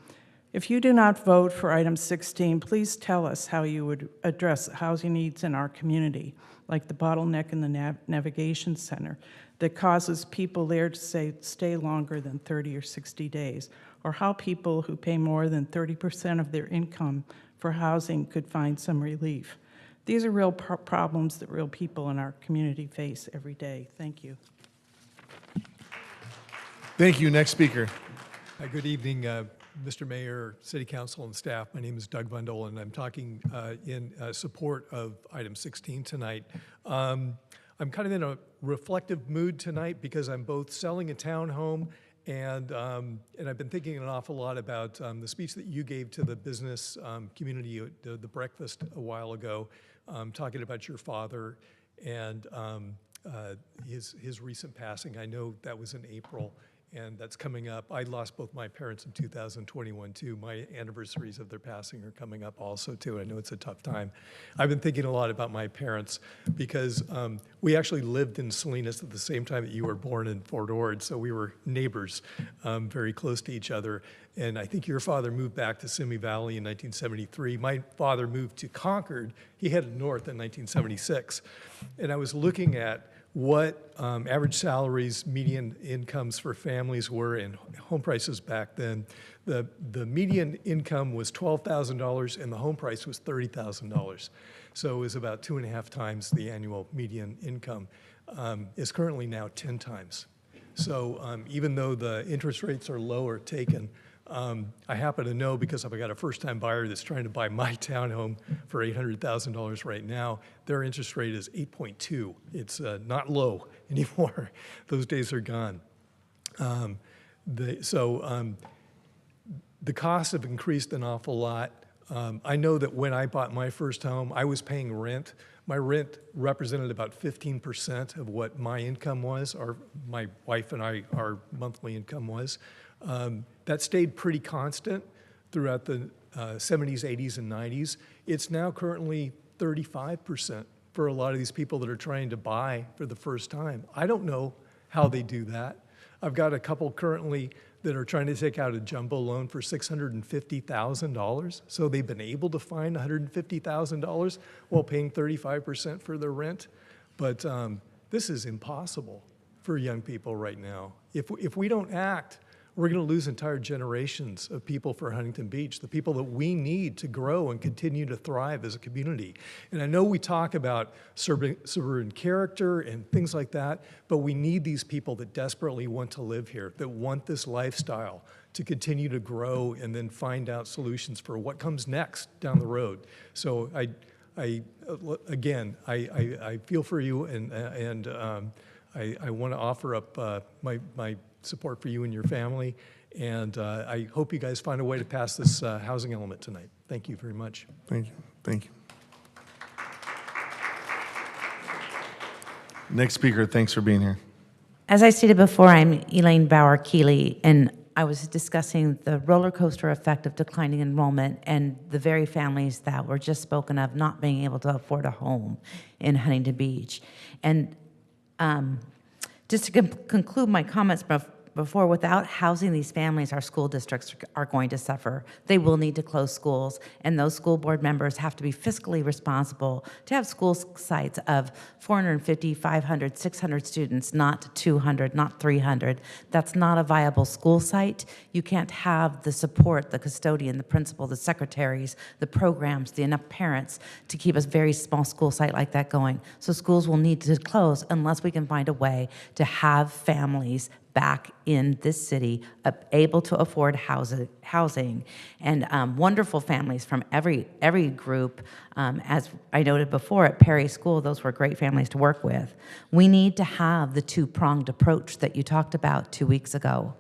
If you do not vote for item 16, please tell us how you would address housing needs in our community, like the bottleneck in the navigation center that causes people there to stay longer than 30 or 60 days, or how people who pay more than 30% of their income for housing could find some relief. These are real problems that real people in our community face every day. Thank you. Thank you. Next speaker. Good evening, Mr. Mayor, City Council, and staff. My name is Doug Bundle, and I'm talking in support of item 16 tonight. I'm kind of in a reflective mood tonight because I'm both selling a townhome and I've been thinking an awful lot about the speech that you gave to the business community at the breakfast a while ago, talking about your father and his recent passing. I know that was in April, and that's coming up. I lost both my parents in 2021 too. My anniversaries of their passing are coming up also too. I know it's a tough time. I've been thinking a lot about my parents because we actually lived in Salinas at the same time that you were born in Fort Ord, so we were neighbors, very close to each other. And I think your father moved back to Simi Valley in 1973. My father moved to Concord. He headed north in 1976. And I was looking at what average salaries, median incomes for families were and home prices back then. The median income was $12,000 and the home price was $30,000. So it was about 2.5 times the annual median income. It's currently now 10 times. So even though the interest rates are lower taken, I happen to know because I've got a first-time buyer that's trying to buy my townhome for $800,000 right now. Their interest rate is 8.2. It's not low anymore. Those days are gone. The costs have increased an awful lot. I know that when I bought my first home, I was paying rent. My rent represented about 15% of what my income was, or my wife and our monthly income was. That stayed pretty constant throughout the 70s, 80s, and 90s. It's now currently 35% for a lot of these people that are trying to buy for the first time. I don't know how they do that. I've got a couple currently that are trying to take out a jumbo loan for $650,000. So they've been able to find $150,000 while paying 35% for their rent. But this is impossible for young people right now. If we don't act, we're going to lose entire generations of people for Huntington Beach, the people that we need to grow and continue to thrive as a community. And I know we talk about suburban character and things like that, but we need these people that desperately want to live here, that want this lifestyle to continue to grow and then find out solutions for what comes next down the road. So again, I feel for you, and I want to offer up my support for you and your family, and I hope you guys find a way to pass this housing element tonight. Thank you very much. Thank you. Thank you. Next speaker, thanks for being here. As I stated before, I'm Elaine Bauer-Keeley, and I was discussing the roller coaster effect of declining enrollment and the very families that were just spoken of not being able to afford a home in Huntington Beach. And just to conclude my comments before, without housing these families, our school districts are going to suffer. They will need to close schools, and those school board members have to be fiscally responsible to have school sites of 450, 500, 600 students, not 200, not 300. That's not a viable school site. You can't have the support, the custodian, the principal, the secretaries, the programs, the enough parents to keep a very small school site like that going. So schools will need to close unless we can find a way to have families back in this city, able to afford housing, and wonderful families from every group. As I noted before, at Perry School, those were great families to work with. We need to have the two-pronged approach that you talked about 2 weeks ago.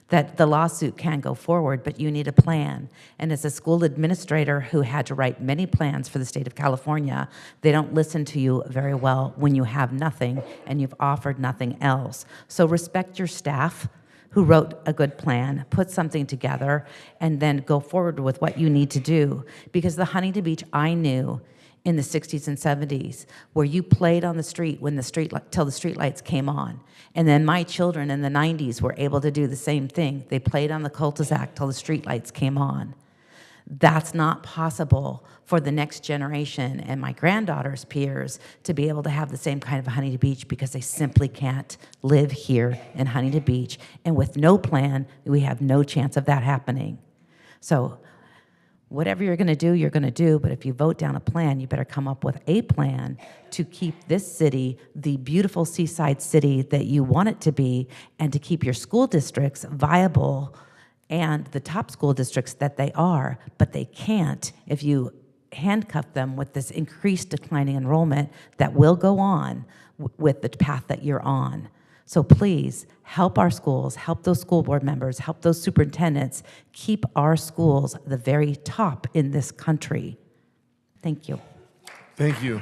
That the lawsuit can go forward, but you need a plan. And as a school administrator who had to write many plans for the state of California, they don't listen to you very well when you have nothing and you've offered nothing else. So respect your staff who wrote a good plan, put something together, and then go forward with what you need to do. Because the Huntington Beach I knew in the 60s and 70s, where you played on the street when till the street lights came on. And then my children in the 90s were able to do the same thing. They played on the cul-de-sac till the street lights came on. That's not possible for the next generation and my granddaughter's peers to be able to have the same kind of Huntington Beach, because they simply can't live here in Huntington Beach. And with no plan, we have no chance of that happening. So whatever you're going to do, but if you vote down a plan, you better come up with a plan to keep this city the beautiful seaside city that you want it to be, and to keep your school districts viable and the top school districts that they are. But they can't if you handcuff them with this increased declining enrollment that will go on with the path that you're on. So please help our schools, help those school board members, help those superintendents keep our schools the very top in this country. Thank you. Thank you.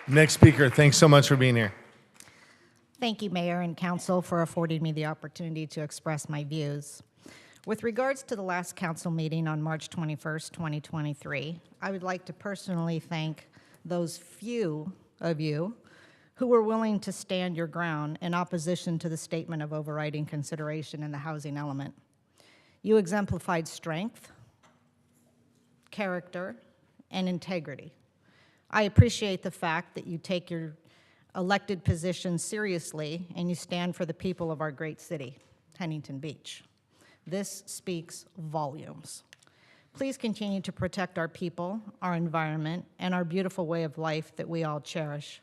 Next speaker, thanks so much for being here. Thank you, Mayor and Council, for affording me the opportunity to express my views. With regards to the last council meeting on March 21st, 2023, I would like to personally thank those few of you who were willing to stand your ground in opposition to the statement of overriding consideration in the housing element. You exemplified strength, character, and integrity. I appreciate the fact that you take your elected position seriously and you stand for the people of our great city, Huntington Beach. This speaks volumes. Please continue to protect our people, our environment, and our beautiful way of life that we all cherish.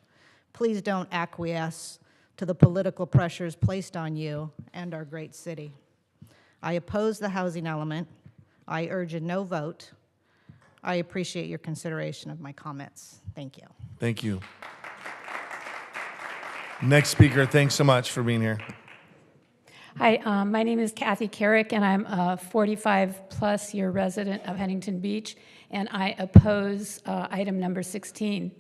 Please don't acquiesce to the political pressures placed on you and our great city. I oppose the housing element. I urge a no vote. I appreciate your consideration of my comments. Thank you. Thank you. Next speaker, thanks so much for being here. Hi, my name is Kathy Carrick, and I'm a 45-plus year resident of Huntington Beach, and I oppose item number 16.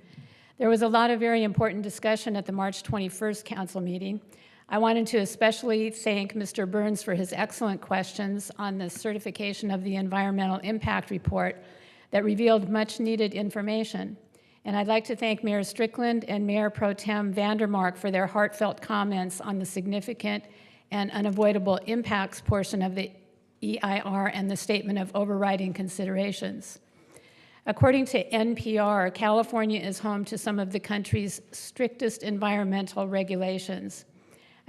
There was a lot of very important discussion at the March 21st council meeting. I wanted to especially thank Mr. Burns for his excellent questions on the certification of the environmental impact report that revealed much needed information. And I'd like to thank Mayor Strickland and Mayor Pro Tem Vandermark for their heartfelt comments on the significant and unavoidable impacts portion of the EIR and the statement of overriding considerations. According to NPR, California is home to some of the country's strictest environmental regulations.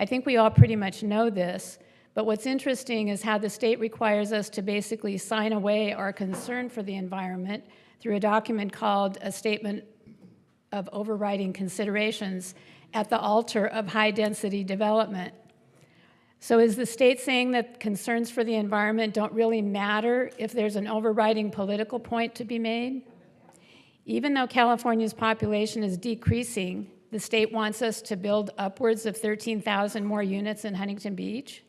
I think we all pretty much know this, but what's interesting is how the state requires us to basically sign away our concern for the environment through a document called a Statement of Overriding Considerations at the altar of high-density development. So is the state saying that concerns for the environment don't really matter if there's an overriding political point to be made? Even though California's population is decreasing, the state wants us to build upwards of 13,000 more units in Huntington Beach.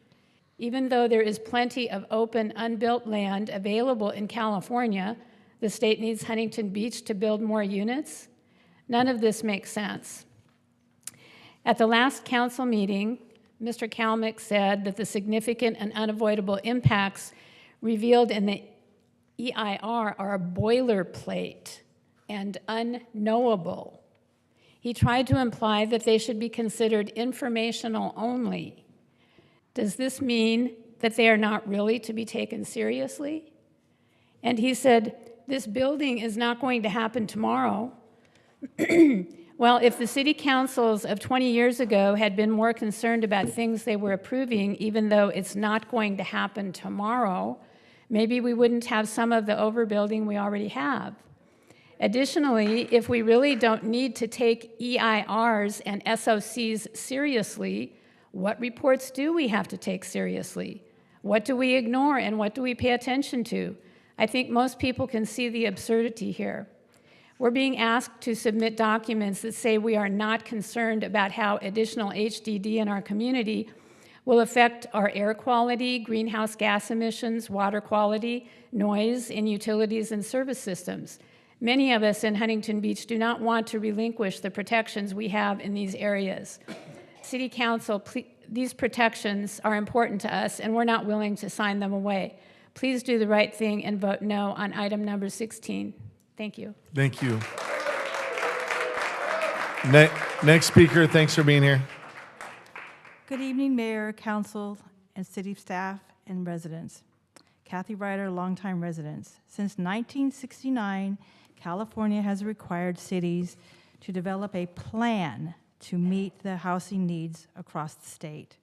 Even though there is plenty of open, unbuilt land available in California, the state needs Huntington Beach to build more units. None of this makes sense. At the last council meeting, Mr. Kalmick said that the significant and unavoidable impacts revealed in the EIR are boilerplate and unknowable. He tried to imply that they should be considered informational only. Does this mean that they are not really to be taken seriously? And he said, this building is not going to happen tomorrow. Well, if the city councils of 20 years ago had been more concerned about things they were approving, even though it's not going to happen tomorrow, maybe we wouldn't have some of the overbuilding we already have. Additionally, if we really don't need to take EIRs and SOCs seriously, what reports do we have to take seriously? What do we ignore and what do we pay attention to? I think most people can see the absurdity here. We're being asked to submit documents that say we are not concerned about how additional HDD in our community will affect our air quality, greenhouse gas emissions, water quality, noise, and utilities and service systems. Many of us in Huntington Beach do not want to relinquish the protections we have in these areas. City Council, these protections are important to us, and we're not willing to sign them away. Please do the right thing and vote no on item number 16. Thank you. Thank you. Next speaker, thanks for being here. Good evening, Mayor, Council, and City staff and residents. Kathy Ryder, longtime residents. Since 1969, California has required cities to develop a plan to meet the housing needs across the state.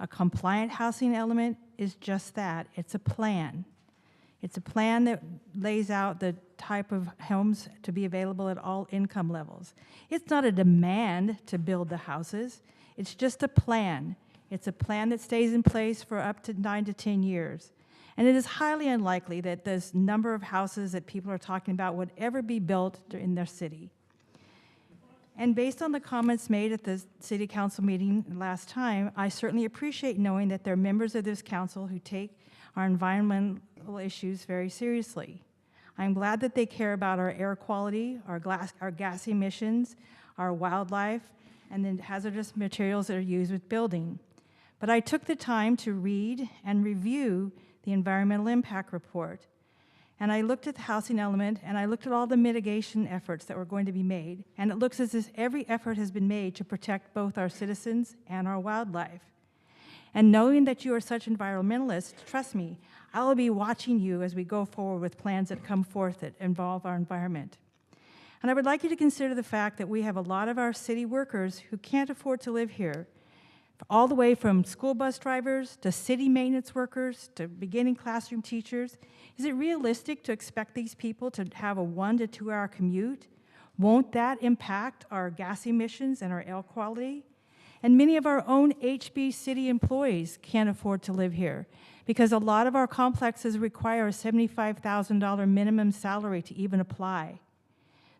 A compliant housing element is just that. It's a plan. It's a plan that lays out the type of homes to be available at all income levels. It's not a demand to build the houses. It's just a plan. It's a plan that stays in place for up to 9 to 10 years. And it is highly unlikely that this number of houses that people are talking about would ever be built in their city. And based on the comments made at the City Council meeting last time, I certainly appreciate knowing that there are members of this council who take our environmental issues very seriously. I'm glad that they care about our air quality, our gas emissions, our wildlife, and the hazardous materials that are used with building. But I took the time to read and review the environmental impact report. And I looked at the housing element, and I looked at all the mitigation efforts that were going to be made. And it looks as if every effort has been made to protect both our citizens and our wildlife. And knowing that you are such environmentalists, trust me, I will be watching you as we go forward with plans that come forth that involve our environment. And I would like you to consider the fact that we have a lot of our city workers who can't afford to live here, all the way from school bus drivers to city maintenance workers to beginning classroom teachers. Is it realistic to expect these people to have a 1 to 2 hour commute? Won't that impact our gas emissions and our air quality? And many of our own HB city employees can't afford to live here because a lot of our complexes require a $75,000 minimum salary to even apply.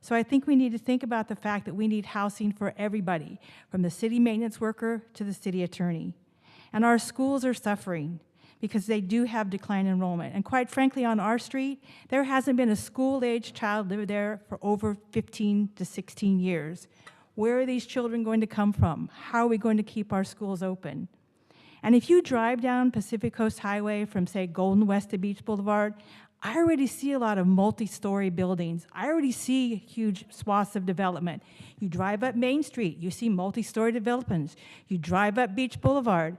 So I think we need to think about the fact that we need housing for everybody, from the city maintenance worker to the city attorney. And our schools are suffering because they do have decline enrollment. And quite frankly, on our street, there hasn't been a school-aged child live there for over 15 to 16 years. Where are these children going to come from? How are we going to keep our schools open? And if you drive down Pacific Coast Highway from, say, Golden West to Beach Boulevard, I already see a lot of multi-story buildings. I already see huge swaths of development. You drive up Main Street, you see multi-story developments. You drive up Beach Boulevard.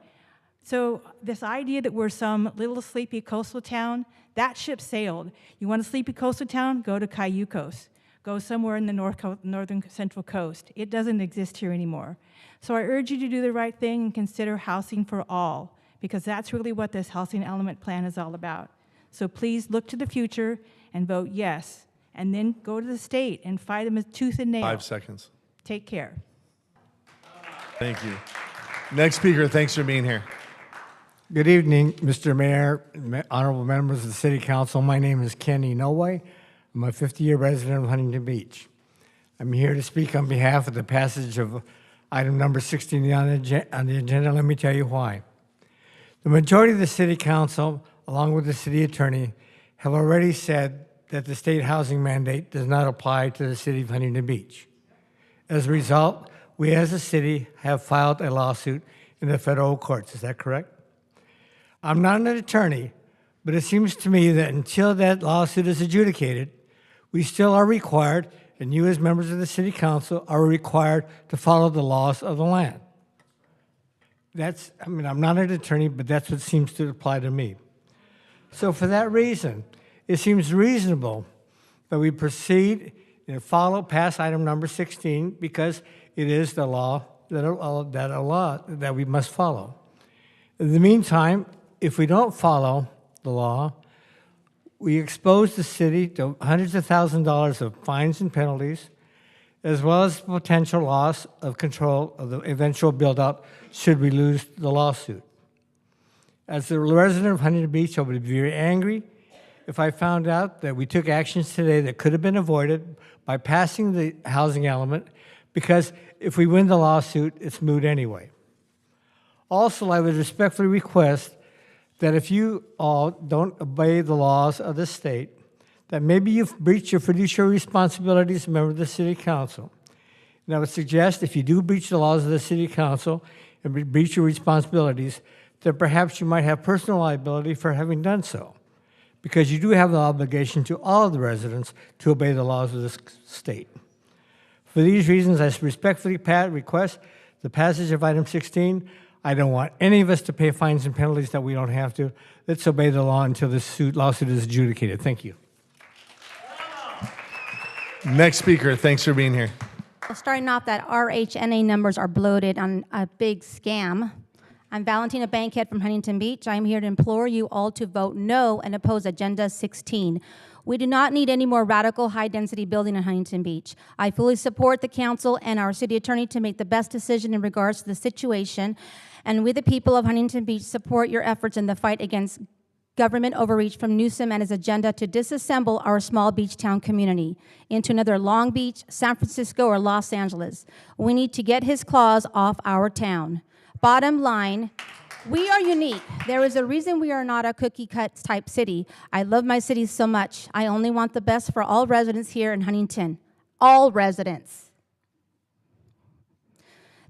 So this idea that we're some little sleepy coastal town, that ship sailed. You want a sleepy coastal town? Go to Cayucos. Go somewhere in the northern central coast. It doesn't exist here anymore. So I urge you to do the right thing and consider housing for all, because that's really what this housing element plan is all about. So please look to the future and vote yes, and then go to the state and fight them with tooth and nail. 5 seconds. Take care. Thank you. Next speaker, thanks for being here. Good evening, Mr. Mayor, honorable members of the City Council. My name is Kenny Noway. I'm a 50-year resident of Huntington Beach. I'm here to speak on behalf of the passage of item number 16 on the agenda. Let me tell you why. The majority of the City Council, along with the City Attorney, have already said that the state housing mandate does not apply to the City of Huntington Beach. As a result, we as a city have filed a lawsuit in the federal courts. Is that correct? I'm not an attorney, but it seems to me that until that lawsuit is adjudicated, we still are required, and you as members of the City Council are required to follow the laws of the land. I'm not an attorney, but that's what seems to apply to me. So for that reason, it seems reasonable that we proceed and follow past item number 16 because it is the law that we must follow. In the meantime, if we don't follow the law, we expose the city to hundreds of thousands of dollars of fines and penalties, as well as potential loss of control of the eventual build-out should we lose the lawsuit. As a resident of Huntington Beach, I would be very angry if I found out that we took actions today that could have been avoided by passing the housing element, because if we win the lawsuit, it's moot anyway. Also, I would respectfully request that if you all don't obey the laws of the state, that maybe you've breached your fiduciary responsibilities as a member of the City Council. And I would suggest if you do breach the laws of the City Council and breach your responsibilities, that perhaps you might have personal liability for having done so. because you do have the obligation to all of the residents to obey the laws of this state. For these reasons, I respectfully request the passage of item 16. I don't want any of us to pay fines and penalties that we don't have to. Let's obey the law until this lawsuit is adjudicated. Thank you. Next speaker, thanks for being here. Starting off that RHNA numbers are bloated on a big scam. I'm Valentina Bankhead from Huntington Beach. I'm here to implore you all to vote no and oppose Agenda 16. We do not need any more radical high-density building in Huntington Beach. I fully support the council and our city attorney to make the best decision in regards to the situation, and we, the people of Huntington Beach, support your efforts in the fight against government overreach from Newsom and his agenda to disassemble our small beach town community into another Long Beach, San Francisco, or Los Angeles. We need to get his claws off our town. Bottom line, we are unique. There is a reason we are not a cookie-cut type city. I love my city so much. I only want the best for all residents here in Huntington. All residents.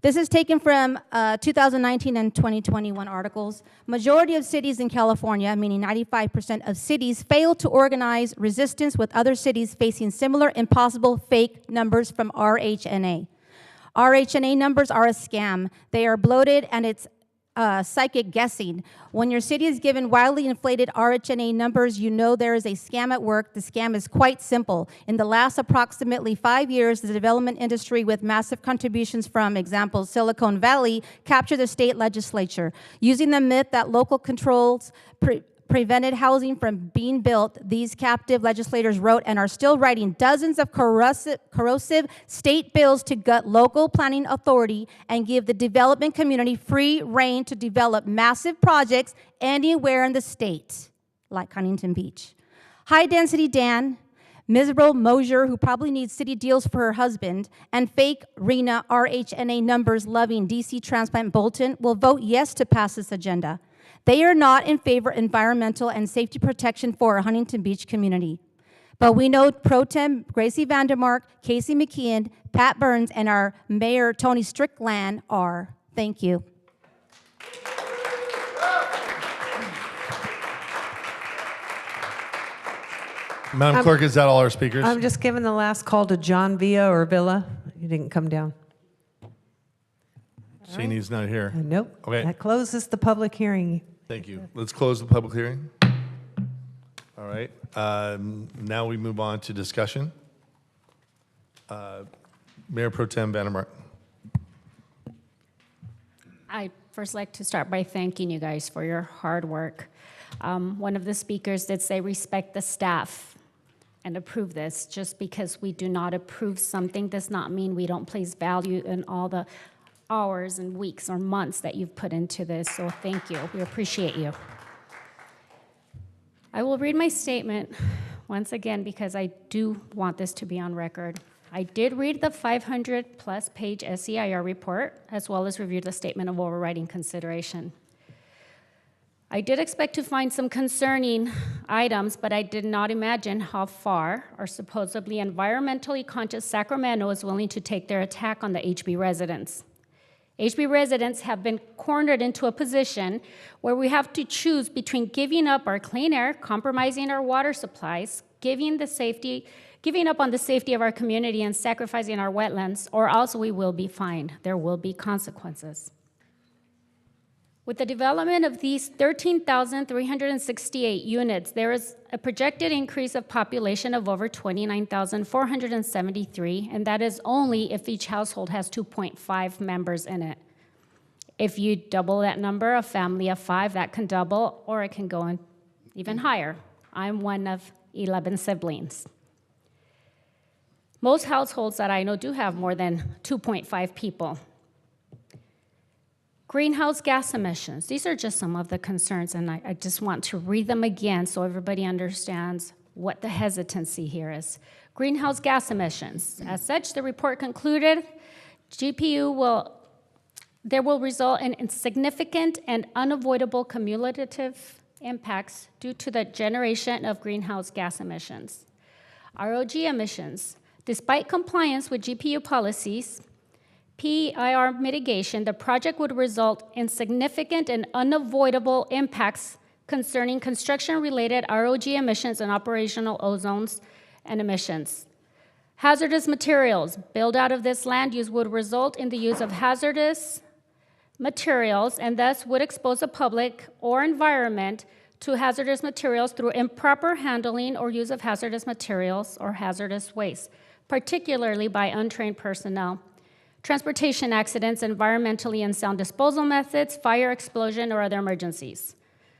This is taken from 2019 and 2021 articles. Majority of cities in California, meaning 95% of cities, fail to organize resistance with other cities facing similar impossible fake numbers from RHNA. RHNA numbers are a scam. They are bloated and it's psychic guessing. When your city is given wildly inflated RHNA numbers, you know there is a scam at work. The scam is quite simple. In the last approximately 5 years, the development industry with massive contributions from, example, Silicon Valley, captured the state legislature. Using the myth that local controls prevented housing from being built, these captive legislators wrote and are still writing dozens of corrosive state bills to gut local planning authority and give the development community free rein to develop massive projects anywhere in the state, like Huntington Beach. High-density Dan, miserable Mosier, who probably needs city deals for her husband, and fake Rena RHNA numbers-loving DC transplant Bolton will vote yes to pass this agenda. They are not in favor of environmental and safety protection for our Huntington Beach community. But we know Pro Tem Gracie Vandermark, Casey McKeon, Pat Burns, and our Mayor Tony Strickland are. Thank you. Madam Clerk, is that all our speakers? I'm just giving the last call to John Villa. You didn't come down. Seeing he's not here. Nope. Okay. That closes the public hearing. Thank you. Let's close the public hearing. All right. Now we move on to discussion. Mayor Pro Tem Vandermark. I'd first like to start by thanking you guys for your hard work. One of the speakers did say respect the staff and approve this. Just because we do not approve something does not mean we don't place value in all the hours and weeks or months that you've put into this, so thank you. We appreciate you. I will read my statement once again because I do want this to be on record. I did read the 500-plus page SEIR report, as well as reviewed the statement of overriding consideration. I did expect to find some concerning items, but I did not imagine how far our supposedly environmentally conscious Sacramento is willing to take their attack on the HB residents. HB residents have been cornered into a position where we have to choose between giving up our clean air, compromising our water supplies, giving up on the safety of our community and sacrificing our wetlands, or else we will be fined. There will be consequences. With the development of these 13,368 units, there is a projected increase of population of over 29,473, and that is only if each household has 2.5 members in it. If you double that number, a family of 5, that can double, or it can go even higher. I'm one of 11 siblings. Most households that I know do have more than 2.5 people. Greenhouse gas emissions. These are just some of the concerns, and I just want to read them again so everybody understands what the hesitancy here is. Greenhouse gas emissions. As such, the report concluded there will result in significant and unavoidable cumulative impacts due to the generation of greenhouse gas emissions. ROG emissions. Despite compliance with GPU policies, PIR mitigation, the project would result in significant and unavoidable impacts concerning construction-related ROG emissions and operational ozones and emissions. Hazardous materials. Build out of this land use would result in the use of hazardous materials and thus would expose the public or environment to hazardous materials through improper handling or use of hazardous materials or hazardous waste, particularly by untrained personnel. Transportation accidents, environmentally unsound disposal methods, fire, explosion, or other emergencies.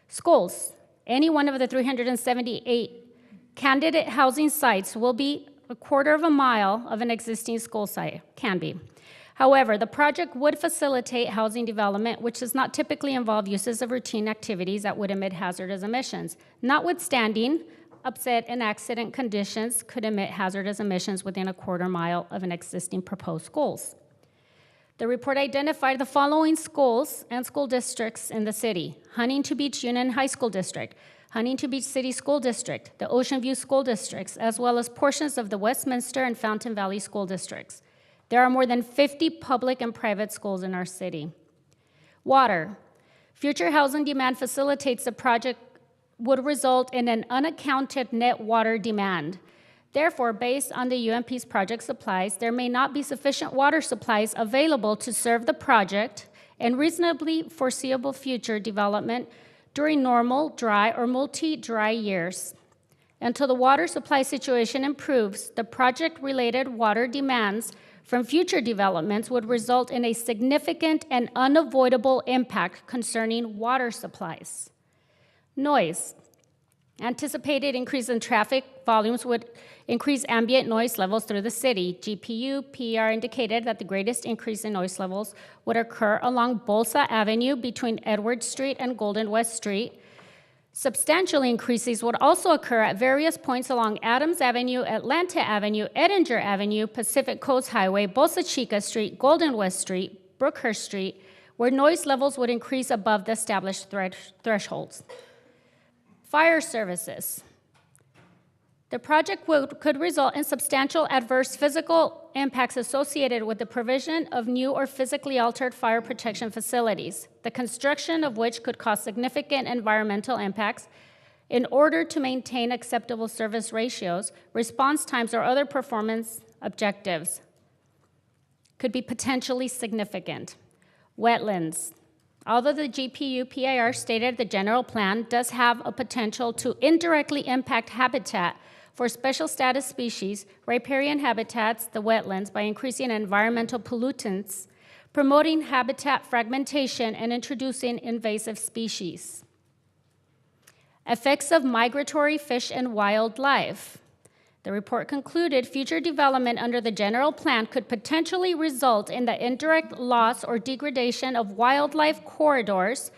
Schools. Any one of the 378 candidate housing sites will be a quarter of a mile of an existing school site, can be. However, the project would facilitate housing development, which does not typically involve uses of routine activities that would emit hazardous emissions. Notwithstanding, upset and accident conditions could emit hazardous emissions within a quarter mile of an existing proposed schools. The report identified the following schools and school districts in the city: Huntington Beach Union High School District, Huntington Beach City School District, the Ocean View School Districts, as well as portions of the Westminster and Fountain Valley School Districts. There are more than 50 public and private schools in our city. Water. Future housing demand facilitates the project would result in an unaccounted net water demand. Therefore, based on the UMP's project supplies, there may not be sufficient water supplies available to serve the project and reasonably foreseeable future development during normal, dry, or multi-dry years. Until the water supply situation improves, the project-related water demands from future developments would result in a significant and unavoidable impact concerning water supplies. Noise. Anticipated increase in traffic volumes would increase ambient noise levels through the city. GPU, PER indicated that the greatest increase in noise levels would occur along Bolsa Avenue between Edward Street and Golden West Street. Substantial increases would also occur at various points along Adams Avenue, Atlanta Avenue, Edinger Avenue, Pacific Coast Highway, Bolsa Chica Street, Golden West Street, Brookhurst Street, where noise levels would increase above the established thresholds. Fire services. The project could result in substantial adverse physical impacts associated with the provision of new or physically altered fire protection facilities, the construction of which could cause significant environmental impacts. In order to maintain acceptable service ratios, response times, or other performance objectives could be potentially significant. Wetlands. Although the GPU PIR stated the general plan does have a potential to indirectly impact habitat for special status species, riparian habitats, the wetlands, by increasing environmental pollutants, promoting habitat fragmentation, and introducing invasive species. Effects of migratory fish and wildlife. The report concluded future development under the general plan could potentially result in the indirect loss or degradation of wildlife corridors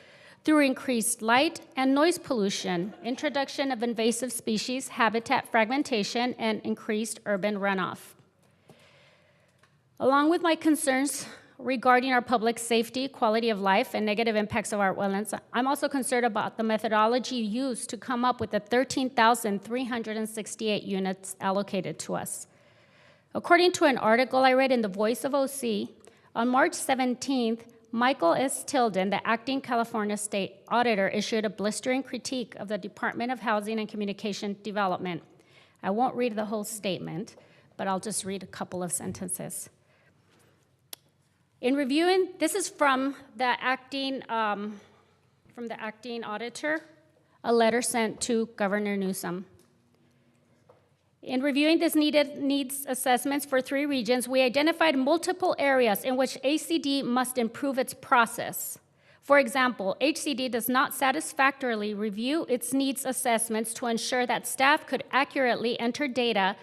through increased light and noise pollution, introduction of invasive species, habitat fragmentation, and increased urban runoff. Along with my concerns regarding our public safety, quality of life, and negative impacts of our wetlands, I'm also concerned about the methodology used to come up with the 13,368 units allocated to us. According to an article I read in the Voice of OC, on March 17th, Michael S. Tilden, the acting California State Auditor, issued a blistering critique of the Department of Housing and Communication Development. I won't read the whole statement, but I'll just read a couple of sentences. In reviewing, this is from the acting auditor, a letter sent to Governor Newsom. In reviewing this needs assessments for 3 regions, we identified multiple areas in which HCD must improve its process. For example, HCD does not satisfactorily review its needs assessments to ensure that staff could accurately enter data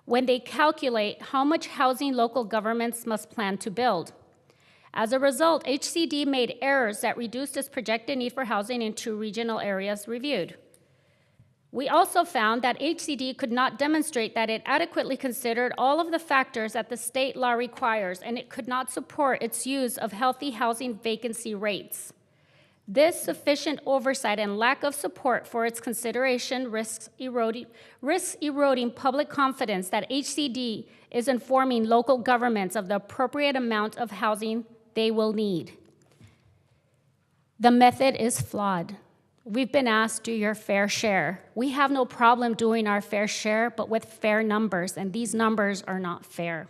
when they calculate how much housing local governments must plan to build. As a result, HCD made errors that reduced its projected need for housing in 2 regional areas reviewed. We also found that HCD could not demonstrate that it adequately considered all of the factors that the state law requires, and it could not support its use of healthy housing vacancy rates. This sufficient oversight and lack of support for its consideration risks eroding public confidence that HCD is informing local governments of the appropriate amount of housing they will need. The method is flawed. We've been asked, do your fair share. We have no problem doing our fair share, but with fair numbers, and these numbers are not fair.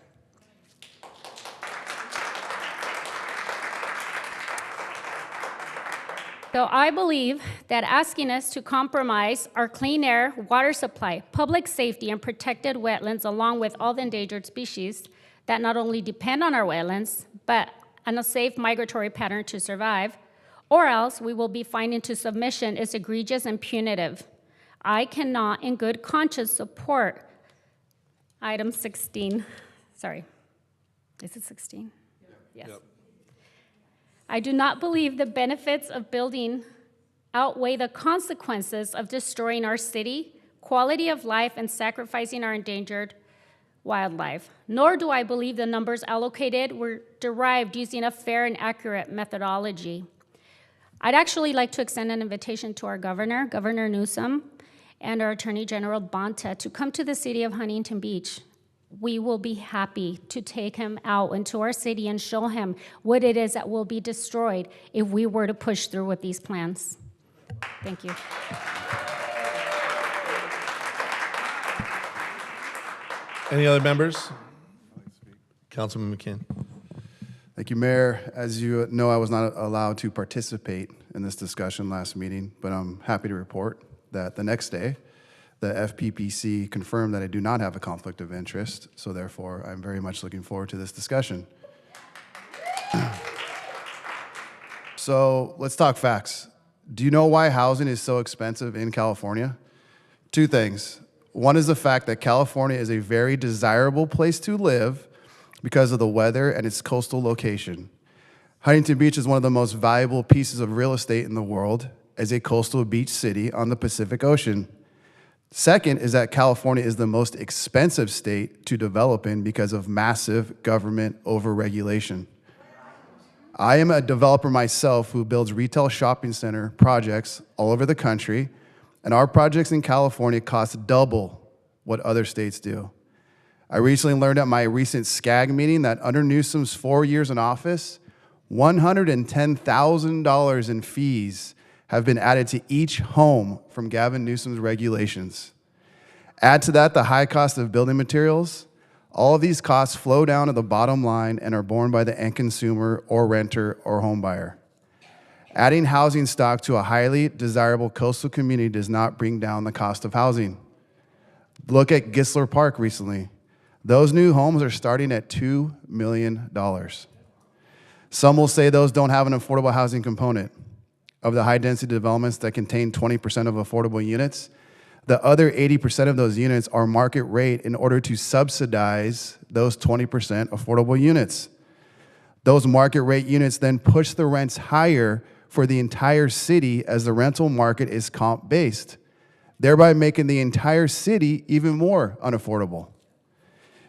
So I believe that asking us to compromise our clean air, water supply, public safety, and protected wetlands, along with all the endangered species that not only depend on our wetlands, but on a safe migratory pattern to survive, or else we will be fined into submission, is egregious and punitive. I cannot, in good conscience, support item 16. Sorry, is it 16? Yes. Yep. I do not believe the benefits of building outweigh the consequences of destroying our city, quality of life, and sacrificing our endangered wildlife. Nor do I believe the numbers allocated were derived using a fair and accurate methodology. I'd actually like to extend an invitation to our governor, Governor Newsom, and our Attorney General Bonta to come to the city of Huntington Beach. We will be happy to take him out into our city and show him what it is that will be destroyed if we were to push through with these plans. Thank you. Any other members? Councilman McKinn. Thank you, Mayor. As you know, I was not allowed to participate in this discussion last meeting, but I'm happy to report that the next day, the FPPC confirmed that I do not have a conflict of interest, so therefore I'm very much looking forward to this discussion. So let's talk facts. Do you know why housing is so expensive in California? Two things. One is the fact that California is a very desirable place to live because of the weather and its coastal location. Huntington Beach is one of the most valuable pieces of real estate in the world as a coastal beach city on the Pacific Ocean. Second is that California is the most expensive state to develop in because of massive government overregulation. I am a developer myself who builds retail shopping center projects all over the country, and our projects in California cost double what other states do. I recently learned at my recent SCAG meeting that under Newsom's 4 years in office, $110,000 in fees have been added to each home from Gavin Newsom's regulations. Add to that the high cost of building materials. All of these costs flow down to the bottom line and are borne by the end consumer or renter or home buyer. Adding housing stock to a highly desirable coastal community does not bring down the cost of housing. Look at Gisler Park recently. Those new homes are starting at $2 million. Some will say those don't have an affordable housing component. Of the high-density developments that contain 20% of affordable units, the other 80% of those units are market rate in order to subsidize those 20% affordable units. Those market rate units then push the rents higher for the entire city as the rental market is comp-based, thereby making the entire city even more unaffordable.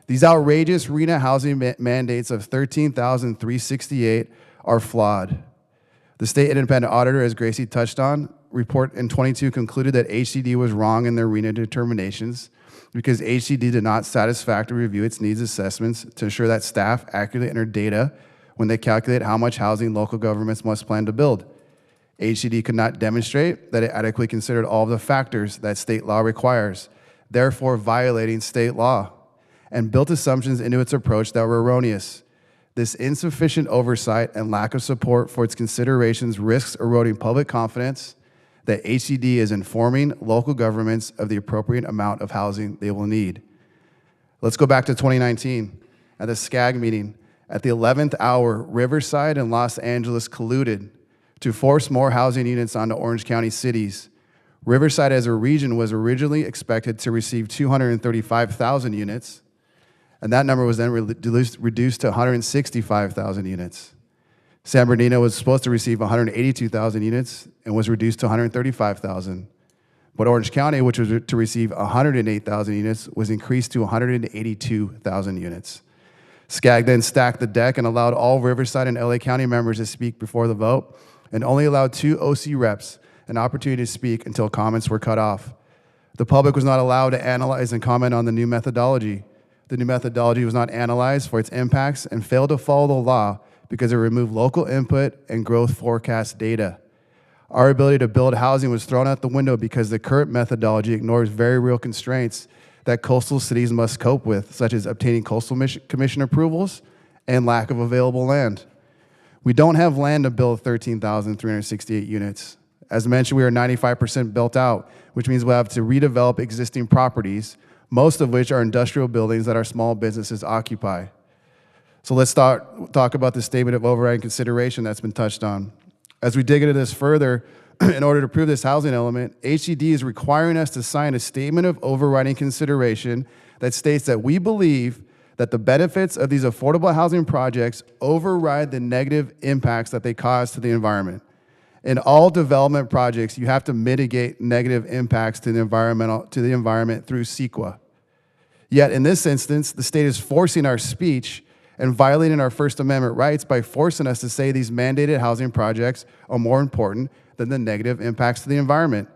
These outrageous RHNA housing mandates of $13,368 are flawed. The state independent auditor, as Gracie touched on, report in 22 concluded that HCD was wrong in their RHNA determinations because HCD did not satisfactorily review its needs assessments to ensure that staff accurately enter data when they calculate how much housing local governments must plan to build. HCD could not demonstrate that it adequately considered all of the factors that state law requires, therefore violating state law, and built assumptions into its approach that were erroneous. This insufficient oversight and lack of support for its considerations risks eroding public confidence that HCD is informing local governments of the appropriate amount of housing they will need. Let's go back to 2019. At the SCAG meeting, at the 11th hour, Riverside and Los Angeles colluded to force more housing units onto Orange County cities. Riverside as a region was originally expected to receive 235,000 units, and that number was then reduced to 165,000 units. San Bernardino was supposed to receive 182,000 units and was reduced to 135,000. But Orange County, which was to receive 108,000 units, was increased to 182,000 units. SCAG then stacked the deck and allowed all Riverside and LA County members to speak before the vote, and only allowed 2 OC reps an opportunity to speak until comments were cut off. The public was not allowed to analyze and comment on the new methodology. The new methodology was not analyzed for its impacts and failed to follow the law because it removed local input and growth forecast data. Our ability to build housing was thrown out the window because the current methodology ignores very real constraints that coastal cities must cope with, such as obtaining coastal commission approvals and lack of available land. We don't have land to build 13,368 units. As mentioned, we are 95% built out, which means we'll have to redevelop existing properties, most of which are industrial buildings that our small businesses occupy. So let's talk about the statement of overriding consideration that's been touched on. As we dig into this further, in order to prove this housing element, HCD is requiring us to sign a statement of overriding consideration that states that we believe that the benefits of these affordable housing projects override the negative impacts that they cause to the environment. In all development projects, you have to mitigate negative impacts to the environment through CEQA. Yet in this instance, the state is forcing our speech and violating our First Amendment rights by forcing us to say these mandated housing projects are more important than the negative impacts to the environment.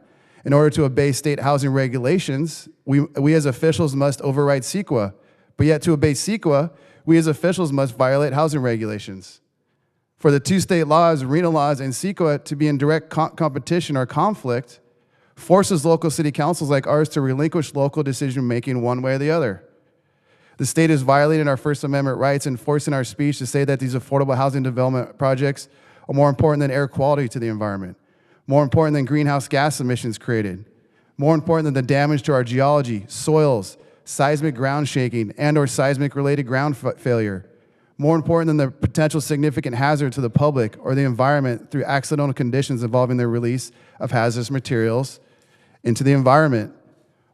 In order to obey state housing regulations, we as officials must override CEQA. But yet to obey CEQA, we as officials must violate housing regulations. For the two state laws, RENA laws and CEQA, to be in direct competition or conflict, forces local city councils like ours to relinquish local decision-making one way or the other. The state is violating our First Amendment rights and forcing our speech to say that these affordable housing development projects are more important than air quality to the environment, more important than greenhouse gas emissions created, more important than the damage to our geology, soils, seismic ground shaking, and/or seismic-related ground failure, more important than the potential significant hazard to the public or the environment through accidental conditions involving the release of hazardous materials into the environment,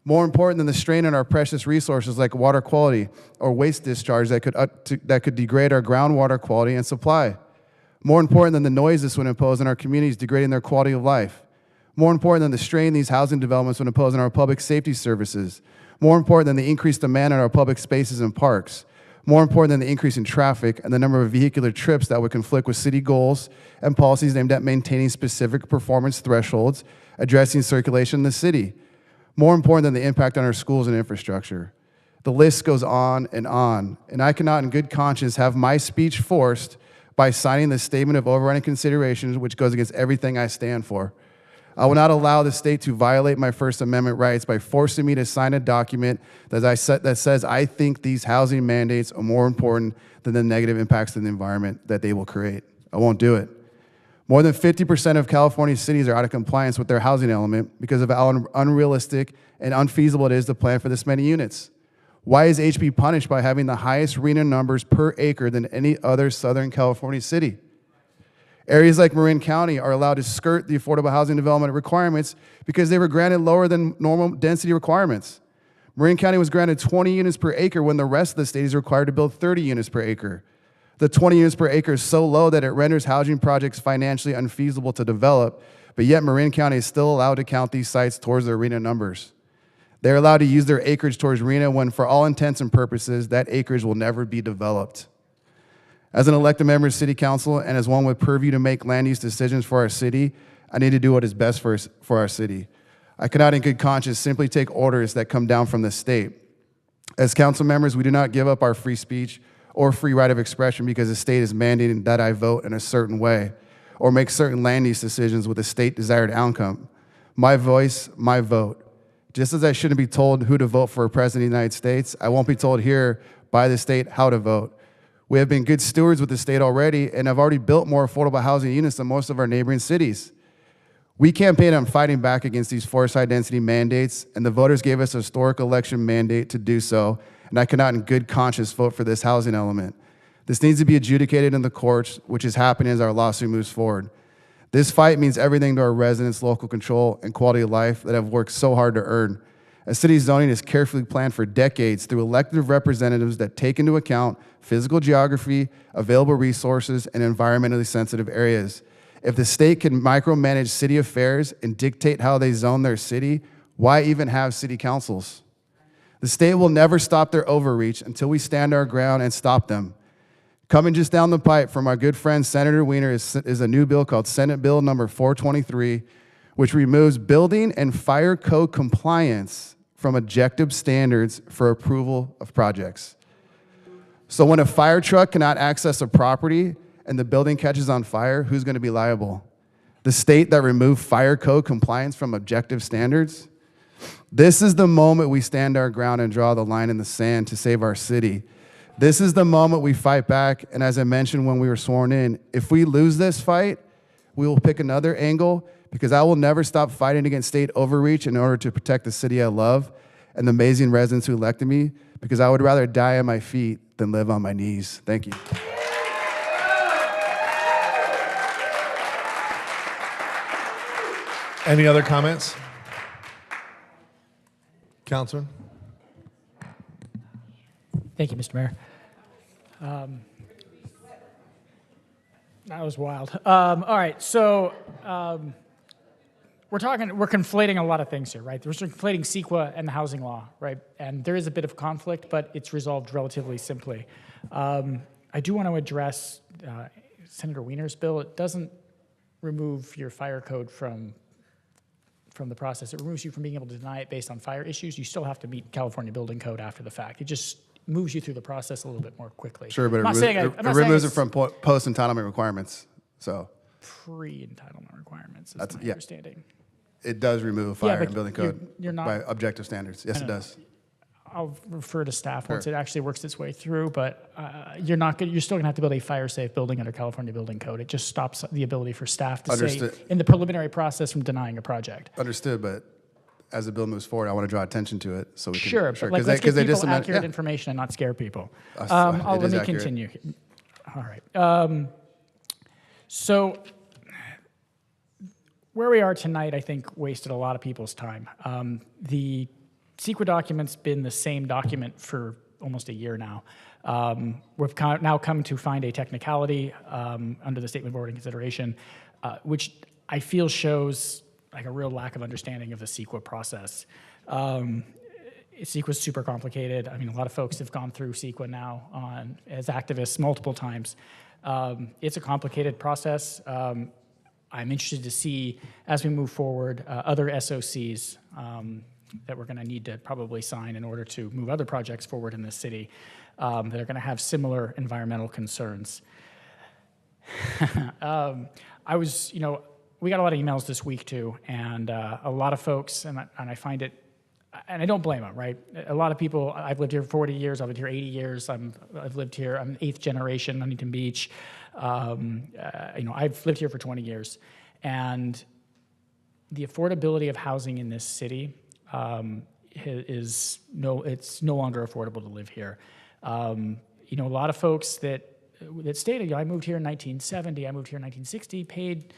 more important than the strain on our precious resources like water quality or waste discharge that could degrade our groundwater quality and supply, more important than the noise this would impose on our communities, degrading their quality of life, more important than the strain these housing developments would impose on our public safety services, more important than the increased demand on our public spaces and parks, more important than the increase in traffic and the number of vehicular trips that would conflict with city goals and policies aimed at maintaining specific performance thresholds, addressing circulation in the city, more important than the impact on our schools and infrastructure. The list goes on, and I cannot in good conscience have my speech forced by signing the statement of overriding considerations, which goes against everything I stand for. I will not allow the state to violate my First Amendment rights by forcing me to sign a document that says I think these housing mandates are more important than the negative impacts to the environment that they will create. I won't do it. More than 50% of California cities are out of compliance with their housing element because of how unrealistic and unfeasible it is to plan for this many units. Why is HB punished by having the highest RENA numbers per acre than any other Southern California city? Areas like Marin County are allowed to skirt the affordable housing development requirements because they were granted lower than normal density requirements. Marin County was granted 20 units per acre when the rest of the state is required to build 30 units per acre. The 20 units per acre is so low that it renders housing projects financially unfeasible to develop, but yet Marin County is still allowed to count these sites towards their RENA numbers. They're allowed to use their acreage towards RENA when, for all intents and purposes, that acreage will never be developed. As an elected member of City Council and as one with purview to make land use decisions for our city, I need to do what is best for our city. I cannot in good conscience simply take orders that come down from the state. As council members, we do not give up our free speech or free right of expression because the state is mandating that I vote in a certain way or make certain land use decisions with a state desired outcome. My voice, my vote. Just as I shouldn't be told who to vote for a president of the United States, I won't be told here by the state how to vote. We have been good stewards with the state already and have already built more affordable housing units than most of our neighboring cities. We campaigned on fighting back against these forced high density mandates, and the voters gave us a historic election mandate to do so, and I cannot in good conscience vote for this housing element. This needs to be adjudicated in the courts, which is happening as our lawsuit moves forward. This fight means everything to our residents' local control and quality of life that have worked so hard to earn. A city zoning is carefully planned for decades through elected representatives that take into account physical geography, available resources, and environmentally sensitive areas. If the state can micromanage city affairs and dictate how they zone their city, why even have city councils? The state will never stop their overreach until we stand our ground and stop them. Coming just down the pipe from our good friend Senator Wiener is a new bill called Senate Bill number 423, which removes building and fire code compliance from objective standards for approval of projects. So when a fire truck cannot access a property and the building catches on fire, who's going to be liable? The state that removed fire code compliance from objective standards? This is the moment we stand our ground and draw the line in the sand to save our city. This is the moment we fight back, and as I mentioned when we were sworn in, if we lose this fight, we will pick another angle, because I will never stop fighting against state overreach in order to protect the city I love and the amazing residents who elected me, because I would rather die on my feet than live on my knees. Thank you. Any other comments? Councilman? Thank you, Mr. Mayor. That was wild. All right, so we're conflating a lot of things here, right? We're conflating CEQA and the housing law, right? And there is a bit of conflict, but it's resolved relatively simply. I do want to address Senator Wiener's bill. It doesn't remove your fire code from the process. It removes you from being able to deny it based on fire issues. You still have to meet California building code after the fact. It just moves you through the process a little bit more quickly. Sure, but it removes it from post-entitlement requirements, so. Pre-entitlement requirements is That's, my yeah. understanding. It does remove Yeah, fire but and building code you're not- by objective standards. Yes, it know. does. I'll refer to staff once Sure. it actually works its way through, but you're still gonna have to build a fire-safe building under California building code. It just stops the ability for staff to say Understood. in the preliminary process from denying a project. Understood, but as the bill moves forward, I want to draw attention to it so we can. Sure, but like, let's give people accurate yeah. information and not scare people. It Let is me accurate. continue. All right. So where we are tonight, I think, wasted a lot of people's time. The CEQA document's been the same document for almost a year now. We've now come to find a technicality under the statement of order and consideration, which I feel shows like a real lack of understanding of the CEQA process. CEQA is super complicated. I mean, a lot of folks have gone through CEQA now as activists multiple times. It's a complicated process. I'm interested to see, as we move forward, other SOCs that we're going to need to probably sign in order to move other projects forward in this city that are going to have similar environmental concerns. We got a lot of emails this week too, and a lot of folks, and I find it, and I don't blame them, right? A lot of people, I've lived here for 40 years, I've lived here 80 years, I've lived here, I'm 8th generation, Huntington Beach. I've lived here for 20 years, and the affordability of housing in this city it's no longer affordable to live here. A lot of folks that stated, I moved here in 1970, I moved here in 1960, paid,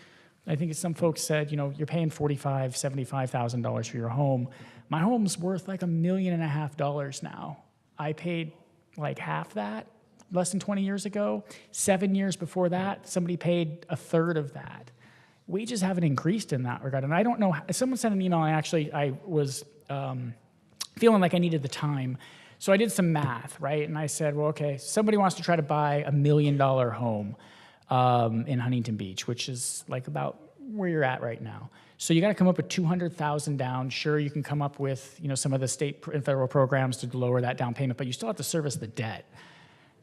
I think some folks said, you're paying $45,000, $75,000 for your home. My home's worth like $1.5 million now. I paid like half that less than 20 years ago. 7 years before that, somebody paid a third of that. Wages haven't increased in that regard. And I don't know, someone sent an email, and I was feeling like I needed the time. So I did some math, right? And I said, well, okay, somebody wants to try to buy $1 million home in Huntington Beach, which is like about where you're at right now. So you got to come up with $200,000 down. Sure, you can come up with some of the state and federal programs to lower that down payment, but you still have to service the debt.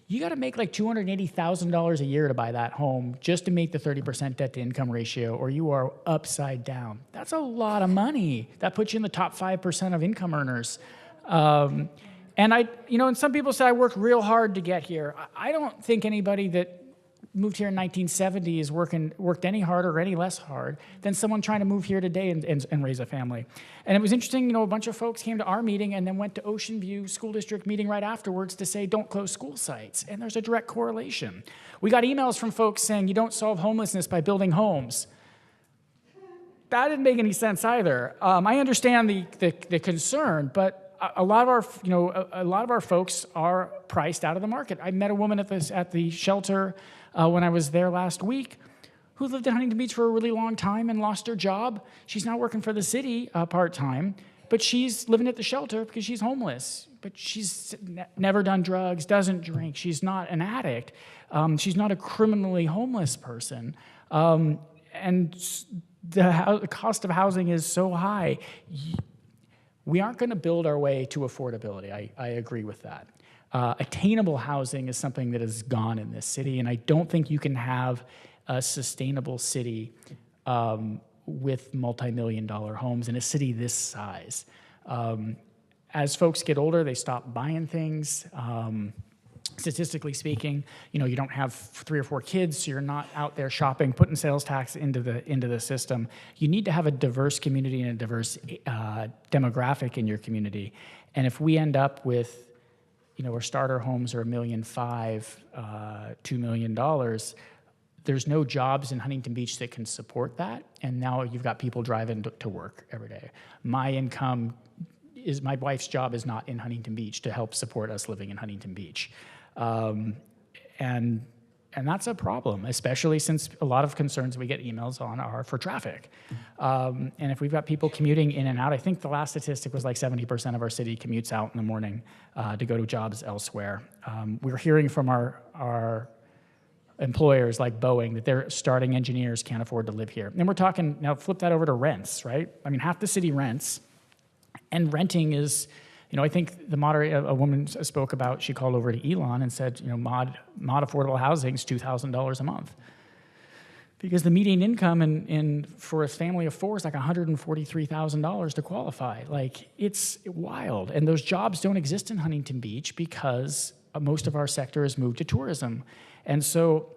You got to make like $280,000 a year to buy that home just to make the 30% debt to income ratio, or you are upside down. That's a lot of money. That puts you in the top 5% of income earners. And some people say I worked real hard to get here. I don't think anybody that moved here in 1970 has worked any harder or any less hard than someone trying to move here today and raise a family. And it was interesting, a bunch of folks came to our meeting and then went to Ocean View School District meeting right afterwards to say, don't close school sites. And there's a direct correlation. We got emails from folks saying, you don't solve homelessness by building homes. That didn't make any sense either. I understand the concern, but a lot of our folks are priced out of the market. I met a woman at the shelter when I was there last week who lived in Huntington Beach for a really long time and lost her job. She's now working for the city part-time, but she's living at the shelter because she's homeless. But she's never done drugs, doesn't drink. She's not an addict. She's not a criminally homeless person. And the cost of housing is so high. We aren't going to build our way to affordability. I agree with that. Attainable housing is something that is gone in this city, and I don't think you can have a sustainable city with multi-million-dollar homes in a city this size. As folks get older, they stop buying things. Statistically speaking, you don't have 3 or 4 kids, so you're not out there shopping, putting sales tax into the system. You need to have a diverse community and a diverse demographic in your community. And if we end up with, where starter homes are $1.5 million, $2 million, there's no jobs in Huntington Beach that can support that. And now you've got people driving to work every day. My wife's job is not in Huntington Beach to help support us living in Huntington Beach. And that's a problem, especially since a lot of concerns we get emails on are for traffic. And if we've got people commuting in and out, I think the last statistic was like 70% of our city commutes out in the morning to go to jobs elsewhere. We're hearing from our employers like Boeing that their starting engineers can't afford to live here. And we're talking, now flip that over to rents, right? I mean, half the city rents, and renting is, I think the moderator, a woman spoke about, she called over to Elon and said, mod affordable housing is $2,000 a month. Because the median income for a family of 4 is like $143,000 to qualify. Like, it's wild. And those jobs don't exist in Huntington Beach because most of our sector has moved to tourism. And so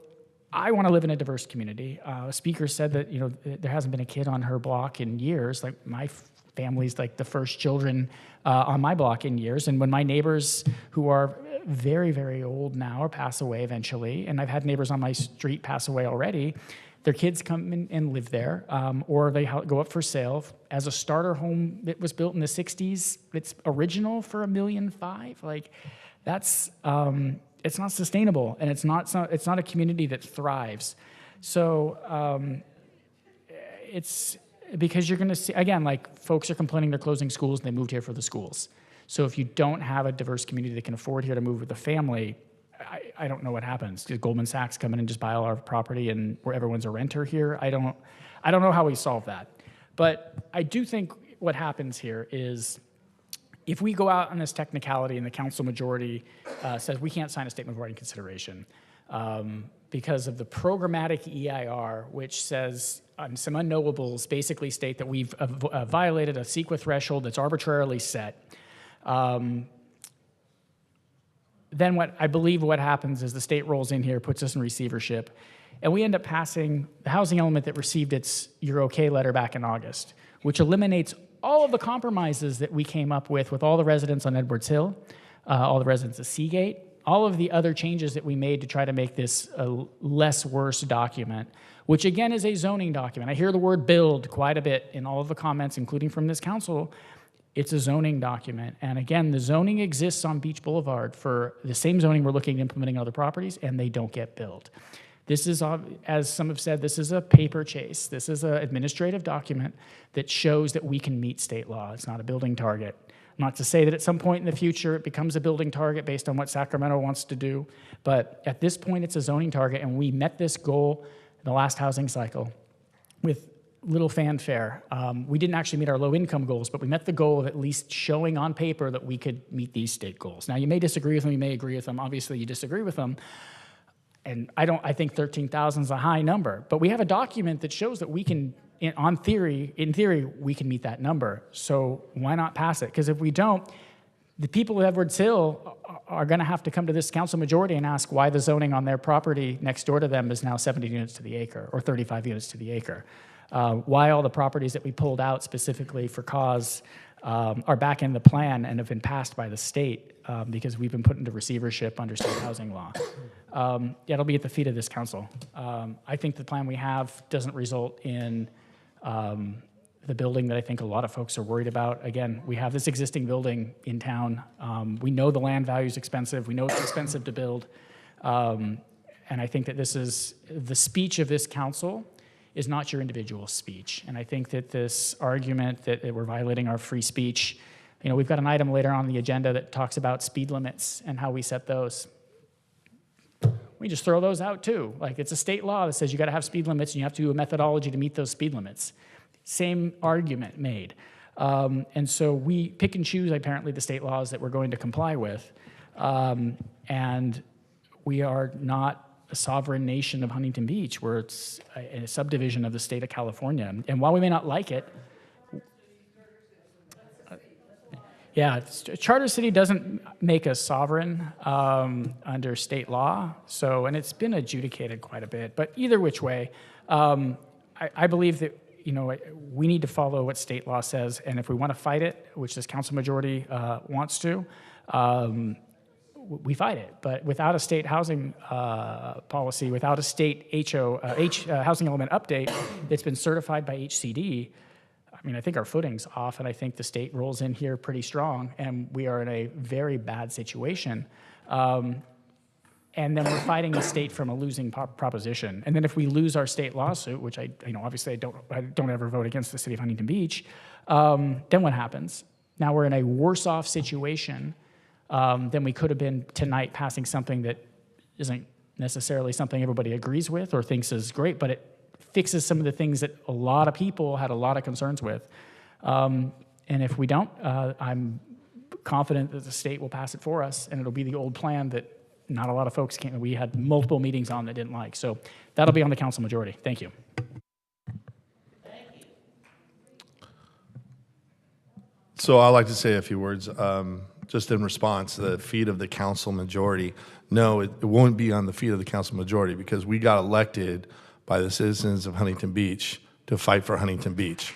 I want to live in a diverse community. A speaker said that, there hasn't been a kid on her block in years. Like, my family's like the first children on my block in years. And when my neighbors who are very, very old now or pass away eventually, and I've had neighbors on my street pass away already, their kids come in and live there, or they go up for sale as a starter home that was built in the 60s. It's original for $1.5 million. Like, that's, it's not sustainable, and it's not a community that thrives. So it's, because you're going to see, again, like, folks are complaining they're closing schools and they moved here for the schools. So if you don't have a diverse community that can afford here to move with a family, I don't know what happens. Does Goldman Sachs come in and just buy all our property and where everyone's a renter here? I don't know how we solve that. But I do think what happens here is if we go out on this technicality and the council majority says we can't sign a statement of voting consideration because of the programmatic EIR, which says some unknowables basically state that we've violated a CEQA threshold that's arbitrarily set. Then what happens is the state rolls in here, puts us in receivership, and we end up passing the housing element that received its "you're okay" letter back in August, which eliminates all of the compromises that we came up with all the residents on Edwards Hill, all the residents of Seagate, all of the other changes that we made to try to make this a less worse document, which again is a zoning document. I hear the word build quite a bit in all of the comments, including from this council. It's a zoning document. And again, the zoning exists on Beach Boulevard for the same zoning we're looking at implementing other properties, and they don't get built. This is, as some have said, this is a paper chase. This is an administrative document that shows that we can meet state law. It's not a building target. Not to say that at some point in the future it becomes a building target based on what Sacramento wants to do, but at this point it's a zoning target, and we met this goal in the last housing cycle with little fanfare. We didn't actually meet our low-income goals, but we met the goal of at least showing on paper that we could meet these state goals. Now, you may disagree with them, you may agree with them. Obviously, you disagree with them. And I think 13,000 is a high number, but we have a document that shows that we can, in theory, we can meet that number. So why not pass it? Because if we don't, the people of Edwards Hill are going to have to come to this council majority and ask why the zoning on their property next door to them is now 70 units to the acre or 35 units to the acre. Why all the properties that we pulled out specifically for cause are back in the plan and have been passed by the state because we've been put into receivership under state housing law. It'll be at the feet of this council. I think the plan we have doesn't result in the building that I think a lot of folks are worried about. Again, we have this existing building in town. We know the land value is expensive. We know it's expensive to build. And I think that this is the speech of this council is not your individual speech. And I think that this argument that we're violating our free speech, we've got an item later on the agenda that talks about speed limits and how we set those. We just throw those out too. Like, it's a state law that says you gotta have speed limits and you have to do a methodology to meet those speed limits. Same argument made. And so we pick and choose apparently the state laws that we're going to comply with. And we are not a sovereign nation of Huntington Beach, where it's a subdivision of the state of California. And while we may not like it, yeah, charter city doesn't make us sovereign under state law. So, and it's been adjudicated quite a bit. But either which way, I believe that we need to follow what state law says, and if we want to fight it, which this council majority wants to, we fight it. But without a state housing policy, without a state housing element update that's been certified by HCD, I mean, I think our footing's off, and I think the state rolls in here pretty strong, and we are in a very bad situation. And then we're fighting the state from a losing proposition. And then if we lose our state lawsuit, which obviously I don't ever vote against the city of Huntington Beach, then what happens? Now we're in a worse off situation than we could have been tonight, passing something that isn't necessarily something everybody agrees with or thinks is great, but it fixes some of the things that a lot of people had a lot of concerns with. And if we don't, I'm confident that the state will pass it for us, and it'll be the old plan that not a lot of folks came. We had multiple meetings on that didn't like. So that'll be on the council majority. Thank you. So I'd like to say a few words just in response to the feet of the council majority. No, it won't be on the feet of the council majority, because we got elected by the citizens of Huntington Beach to fight for Huntington Beach.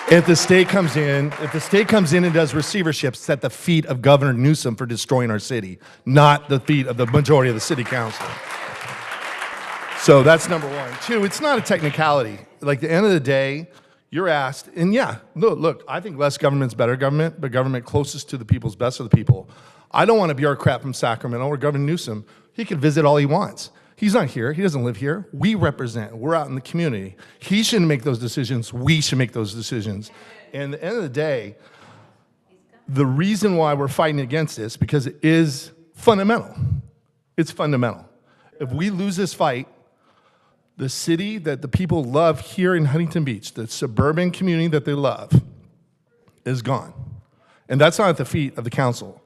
If the state comes in and does receivership, it's at the feet of Governor Newsom for destroying our city, not the feet of the majority of the city council. So that's number one. Two, it's not a technicality. Like, at the end of the day, you're asked, and yeah, look, I think less government's better government, but government closest to the people's best of the people. I don't want a bureaucrat from Sacramento or Governor Newsom. He can visit all he wants. He's not here. He doesn't live here. We represent. We're out in the community. He shouldn't make those decisions. We should make those decisions. And at the end of the day, the reason why we're fighting against this, because it is fundamental. It's fundamental. If we lose this fight, the city that the people love here in Huntington Beach, the suburban community that they love, is gone. And that's not at the feet of the council.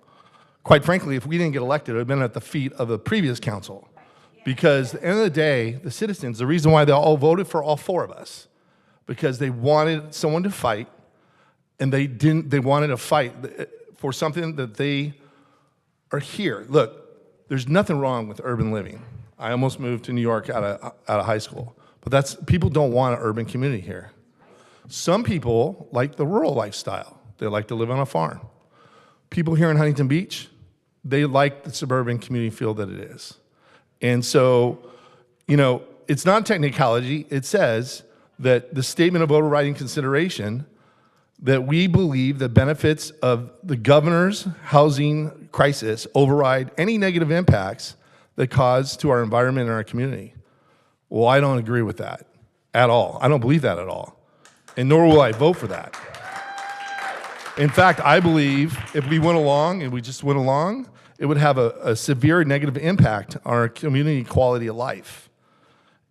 Quite frankly, if we didn't get elected, it would have been at the feet of the previous council. Because at the end of the day, the citizens, the reason why they all voted for all four of us, because they wanted someone to fight, and they wanted to fight for something that they are here. Look, there's nothing wrong with urban living. I almost moved to New York out of high school, but people don't want an urban community here. Some people like the rural lifestyle. They like to live on a farm. People here in Huntington Beach, they like the suburban community feel that it is. And so, it's not technicality. It says that the statement of overriding consideration, that we believe the benefits of the governor's housing crisis override any negative impacts that cause to our environment and our community. Well, I don't agree with that at all. I don't believe that at all. And nor will I vote for that. In fact, I believe if we went along and we just went along, it would have a severe negative impact on our community quality of life.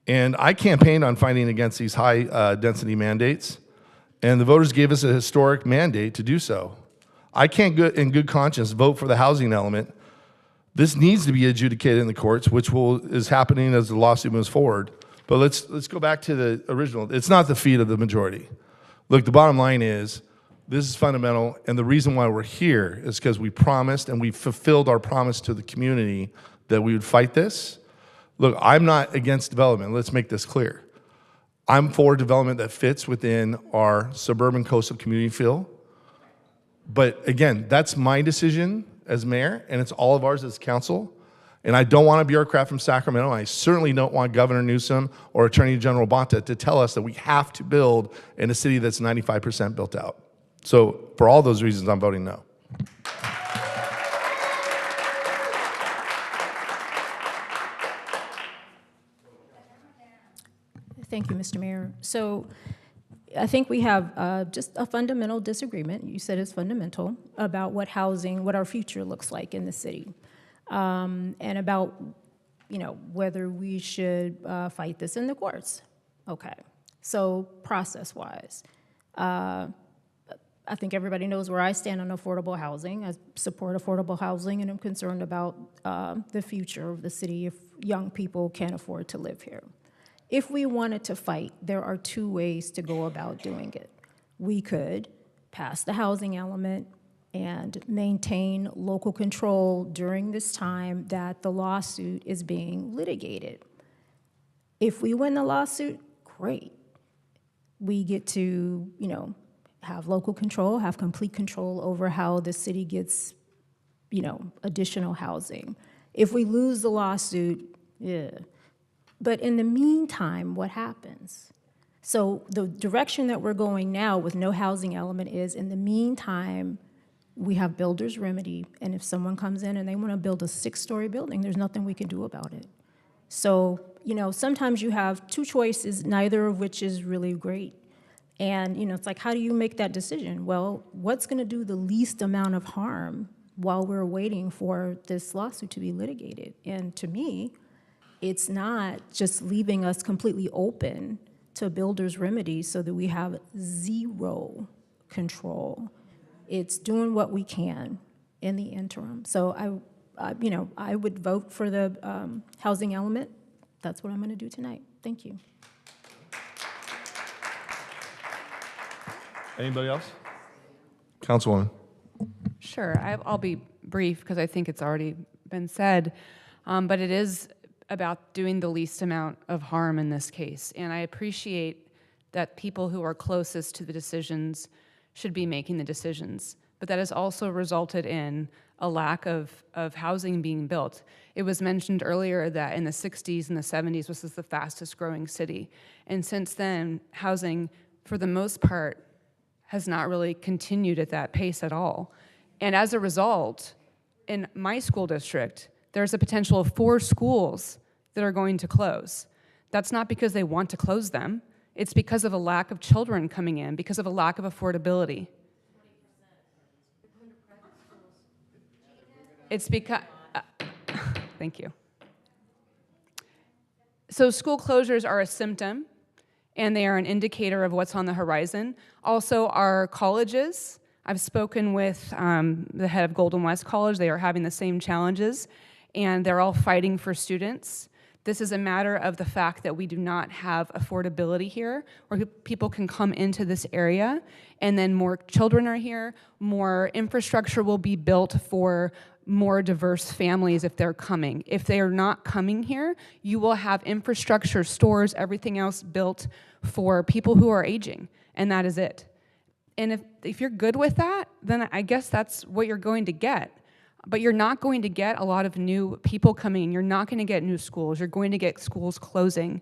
And I campaigned on fighting against these high density mandates, and the voters gave us a historic mandate to do so. I can't in good conscience vote for the housing element. This needs to be adjudicated in the courts, which is happening as the lawsuit moves forward. But let's go back to the original. It's not the feet of the majority. Look, the bottom line is, this is fundamental, and the reason why we're here is because we promised and we fulfilled our promise to the community that we would fight this. Look, I'm not against development. Let's make this clear. I'm for development that fits within our suburban coastal community feel. But again, that's my decision as mayor, and it's all of ours as council. And I don't want a bureaucrat from Sacramento. I certainly don't want Governor Newsom or Attorney General Bonta to tell us that we have to build in a city that's 95% built out. So for all those reasons, I'm voting no. Thank you, Mr. Mayor. So I think we have just a fundamental disagreement. You said it's fundamental about what our future looks like in the city, and about, whether we should fight this in the courts. Okay. So process-wise, I think everybody knows where I stand on affordable housing. I support affordable housing, and I'm concerned about the future of the city if young people can't afford to live here. If we wanted to fight, there are two ways to go about doing it. We could pass the housing element and maintain local control during this time that the lawsuit is being litigated. If we win the lawsuit, great. We get to, have local control, have complete control over how the city gets, additional housing. If we lose the lawsuit, yeah. But in the meantime, what happens? So the direction that we're going now with no housing element is, in the meantime, we have builder's remedy, and if someone comes in and they want to build a 6-story building, there's nothing we can do about it. So, sometimes you have two choices, neither of which is really great. And, it's like, how do you make that decision? Well, what's going to do the least amount of harm while we're waiting for this lawsuit to be litigated? And to me, it's not just leaving us completely open to builder's remedy so that we have zero control. It's doing what we can in the interim. So I would vote for the housing element. That's what I'm going to do tonight. Thank you. Anybody else? Councilwoman. Sure, I'll be brief because I think it's already been said, but it is about doing the least amount of harm in this case. And I appreciate that people who are closest to the decisions should be making the decisions, but that has also resulted in a lack of housing being built. It was mentioned earlier that in the 60s and the 70s, this was the fastest growing city. And since then, housing, for the most part, has not really continued at that pace at all. And as a result, in my school district, there's a potential of 4 schools that are going to close. That's not because they want to close them. It's because of a lack of children coming in, because of a lack of affordability. It's because, thank you. So school closures are a symptom, and they are an indicator of what's on the horizon. Also, our colleges, I've spoken with the head of Golden West College. They are having the same challenges, and they're all fighting for students. This is a matter of the fact that we do not have affordability here, where people can come into this area, and then more children are here, more infrastructure will be built for more diverse families if they're coming. If they are not coming here, you will have infrastructure, stores, everything else built for people who are aging, and that is it. And if you're good with that, then I guess that's what you're going to get. But you're not going to get a lot of new people coming in. You're not going to get new schools. You're going to get schools closing.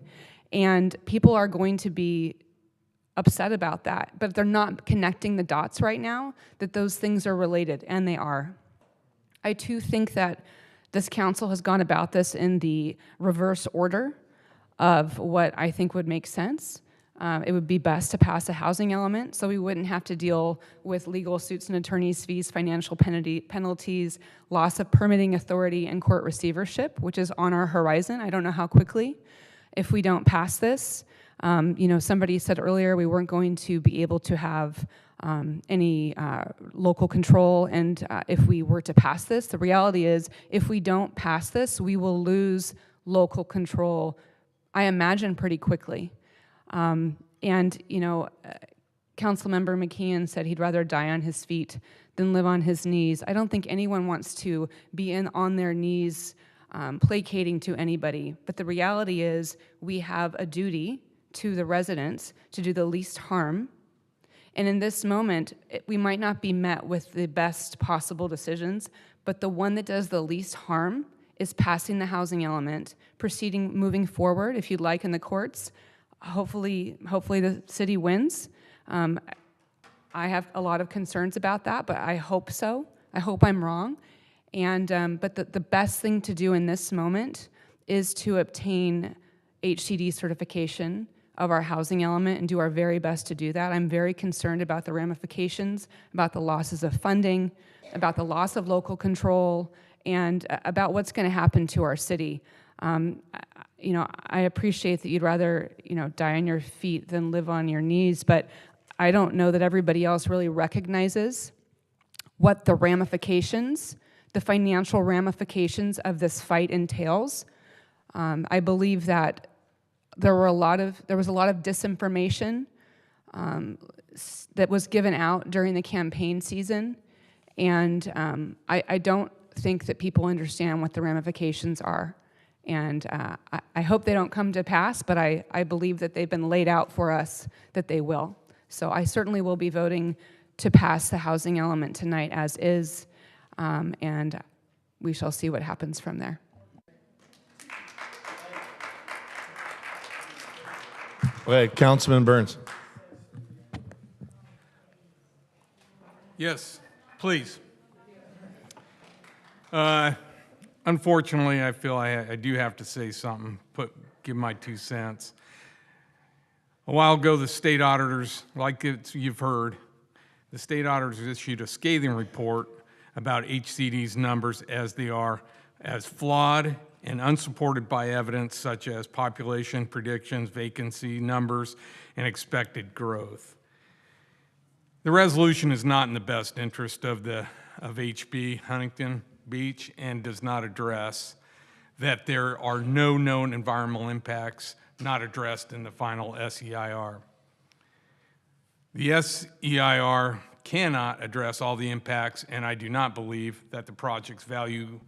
And people are going to be upset about that. But they're not connecting the dots right now that those things are related, and they are. I too think that this council has gone about this in the reverse order of what I think would make sense. It would be best to pass a housing element so we wouldn't have to deal with legal suits and attorneys' fees, financial penalties, loss of permitting authority, and court receivership, which is on our horizon. I don't know how quickly if we don't pass this. Somebody said earlier we weren't going to be able to have any local control, and if we were to pass this, the reality is if we don't pass this, we will lose local control, I imagine, pretty quickly. Councilmember McKeon said he'd rather die on his feet than live on his knees. I don't think anyone wants to be on their knees placating to anybody, but the reality is we have a duty to the residents to do the least harm. And in this moment, we might not be met with the best possible decisions, but the one that does the least harm is passing the housing element, moving forward, if you'd like, in the courts. Hopefully the city wins. I have a lot of concerns about that, but I hope so. I hope I'm wrong. But the best thing to do in this moment is to obtain HCD certification of our housing element and do our very best to do that. I'm very concerned about the ramifications, about the losses of funding, about the loss of local control, and about what's going to happen to our city. I appreciate that you'd rather, die on your feet than live on your knees, but I don't know that everybody else really recognizes what the ramifications, the financial ramifications of this fight entails. I believe that there was a lot of disinformation that was given out during the campaign season, and I don't think that people understand what the ramifications are. And I hope they don't come to pass, but I believe that they've been laid out for us that they will. So I certainly will be voting to pass the housing element tonight as is, and we shall see what happens from there. Okay, Councilman Burns. Yes, please. Unfortunately, I feel I do have to say something, give my 2 cents. A while ago, the state auditors, like you've heard, the state auditors issued a scathing report about HCD's numbers as they are, as flawed and unsupported by evidence such as population predictions, vacancy numbers, and expected growth. The resolution is not in the best interest of HB, Huntington Beach, and does not address that there are no known environmental impacts not addressed in the final SEIR. The SEIR cannot address all the impacts, and I do not believe that the project's value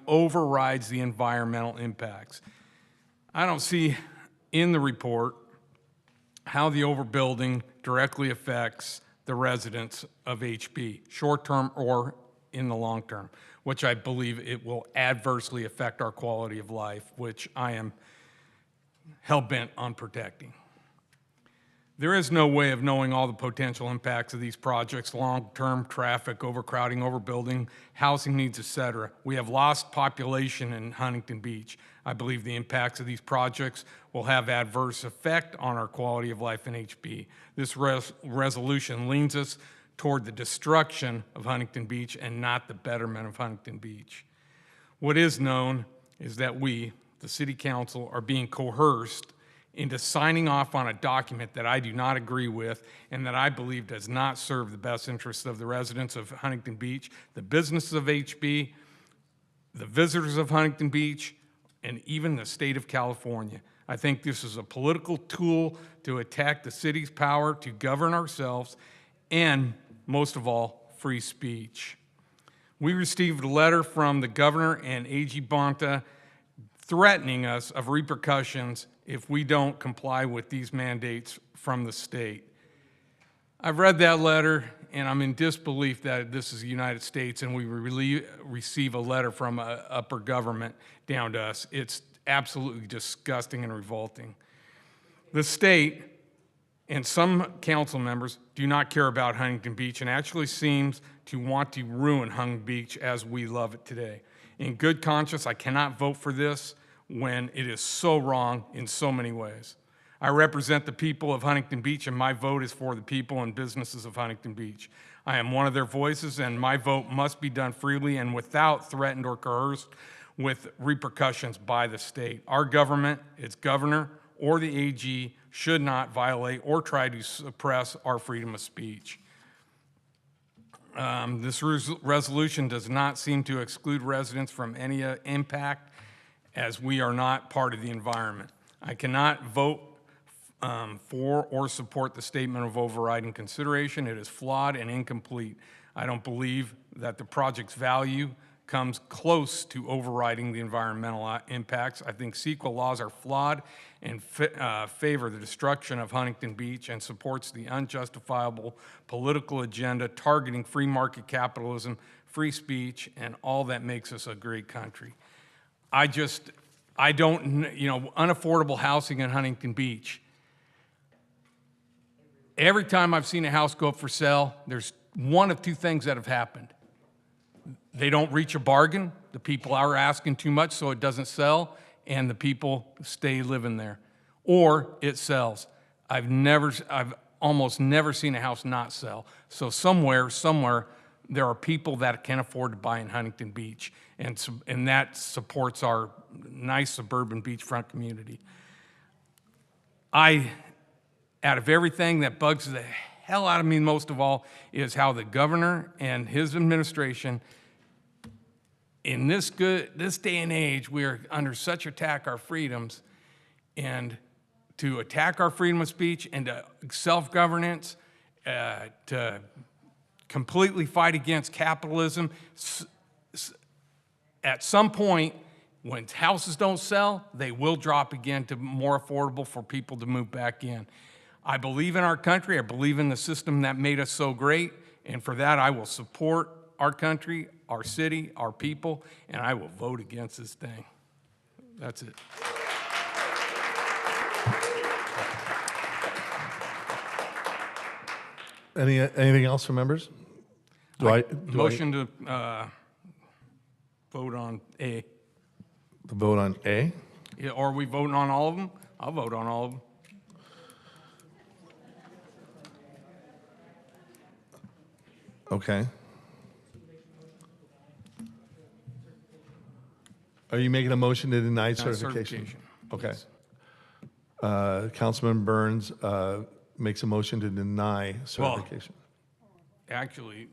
overrides the environmental impacts. I don't see in the report how the overbuilding directly affects the residents of HB, short-term or in the long term, which I believe it will adversely affect our quality of life, which I am hell-bent on protecting. There is no way of knowing all the potential impacts of these projects: long-term traffic, overcrowding, overbuilding, housing needs, etc. We have lost population in Huntington Beach. I believe the impacts of these projects will have adverse effect on our quality of life in HB. This resolution leans us toward the destruction of Huntington Beach and not the betterment of Huntington Beach. What is known is that we, the City Council, are being coerced into signing off on a document that I do not agree with and that I believe does not serve the best interests of the residents of Huntington Beach, the businesses of HB, the visitors of Huntington Beach, and even the state of California. I think this is a political tool to attack the city's power to govern ourselves and, most of all, free speech. We received a letter from the governor and AG Bonta threatening us of repercussions if we don't comply with these mandates from the state. I've read that letter, and I'm in disbelief that this is the United States and we receive a letter from upper government down to us. It's absolutely disgusting and revolting. The state and some council members do not care about Huntington Beach and actually seems to want to ruin Huntington Beach as we love it today. In good conscience, I cannot vote for this when it is so wrong in so many ways. I represent the people of Huntington Beach, and my vote is for the people and businesses of Huntington Beach. I am one of their voices, and my vote must be done freely and without threatened or coerced with repercussions by the state. Our government, its governor, or the AG should not violate or try to suppress our freedom of speech. This resolution does not seem to exclude residents from any impact, as we are not part of the environment. I cannot vote for or support the statement of overriding consideration. It is flawed and incomplete. I don't believe that the project's value comes close to overriding the environmental impacts. I think CEQA laws are flawed and favor the destruction of Huntington Beach and supports the unjustifiable political agenda targeting free market capitalism, free speech, and all that makes us a great country. I don't, unaffordable housing in Huntington Beach. Every time I've seen a house go up for sale, there's one of two things that have happened. They don't reach a bargain, the people are asking too much so it doesn't sell, and the people stay living there. Or it sells. I've almost never seen a house not sell. So somewhere, there are people that can afford to buy in Huntington Beach, and that supports our nice suburban beachfront community. I out of everything that bugs the hell out of me most of all is how the governor and his administration, in this day and age, we are under such attack our freedoms, and to attack our freedom of speech and to self-governance, to completely fight against capitalism. At some point, when houses don't sell, they will drop again to more affordable for people to move back in. I believe in our country. I believe in the system that made us so great. And for that, I will support our country, our city, our people, and I will vote against this thing. That's it. Anything else from members? Motion to vote on A. The vote on A? Yeah, or are we voting on all of them? I'll vote on all of them. Okay. Are you making a motion to deny certification? Okay. Councilman Burns makes a motion to deny certification. Well, actually,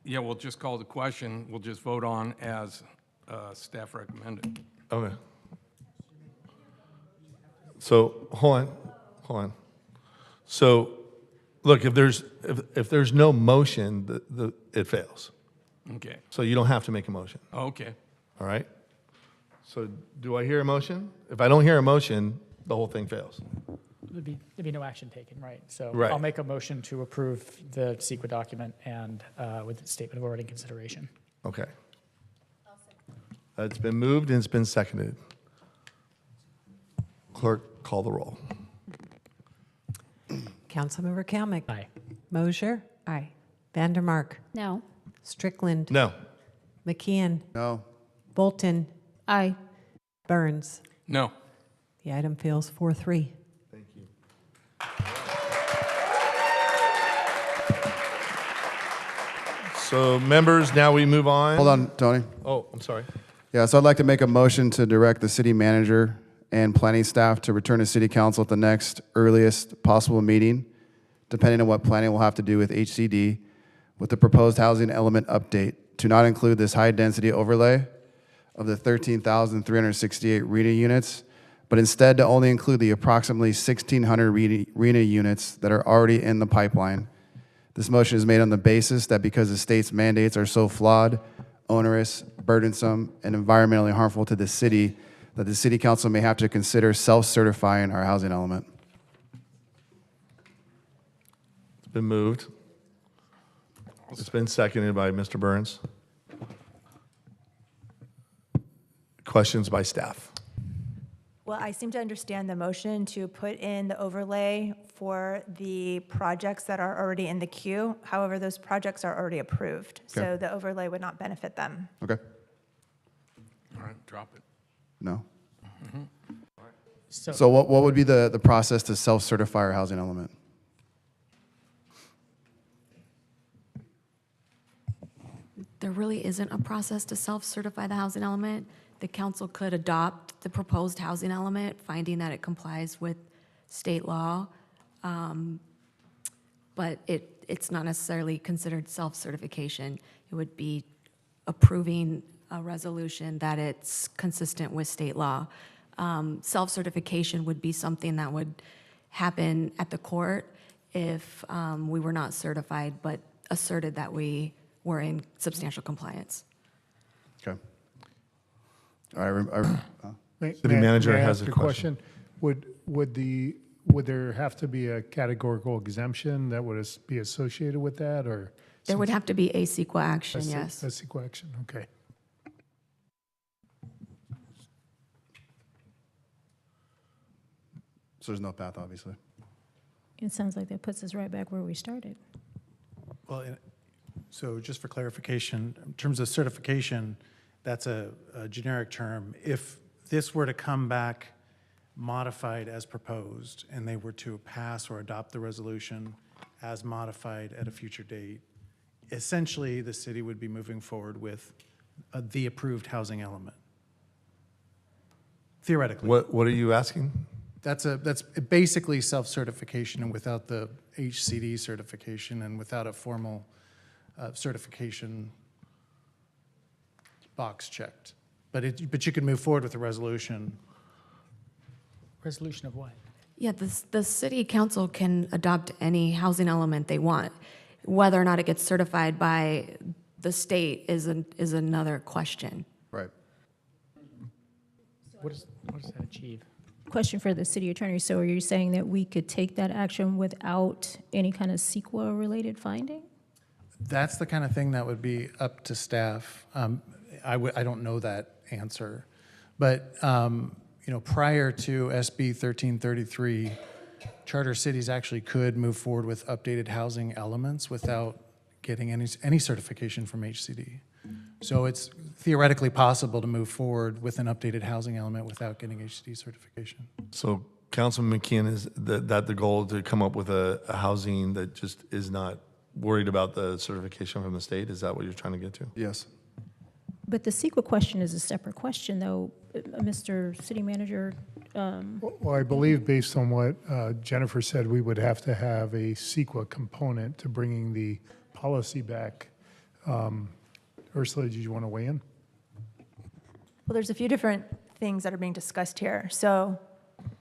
yeah, we'll just call the question. We'll just vote on as staff recommended. Okay. So hold on. So, look, if there's no motion, it fails. Okay. So you don't have to make a motion. Okay. All right. So do I hear a motion? If I don't hear a motion, the whole thing fails. There'd be no action taken, right? So Right. I'll make a motion to approve the CEQA document and with the statement of already consideration. Okay. It's been moved and it's been seconded. Clerk, call the roll. Councilmember Kalmick. Aye. Mosier. Aye. Vandermark. No. Strickland. No. McKeon. No. Bolton. Aye. Burns. No. The item fails 4-3. Thank you. So members, now we move on. Hold on, Tony. Oh, I'm sorry. Yeah, so I'd like to make a motion to direct the city manager and planning staff to return to city council at the next earliest possible meeting, depending on what planning will have to do with HCD, with the proposed housing element update, to not include this high-density overlay of the 13,368 RENA units, but instead to only include the approximately 1,600 RENA units that are already in the pipeline. This motion is made on the basis that because the state's mandates are so flawed, onerous, burdensome, and environmentally harmful to the city, that the city council may have to consider self-certifying our housing element. It's been moved. It's been seconded by Mr. Burns. Questions by staff? Well, I seem to understand the motion to put in the overlay for the projects that are already in the queue. However, those projects are already approved, so Okay. the overlay would not benefit them. Okay? All right, drop it. No? So, So what would be the process to self-certify our housing element? There really isn't a process to self-certify the housing element. The council could adopt the proposed housing element, finding that it complies with state law, but it's not necessarily considered self-certification. It would be approving a resolution that it's consistent with state law. Self-certification would be something that would happen at the court if we were not certified, but asserted that we were in substantial compliance. Okay. All right. City manager may I has ask a question. Would there have to be a categorical exemption that would be associated with that, or? There would have to be a CEQA action, A yes. CEQA action, okay. So there's no path, obviously. It sounds like that puts us right back where we started. Well, so just for clarification, in terms of certification, that's a generic term. If this were to come back modified as proposed, and they were to pass or adopt the resolution as modified at a future date, essentially the city would be moving forward with the approved housing element. Theoretically. What are you asking? that's basically self-certification and without the HCD certification and without a formal certification box checked. But you can move forward with a resolution. Resolution of what? Yeah, the city council can adopt any housing element they want. Whether or not it gets certified by the state is another question. Right. What does that achieve? Question for the city attorney. So are you saying that we could take that action without any kind of CEQA-related finding? That's the kind of thing that would be up to staff. I don't know that answer. But, prior to SB 1333, charter cities actually could move forward with updated housing elements without getting any certification from HCD. So it's theoretically possible to move forward with an updated housing element without getting HCD certification. So Councilman McKeon, is that the goal, to come up with a housing that just is not worried about the certification from the state? Is that what you're trying to get to? Yes. But the CEQA question is a separate question, though, Mr. City Manager. Well, I believe based on what Jennifer said, we would have to have a CEQA component to bringing the policy back. Ursula, did you want to weigh in? Well, there's a few different things that are being discussed here. So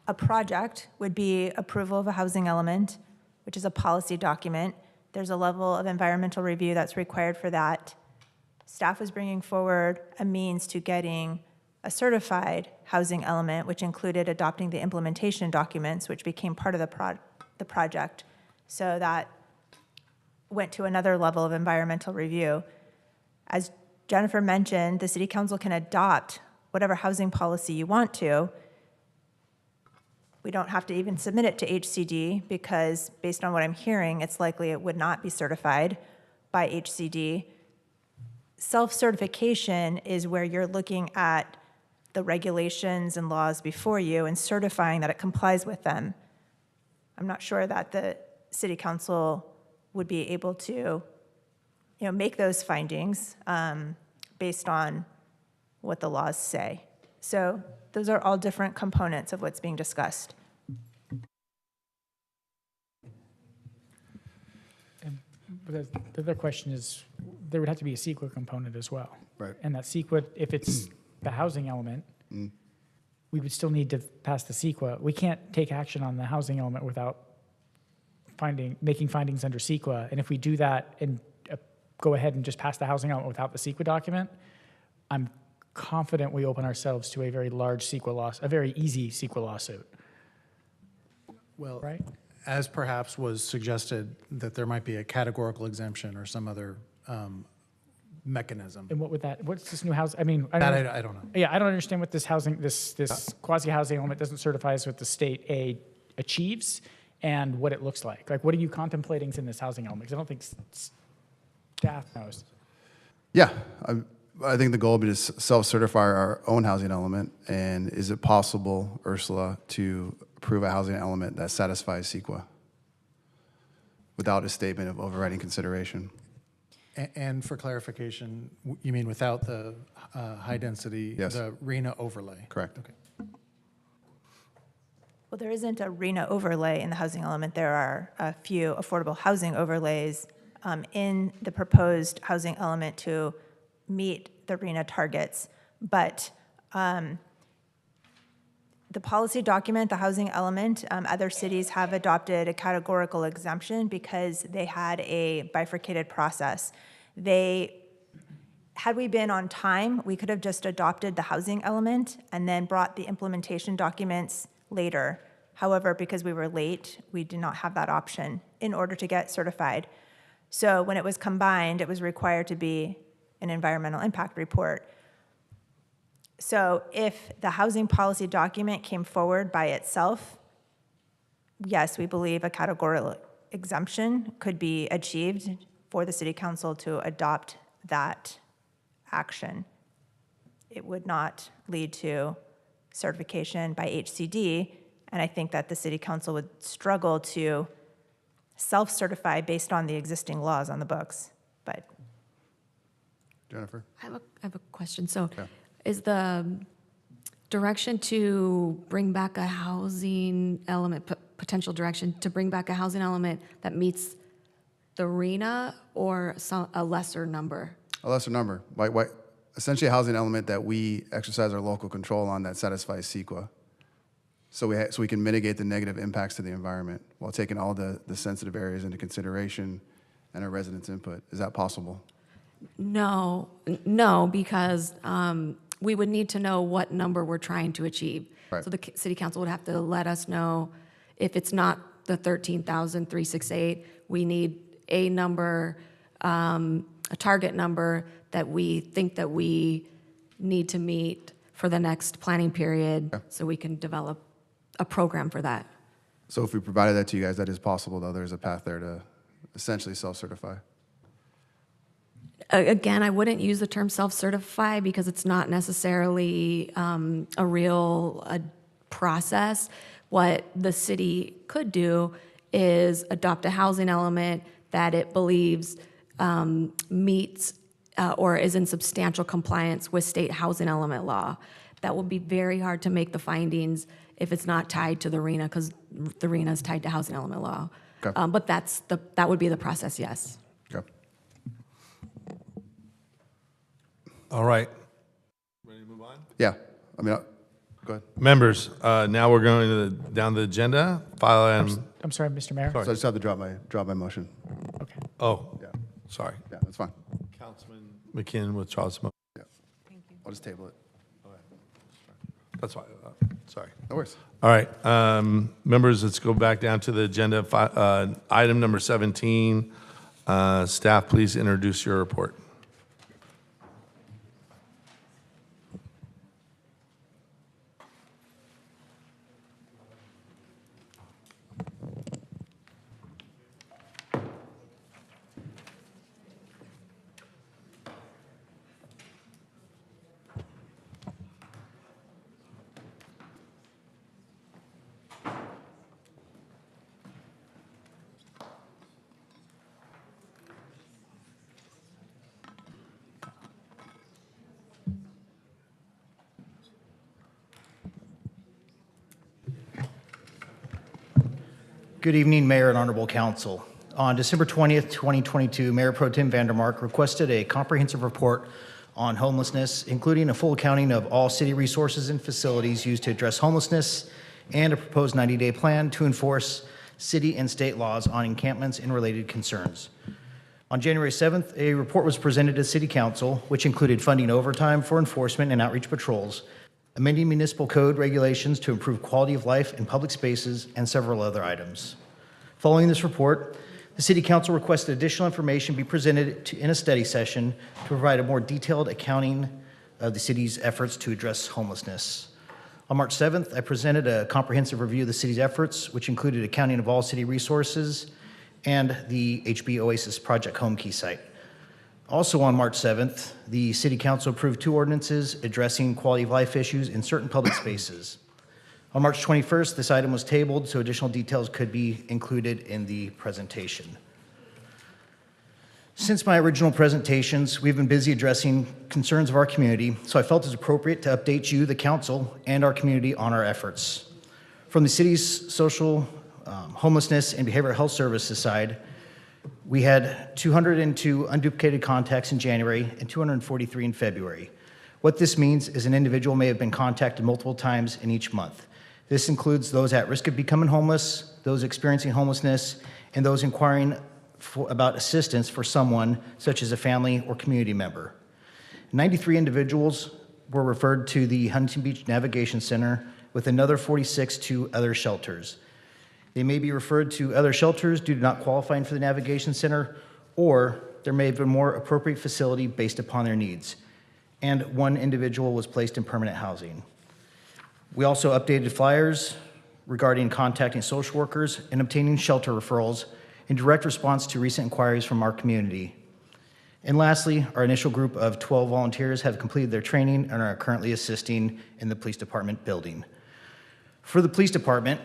a project would be approval of a housing element, which is a policy document. There's a level of environmental review that's required for that. Staff was bringing forward a means to getting a certified housing element, which included adopting the implementation documents, which became part of the project. So that went to another level of environmental review. As Jennifer mentioned, the City Council can adopt whatever housing policy you want to. We don't have to even submit it to HCD because, based on what I'm hearing, it's likely it would not be certified by HCD. Self-certification is where you're looking at the regulations and laws before you and certifying that it complies with them. I'm not sure that the City Council would be able to make those findings based on what the laws say. So those are all different components of what's being discussed. But the other question is, there would have to be a CEQA component as well. Right. And that CEQA, if it's the housing element, we would still need to pass the CEQA. We can't take action on the housing element without making findings under CEQA. And if we do that and go ahead and just pass the housing element without the CEQA document, I'm confident we open ourselves to a very large CEQA loss, a very easy CEQA lawsuit. Well, right? As perhaps was suggested, that there might be a categorical exemption or some other mechanism. And what's this new house? I mean, I don't know. Yeah, I don't understand what this housing, this quasi-housing element doesn't certify us what the state achieves and what it looks like. Like, what are you contemplating in this housing element? Because I don't think staff knows. Yeah, I think the goal would be to self-certify our own housing element. And is it possible, Ursula, to approve a housing element that satisfies CEQA without a statement of overriding consideration? And for clarification, you mean without the high density, Yes. the RENA overlay? Correct. Okay. Well, there isn't a RENA overlay in the housing element. There are a few affordable housing overlays in the proposed housing element to meet the RENA targets. But the policy document, the housing element, other cities have adopted a categorical exemption because they had a bifurcated process. Had we been on time, we could have just adopted the housing element and then brought the implementation documents later. However, because we were late, we did not have that option in order to get certified. So when it was combined, it was required to be an environmental impact report. So if the housing policy document came forward by itself, yes, we believe a categorical exemption could be achieved for the City Council to adopt that action. It would not lead to certification by HCD, and I think that the City Council would struggle to self-certify based on the existing laws on the books. But Jennifer? I have a question. So is the Direction to bring back a housing element, potential direction to bring back a housing element that meets the RENA or a lesser number? A lesser number. Essentially a housing element that we exercise our local control on that satisfies CEQA. So we can mitigate the negative impacts to the environment while taking all the sensitive areas into consideration and our residents' input. Is that possible? No, because we would need to know what number we're trying to achieve. Right. So the city council would have to let us know if it's not the 13,368, we need a number, a target number that we think that we need to meet for the next planning period, so we can develop a program for that. So if we provided that to you guys, that is possible, though. There's a path there to essentially self-certify. Again, I wouldn't use the term self-certify because it's not necessarily a real process. What the city could do is adopt a housing element that it believes meets or is in substantial compliance with state housing element law. That will be very hard to make the findings if it's not tied to the RENA, because the RENA is tied to housing element law. Okay. But that would be the process, yes. Okay. All right. Ready to move on? Yeah. I mean, go ahead. Members, now we're going down the agenda. File item. I'm sorry, Mr. Mayor. So I just have to drop my motion. Okay. Oh, Yeah. sorry. Yeah, that's fine. Councilman McKinnon withdraws his motion. Yeah. I'll just table it. That's fine. Sorry. No worries. All right, members, let's go back down to the agenda. Item number 17. Staff, please introduce your report. Good evening, Mayor and Honorable Council. On December 20th, 2022, Mayor Pro Tem Vandermark requested a comprehensive report on homelessness, including a full accounting of all city resources and facilities used to address homelessness, and a proposed 90-day plan to enforce city and state laws on encampments and related concerns. On January 7th, a report was presented to City Council, which included funding overtime for enforcement and outreach patrols, amending municipal code regulations to improve quality of life in public spaces, and several other items. Following this report, the City Council requested additional information be presented in a study session to provide a more detailed accounting of the city's efforts to address homelessness. On March 7th, I presented a comprehensive review of the city's efforts, which included accounting of all city resources and the HB Oasis Project Home Key site. Also on March 7th, the City Council approved 2 ordinances addressing quality of life issues in certain public spaces. On March 21st, this item was tabled so additional details could be included in the presentation. Since my original presentations, we've been busy addressing concerns of our community, so I felt it was appropriate to update you, the council, and our community on our efforts. From the city's social, homelessness, and behavioral health services side, we had 202 unduplicated contacts in January and 243 in February. What this means is an individual may have been contacted multiple times in each month. This includes those at risk of becoming homeless, those experiencing homelessness, and those inquiring about assistance for someone, such as a family or community member. 93 individuals were referred to the Huntington Beach Navigation Center, with another 46 to other shelters. They may be referred to other shelters due to not qualifying for the Navigation Center, or there may have been a more appropriate facility based upon their needs. And 1 individual was placed in permanent housing. We also updated flyers regarding contacting social workers and obtaining shelter referrals in direct response to recent inquiries from our community. And lastly, our initial group of 12 volunteers have completed their training and are currently assisting in the police department building. For the police department,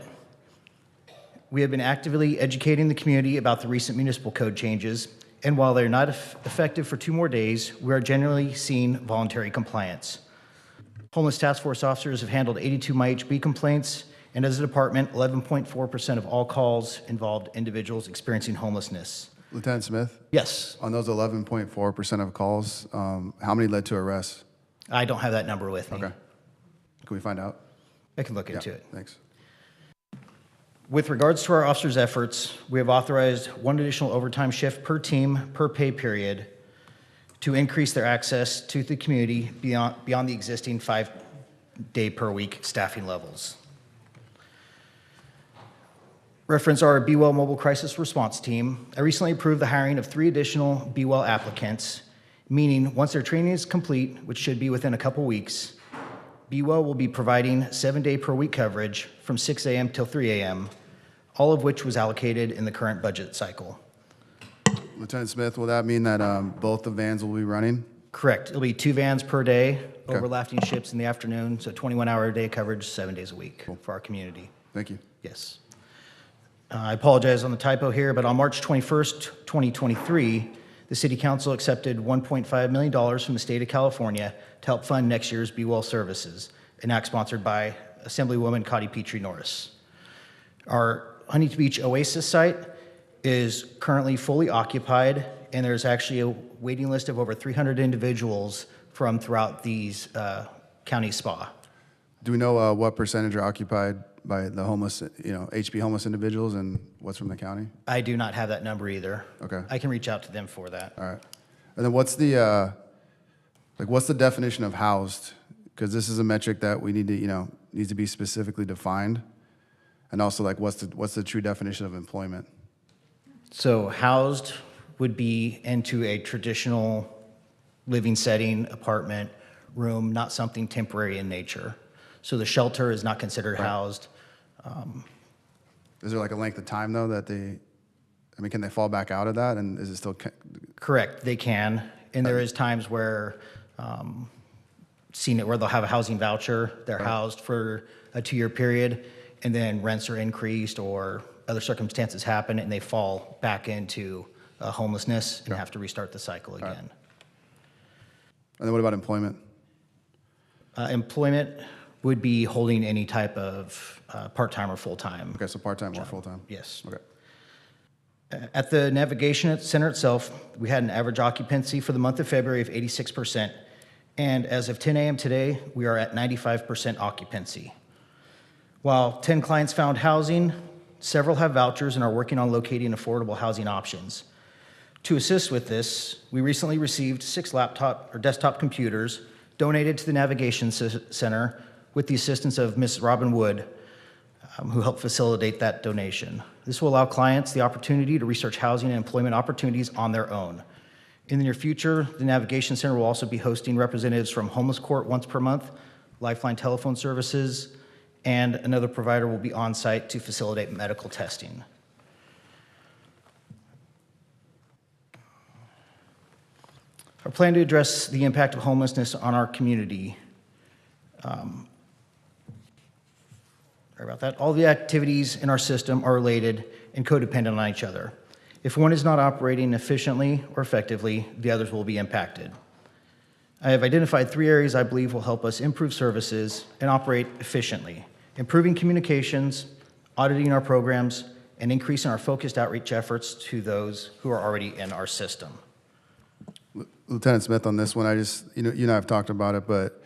we have been actively educating the community about the recent municipal code changes, and while they're not effective for 2 more days, we are generally seeing voluntary compliance. Homeless task force officers have handled 82 MyHB complaints, and as a department, 11.4% of all calls involved individuals experiencing homelessness. Lieutenant Smith? Yes. On those 11.4% of calls, how many led to arrests? I don't have that number with me. Okay. Can we find out? I can look into it. Thanks. With regards to our officers' efforts, we have authorized one additional overtime shift per team per pay period to increase their access to the community beyond the existing 5-day per week staffing levels. Reference our Be Well Mobile Crisis Response Team. I recently approved the hiring of 3 additional Be Well applicants, meaning once their training is complete, which should be within a couple weeks, Be Well will be providing 7-day per week coverage from 6 a.m. till 3 a.m., all of which was allocated in the current budget cycle. Lieutenant Smith, will that mean that both the vans will be running? Correct. It'll be 2 vans per day, overlapping shifts in the afternoon, so 21-hour-a-day coverage, 7 days a week for our community. Thank you. Yes. I apologize on the typo here, but on March 21st, 2023, the City Council accepted $1.5 million from the state of California to help fund next year's Be Well services, an act sponsored by Assemblywoman Cotty Petrie Norris. Our Huntington Beach Oasis site is currently fully occupied, and there's actually a waiting list of over 300 individuals from throughout these county spa. Do we know what percentage are occupied by the homeless, HB homeless individuals, and what's from the county? I do not have that number either. Okay. I can reach out to them for that. All right. And then what's the what's the definition of housed? Because this is a metric that we need to, needs to be specifically defined. And also, what's the true definition of employment? So housed would be into a traditional living setting, apartment, room, not something temporary in nature. So the shelter is not considered housed. Is there a length of time though that can they fall back out of that, and is it still? Correct, they can. And there is times where, seen it where they'll have a housing voucher, they're housed for a 2-year period, and then rents are increased or other circumstances happen and they fall back into homelessness and have to restart the cycle again. Right. And then what about employment? Employment would be holding any type of part-time or full-time. Okay, so part-time or full-time? Yes. Okay. At the Navigation Center itself, we had an average occupancy for the month of February of 86%. And as of 10 a.m. today, we are at 95% occupancy. While 10 clients found housing, several have vouchers and are working on locating affordable housing options. To assist with this, we recently received 6 laptop or desktop computers donated to the Navigation Center with the assistance of Ms. Robin Wood, who helped facilitate that donation. This will allow clients the opportunity to research housing and employment opportunities on their own. In the near future, the Navigation Center will also be hosting representatives from Homeless Court once per month, Lifeline telephone services, and another provider will be on site to facilitate medical testing. Our plan to address the impact of homelessness on our community. Sorry about that. All the activities in our system are related and codependent on each other. If one is not operating efficiently or effectively, the others will be impacted. I have identified 3 areas I believe will help us improve services and operate efficiently: improving communications, auditing our programs, and increasing our focused outreach efforts to those who are already in our system. Lieutenant Smith, on this one, you and I have talked about it, but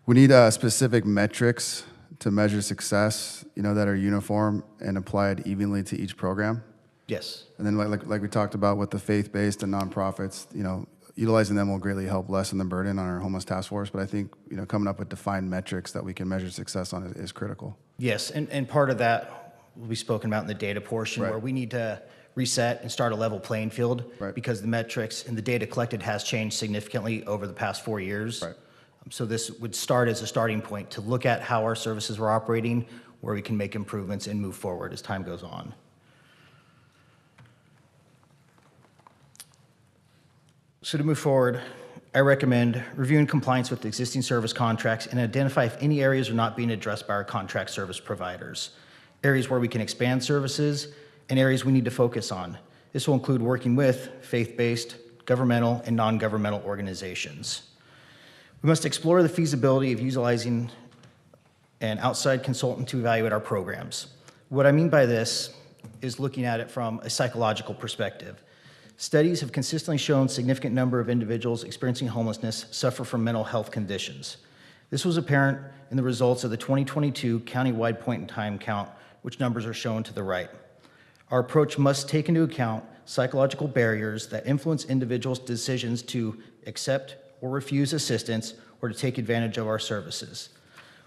we need specific metrics to measure success, that are uniform and applied evenly to each program. Yes. And then like we talked about with the faith-based and nonprofits, utilizing them will greatly help lessen the burden on our homeless task force. But I think, coming up with defined metrics that we can measure success on is critical. Yes, and part of that will be spoken about in the data portion, where we need to reset and start a level playing field, because the metrics and the data collected has changed significantly over the past 4 years. Right. So this would start as a starting point to look at how our services were operating, where we can make improvements and move forward as time goes on. So to move forward, I recommend reviewing compliance with existing service contracts and identify if any areas are not being addressed by our contract service providers, areas where we can expand services, and areas we need to focus on. This will include working with faith-based, governmental, and non-governmental organizations. We must explore the feasibility of utilizing an outside consultant to evaluate our programs. What I mean by this is looking at it from a psychological perspective. Studies have consistently shown significant number of individuals experiencing homelessness suffer from mental health conditions. This was apparent in the results of the 2022 countywide point-in-time count, which numbers are shown to the right. Our approach must take into account psychological barriers that influence individuals' decisions to accept or refuse assistance or to take advantage of our services.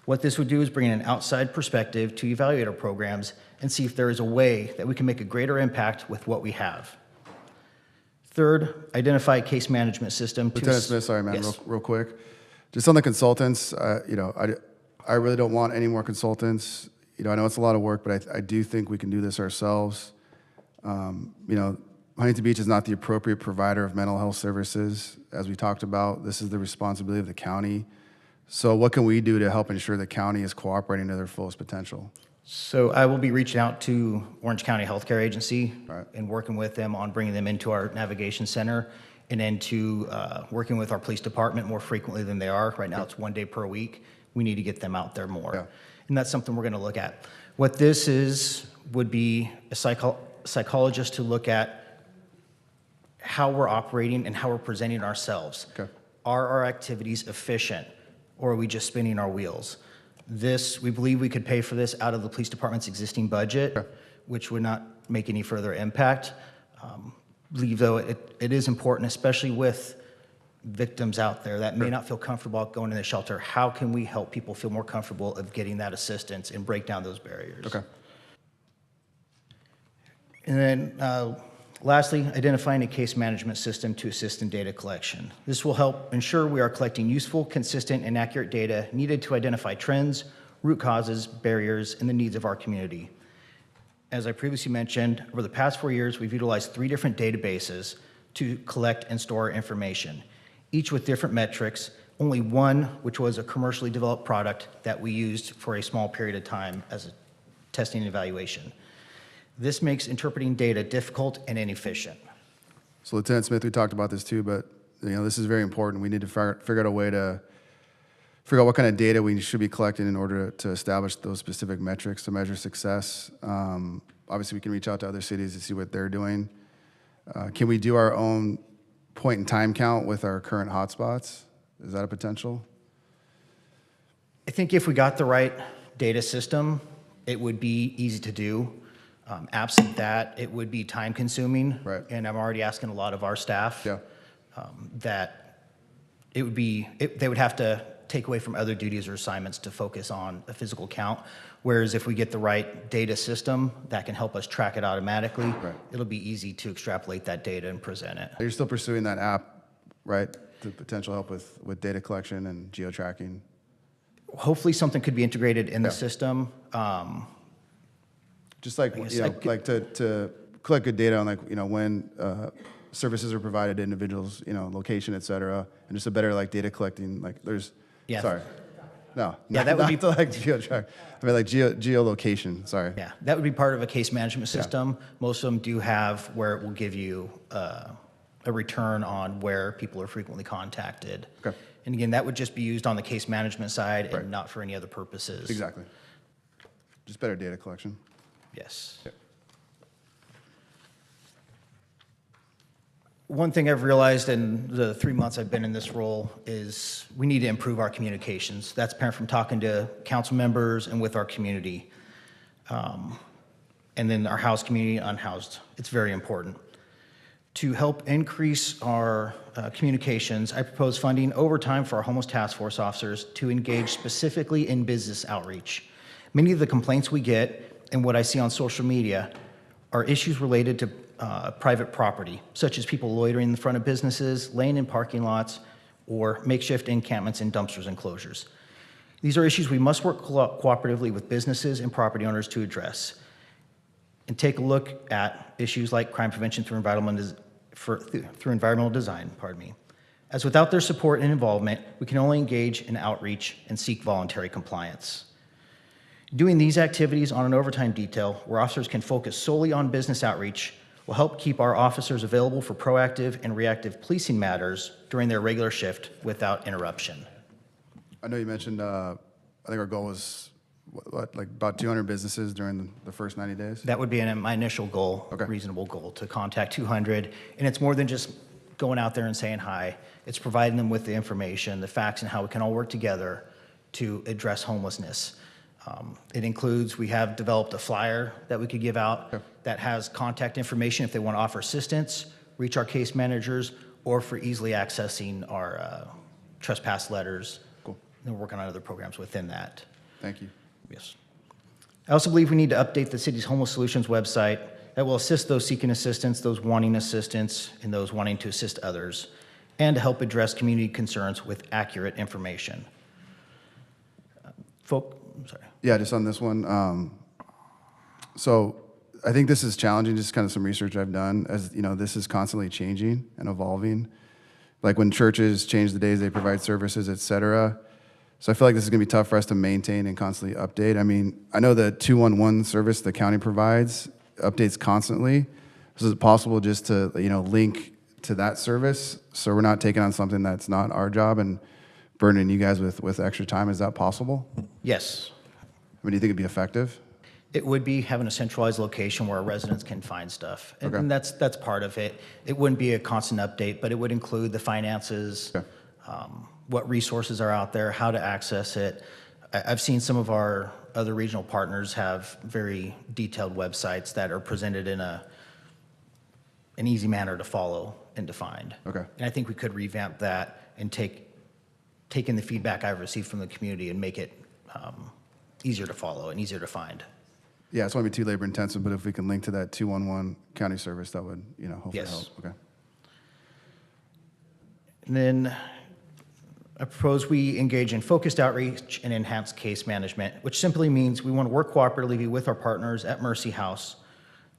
What this would do is bring in an outside perspective to evaluate our programs and see if there is a way that we can make a greater impact with what we have. Third, identify a case management system. Lieutenant Smith, sorry, man, Yes. real quick. Just on the consultants, I really don't want any more consultants. I know it's a lot of work, but I do think we can do this ourselves. Huntington Beach is not the appropriate provider of mental health services. As we talked about, this is the responsibility of the county. So what can we do to help ensure the county is cooperating to their fullest potential? So I will be reaching out to Orange County Healthcare Agency and working with them on bringing them into our navigation center, and then to working with our police department more frequently than they are. Right now it's 1 day per week. We need to get them out there more. Yeah. And that's something we're going to look at. What this is would be a psychologist to look at how we're operating and how we're presenting ourselves. Okay. Are our activities efficient, or are we just spinning our wheels? This, we believe we could pay for this out of the police department's existing budget, which would not make any further impact. Believe though it is important, especially with victims out there that may not feel comfortable going to the shelter. How can we help people feel more comfortable of getting that assistance and break down those barriers? Okay. And then lastly, identifying a case management system to assist in data collection. This will help ensure we are collecting useful, consistent, and accurate data needed to identify trends, root causes, barriers, and the needs of our community. As I previously mentioned, over the past 4 years, we've utilized 3 different databases to collect and store information, each with different metrics, only one which was a commercially developed product that we used for a small period of time as a testing and evaluation. This makes interpreting data difficult and inefficient. So Lieutenant Smith, we talked about this too, but this is very important. We need to figure out a way to figure out what kind of data we should be collecting in order to establish those specific metrics to measure success. Obviously, we can reach out to other cities to see what they're doing. Can we do our own point-in-time count with our current hotspots? Is that a potential? I think if we got the right data system, it would be easy to do. Absent that, it would be time-consuming. Right. And I'm already asking a lot of our staff that it would be, they would have to take away from other duties or assignments to focus on a physical count. Whereas if we get the right data system that can help us track it automatically, it'll be easy to extrapolate that data and present it. You're still pursuing that app, right? To potential help with data collection and geo-tracking? Hopefully something could be integrated in the system. Just like, to collect good data on when services are provided to individuals, location, et cetera, and just a better data collecting, sorry. No, yeah, that would be geo-track. I mean geolocation, sorry. Yeah, that would be part of a case management system. Most of them do have where it will give you a return on where people are frequently contacted. Okay. And again, that would just be used on the case management side and not for any other purposes. Exactly. Just better data collection. Yes. Yeah. One thing I've realized in the 3 months I've been in this role is we need to improve our communications. That's apparent from talking to council members and with our community. And then our housed community, unhoused. It's very important. To help increase our communications, I propose funding overtime for our homeless task force officers to engage specifically in business outreach. Many of the complaints we get and what I see on social media are issues related to private property, such as people loitering in front of businesses, laying in parking lots, or makeshift encampments and dumpsters and closures. These are issues we must work cooperatively with businesses and property owners to address, and take a look at issues like crime prevention through environmental design, as without their support and involvement, we can only engage in outreach and seek voluntary compliance. Doing these activities on an overtime detail where officers can focus solely on business outreach will help keep our officers available for proactive and reactive policing matters during their regular shift without interruption. I know you mentioned, I think our goal was, like about 200 businesses during the first 90 days? That would be my initial goal, reasonable goal, to contact 200. And it's more than just going out there and saying hi. It's providing them with the information, the facts, and how we can all work together to address homelessness. It includes, we have developed a flyer that we could give out that has contact information if they want to offer assistance, reach our case managers, or for easily accessing our trespass letters. Cool. And we're working on other programs within that. Thank you. Yes. I also believe we need to update the city's Homeless Solutions website that will assist those seeking assistance, those wanting assistance, and those wanting to assist others, and to help address community concerns with accurate information. I'm sorry. Yeah, just on this one. So I think this is challenging, just kind of some research I've done, as you know, this is constantly changing and evolving. Like when churches change the days they provide services, et cetera. So I feel like this is gonna be tough for us to maintain and constantly update. I mean, I know the 211 service the county provides updates constantly. So is it possible just to, you know, link to that service so we're not taking on something that's not our job and burdening you guys with extra time? Is that possible? Yes. I mean, do you think it'd be effective? It would be having a centralized location where our residents can find stuff. And, Okay. and that's part of it. It wouldn't be a constant update, but it would include the finances, what resources are out there, how to access it. I've seen some of our other regional partners have very detailed websites that are presented in an easy manner to follow and to find. Okay. And I think we could revamp that and take in the feedback I've received from the community and make it easier to follow and easier to find. Yeah, it's not gonna be too labor intensive, but if we can link to that 211 county service, that would, you know, hopefully Yes. help. Okay. And then I propose we engage in focused outreach and enhanced case management, which simply means we want to work cooperatively with our partners at Mercy House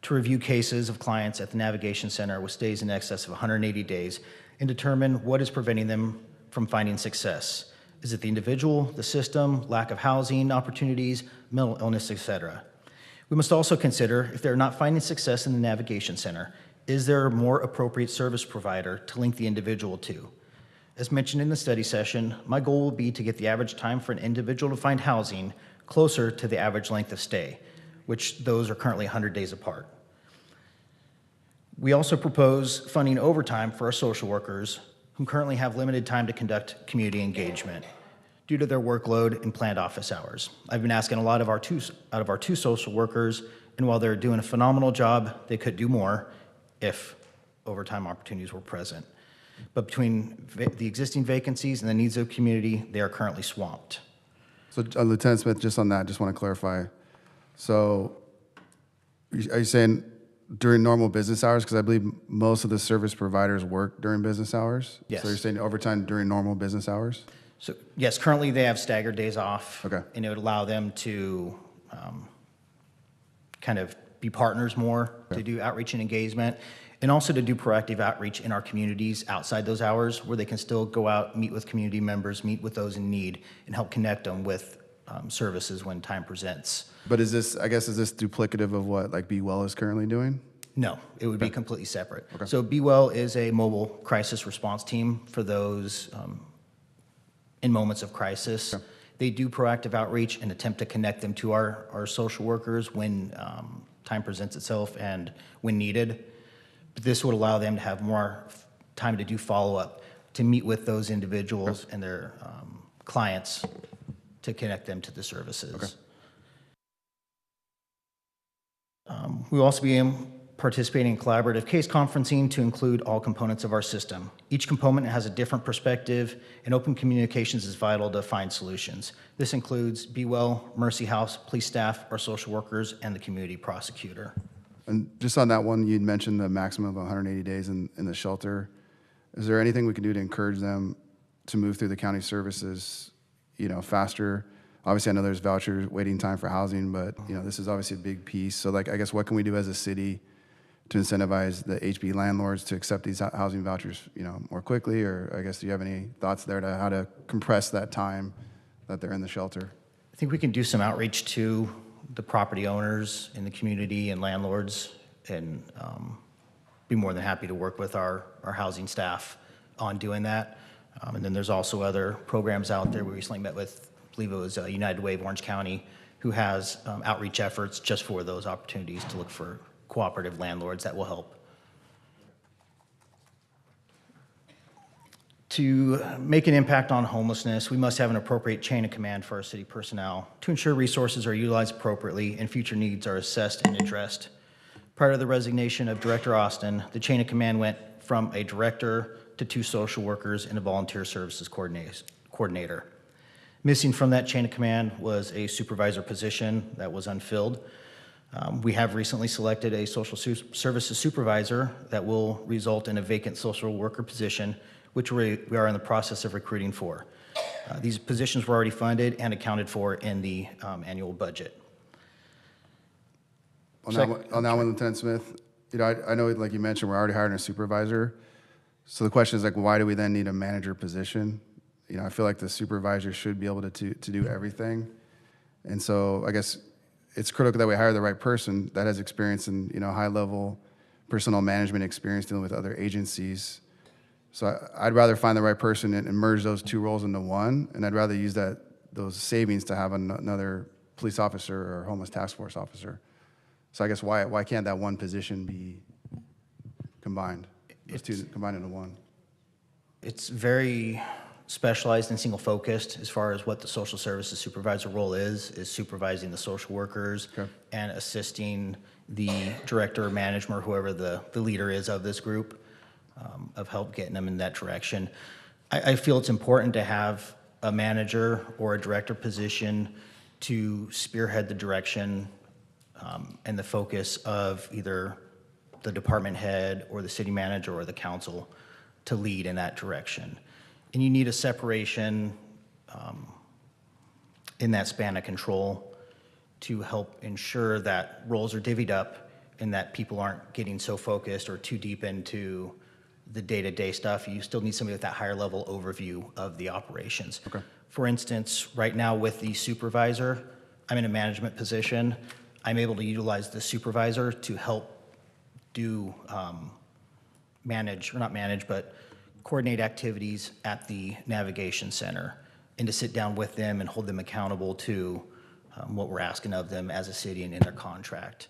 to review cases of clients at the Navigation Center with stays in excess of 180 days and determine what is preventing them from finding success. Is it the individual, the system, lack of housing opportunities, mental illness, et cetera? We must also consider if they're not finding success in the Navigation Center, is there a more appropriate service provider to link the individual to? As mentioned in the study session, my goal will be to get the average time for an individual to find housing closer to the average length of stay, which those are currently 100 days apart. We also propose funding overtime for our social workers who currently have limited time to conduct community engagement due to their workload and planned office hours. I've been asking a lot of our two social workers, and while they're doing a phenomenal job, they could do more if overtime opportunities were present. But between the existing vacancies and the needs of the community, they are currently swamped. So Lieutenant Smith, just on that, just want to clarify. So are you saying during normal business hours? Because I believe most of the service providers work during business hours. Yes. So you're saying overtime during normal business hours? So yes, currently they have staggered days off. Okay. And it would allow them to kind of be partners more, to do outreach and engagement, and also to do proactive outreach in our communities outside those hours where they can still go out, meet with community members, meet with those in need, and help connect them with services when time presents. But is this, I guess, is this duplicative of what like Be Well is currently doing? No, it would be completely separate. Okay. So Be Well is a mobile crisis response team for those in moments of crisis. Okay. They do proactive outreach and attempt to connect them to our social workers when time presents itself and when needed. But this would allow them to have more time to do follow-up, to meet with those individuals and their clients to connect them to the services. Okay. We'll also be participating in collaborative case conferencing to include all components of our system. Each component has a different perspective, and open communications is vital to find solutions. This includes Be Well, Mercy House, police staff, our social workers, and the community prosecutor. And just on that one, you'd mentioned the maximum of 180 days in the shelter. Is there anything we can do to encourage them to move through the county services, you know, faster? Obviously, I know there's voucher waiting time for housing, but you know, this is obviously a big piece. So like, I guess what can we do as a city to incentivize the HB landlords to accept these housing vouchers, you know, more quickly? Or I guess, do you have any thoughts there to how to compress that time that they're in the shelter? I think we can do some outreach to the property owners in the community and landlords, and be more than happy to work with our housing staff on doing that. And then there's also other programs out there. We recently met with, I believe it was United Way of Orange County, who has outreach efforts just for those opportunities to look for cooperative landlords that will help. To make an impact on homelessness, we must have an appropriate chain of command for our city personnel to ensure resources are utilized appropriately and future needs are assessed and addressed. Prior to the resignation of Director Austin, the chain of command went from a director to 2 social workers and a volunteer services coordinator. Missing from that chain of command was a supervisor position that was unfilled. We have recently selected a social services supervisor that will result in a vacant social worker position, which we are in the process of recruiting for. These positions were already funded and accounted for in the annual budget. On that one, Lieutenant Smith, I know, like you mentioned, we're already hiring a supervisor. So the question is, like, why do we then need a manager position? I feel like the supervisor should be able to do everything. And so I guess it's critical that we hire the right person that has experience in, high-level personnel management experience dealing with other agencies. So I'd rather find the right person and merge those 2 roles into one, and I'd rather use those savings to have another police officer or homeless task force officer. So I guess why can't that one position be combined? Those 2 combined into one. It's very specialized and single-focused as far as what the social services supervisor role is supervising the social workers and assisting the director or manager or whoever the leader is of this group, of help getting them in that direction. I feel it's important to have a manager or a director position to spearhead the direction and the focus of either the department head or the city manager or the council to lead in that direction. And you need a separation in that span of control to help ensure that roles are divvied up and that people aren't getting so focused or too deep into the day-to-day stuff. You still need somebody with that higher level overview of the operations. Okay. For instance, right now with the supervisor, I'm in a management position. I'm able to utilize the supervisor to help do coordinate activities at the navigation center and to sit down with them and hold them accountable to what we're asking of them as a city and in their contract.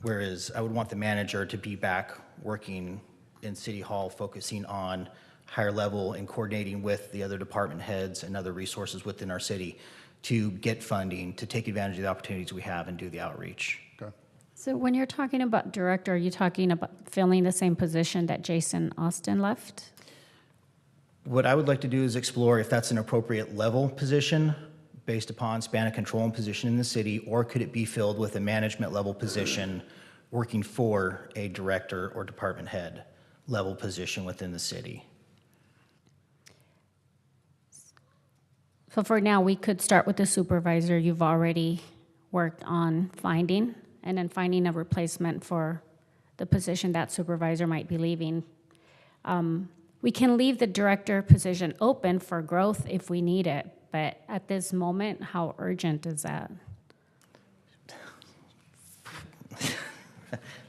Whereas I would want the manager to be back working in City Hall, focusing on higher level and coordinating with the other department heads and other resources within our city to get funding, to take advantage of the opportunities we have and do the outreach. Okay. So when you're talking about director, are you talking about filling the same position that Jason Austin left? What I would like to do is explore if that's an appropriate level position based upon span of control and position in the city, or could it be filled with a management level position working for a director or department head level position within the city. So for now, we could start with the supervisor you've already worked on finding, and then finding a replacement for the position that supervisor might be leaving. We can leave the director position open for growth if we need it, but at this moment, how urgent is that?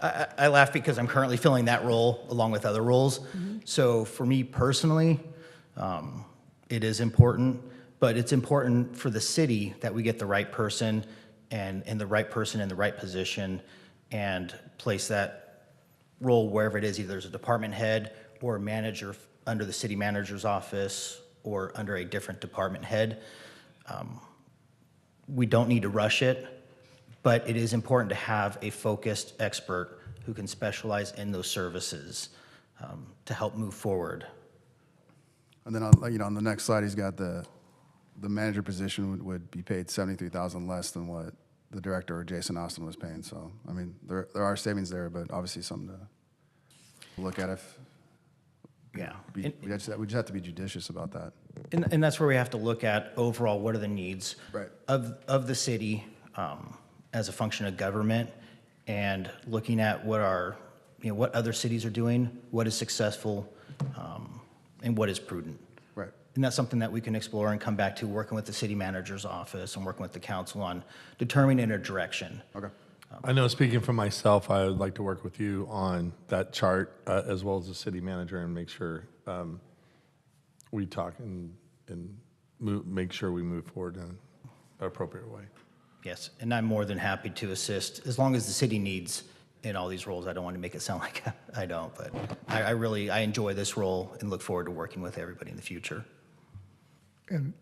I laugh because I'm currently filling that role along with other roles. Mm-hmm. So for me personally, it is important, but it's important for the city that we get the right person and the right person in the right position and place that role wherever it is, either as a department head or a manager under the city manager's office or under a different department head. We don't need to rush it, but it is important to have a focused expert who can specialize in those services to help move forward. And then on the next slide, he's got the manager position would be paid $73,000 less than what the director or Jason Austin was paying. So I mean, there are savings there, but obviously something to look at. We just have to be judicious about that. And that's where we have to look at overall what are the needs of the city as a function of government, and looking at what other cities are doing, what is successful, and what is prudent. Right. And that's something that we can explore and come back to, working with the city manager's office and working with the council on determining a direction. Okay. I know, speaking for myself, I would like to work with you on that chart as well as the city manager and make sure we talk and make sure we move forward in an appropriate way. Yes, and I'm more than happy to assist, as long as the city needs in all these roles. I don't want to make it sound like I don't, but I enjoy this role and look forward to working with everybody in the future. And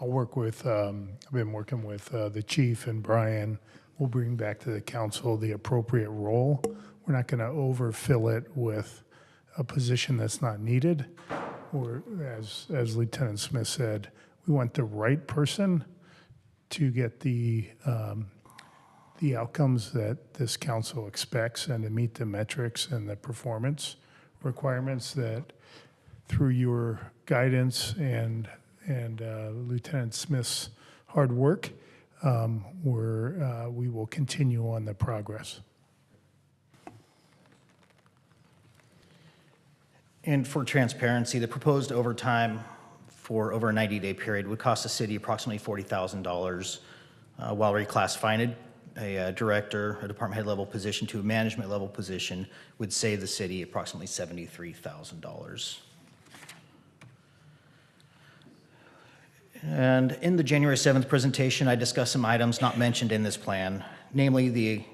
I'll work with, I've been working with the chief and Brian. We'll bring back to the council the appropriate role. We're not going to overfill it with a position that's not needed. Or as Lieutenant Smith said, we want the right person to get the outcomes that this council expects and to meet the metrics and the performance requirements that through your guidance and Lieutenant Smith's hard work, we will continue on the progress. And for transparency, the proposed overtime for over a 90-day period would cost the city approximately $40,000, while reclassifying a director, a department head level position to a management level position would save the city approximately $73,000. And in the January 7th presentation, I discussed some items not mentioned in this plan, namely the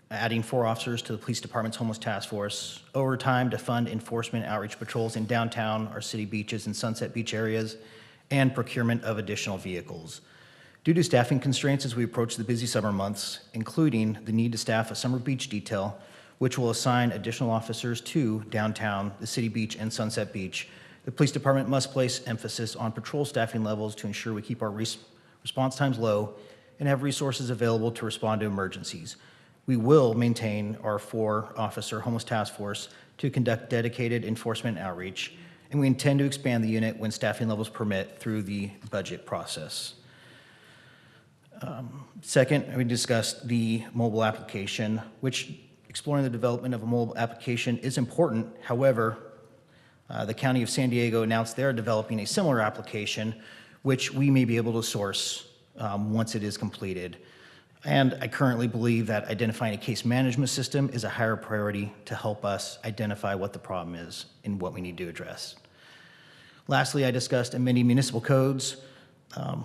adding 4 officers to the police department's homeless task force, overtime to fund enforcement outreach patrols in downtown, our city beaches and Sunset Beach areas, and procurement of additional vehicles. Due to staffing constraints as we approach the busy summer months, including the need to staff a summer beach detail, which will assign additional officers to downtown, the city beach, and Sunset Beach, the police department must place emphasis on patrol staffing levels to ensure we keep our response times low and have resources available to respond to emergencies. We will maintain our 4-officer homeless task force to conduct dedicated enforcement outreach, and we intend to expand the unit when staffing levels permit through the budget process. Second, we discussed the mobile application, which exploring the development of a mobile application is important. However, the County of San Diego announced they're developing a similar application, which we may be able to source once it is completed. And I currently believe that identifying a case management system is a higher priority to help us identify what the problem is and what we need to address. Lastly, I discussed amending municipal codes,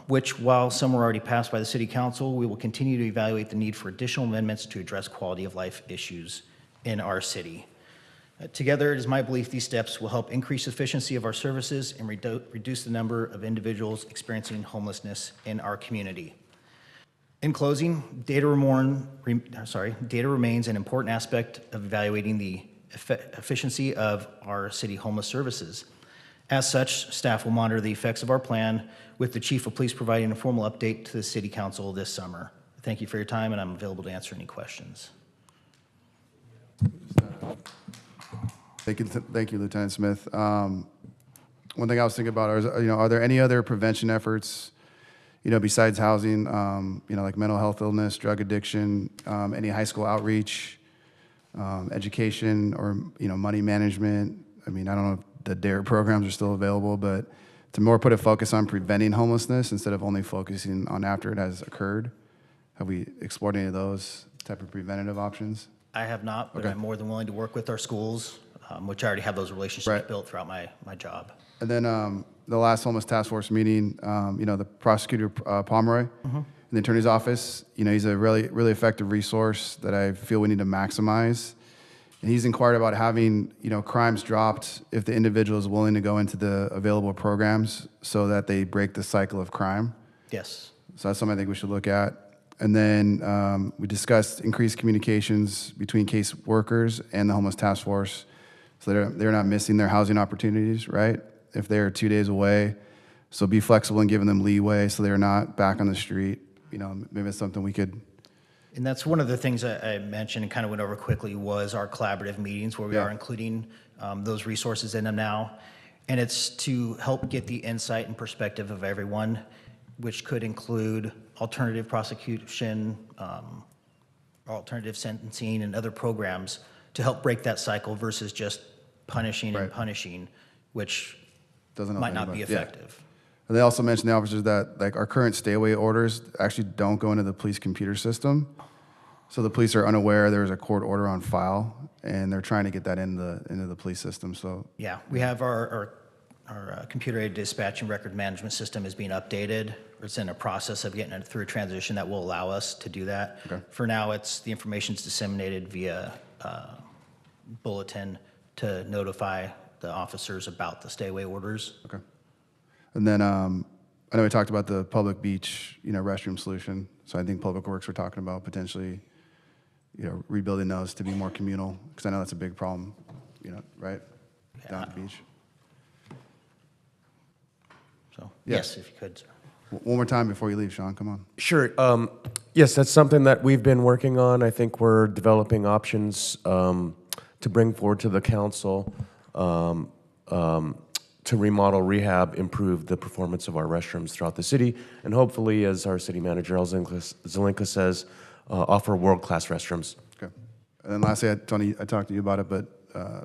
which, while some were already passed by the City Council, we will continue to evaluate the need for additional amendments to address quality of life issues in our city. Together, it is my belief these steps will help increase efficiency of our services and reduce the number of individuals experiencing homelessness in our community. In closing, data remains an important aspect of evaluating the efficiency of our city homeless services. As such, staff will monitor the effects of our plan, with the Chief of Police providing a formal update to the City Council this summer. Thank you for your time, and I'm available to answer any questions. Thank you, Lieutenant Smith. One thing I was thinking about is, are there any other prevention efforts, besides housing, like mental health illness, drug addiction, any high school outreach, education, or, money management? I don't know if the DARE programs are still available, but to more put a focus on preventing homelessness instead of only focusing on after it has occurred. Have we explored any of those type of preventative options? I have not, but Okay. I'm more than willing to work with our schools, which I already have those relationships built throughout my job. And then the last homeless task force meeting, the prosecutor Pomeroy in the attorney's office, he's a really, really effective resource that I feel we need to maximize. And he's inquired about having, crimes dropped if the individual is willing to go into the available programs so that they break the cycle of crime. Yes. So that's something I think we should look at. And then we discussed increased communications between case workers and the homeless task force, so they're not missing their housing opportunities, right? If they're 2 days away, so be flexible in giving them leeway so they're not back on the street. Maybe it's something we could. And that's one of the things I mentioned and kind of went over quickly was our collaborative meetings where we are including those resources in them now. And it's to help get the insight and perspective of everyone, which could include alternative prosecution, alternative sentencing, and other programs to help break that cycle versus just punishing and punishing, which might not be effective. Yeah. And they also mentioned the officers that our current stay away orders actually don't go into the police computer system. So the police are unaware there is a court order on file, and they're trying to get that into the police system. So yeah, we have our computer-aided dispatching record management system is being updated. It's in a process of getting it through a transition that will allow us to do that. Okay. For now, the information's disseminated via bulletin to notify the officers about the stay-away orders. Okay. And then I know we talked about the public beach, restroom solution. So I think Public Works were talking about potentially, rebuilding those to be more communal, because I know that's a big problem, right? Down at the beach. So, Yeah. yes, if you could, sir. One more time before you leave, Sean, come on. Sure. Yes, that's something that we've been working on. I think we're developing options to bring forward to the council to remodel, rehab, improve the performance of our restrooms throughout the city, and hopefully, as our city manager, El Zelinka says, offer world-class restrooms. Okay. And then lastly, Tony, I talked to you about it, but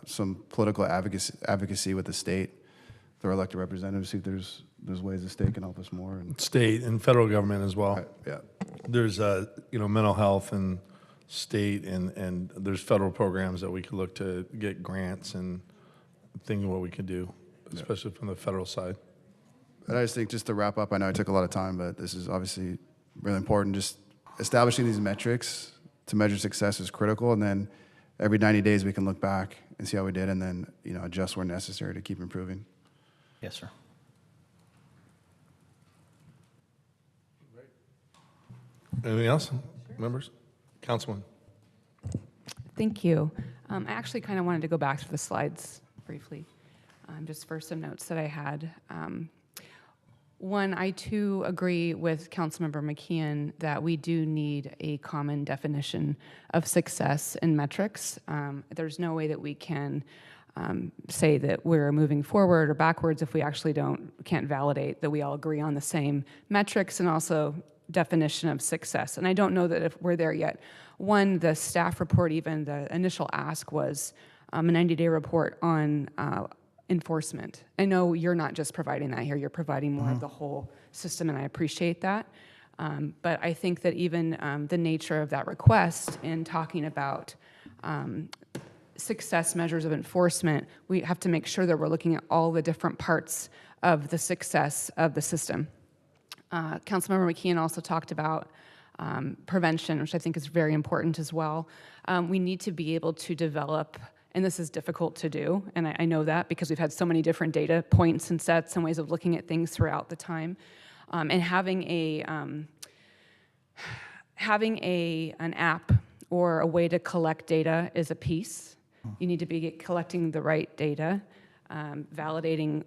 some political advocacy with the state, their elected representatives, see if there's ways the state can help us more. And State and federal government as well. Right, yeah. There's, mental health and state and there's federal programs that we could look to get grants and think of what we could do, especially from the federal side. And I just think, just to wrap up, I know I took a lot of time, but this is obviously really important. Just establishing these metrics to measure success is critical, and then every 90 days we can look back and see how we did, and then adjust where necessary to keep improving. Yes, sir. Anything else, members? Councilman. Thank you. I actually kind of wanted to go back to the slides briefly, just for some notes that I had. One, I too agree with Councilmember McKeon that we do need a common definition of success and metrics. There's no way that we can say that we're moving forward or backwards if we actually can't validate that we all agree on the same metrics and also definition of success. And I don't know that if we're there yet. One, the staff report, even the initial ask was a 90-day report on enforcement. I know you're not just providing that here, you're providing more of the whole system, and I appreciate that. But I think that even the nature of that request in talking about success measures of enforcement, we have to make sure that we're looking at all the different parts of the success of the system. Councilmember McKeon also talked about prevention, which I think is very important as well. We need to be able to develop, and this is difficult to do, and I know that because we've had so many different data points and sets and ways of looking at things throughout the time, and having an app or a way to collect data is a piece. You need to be collecting the right data, validating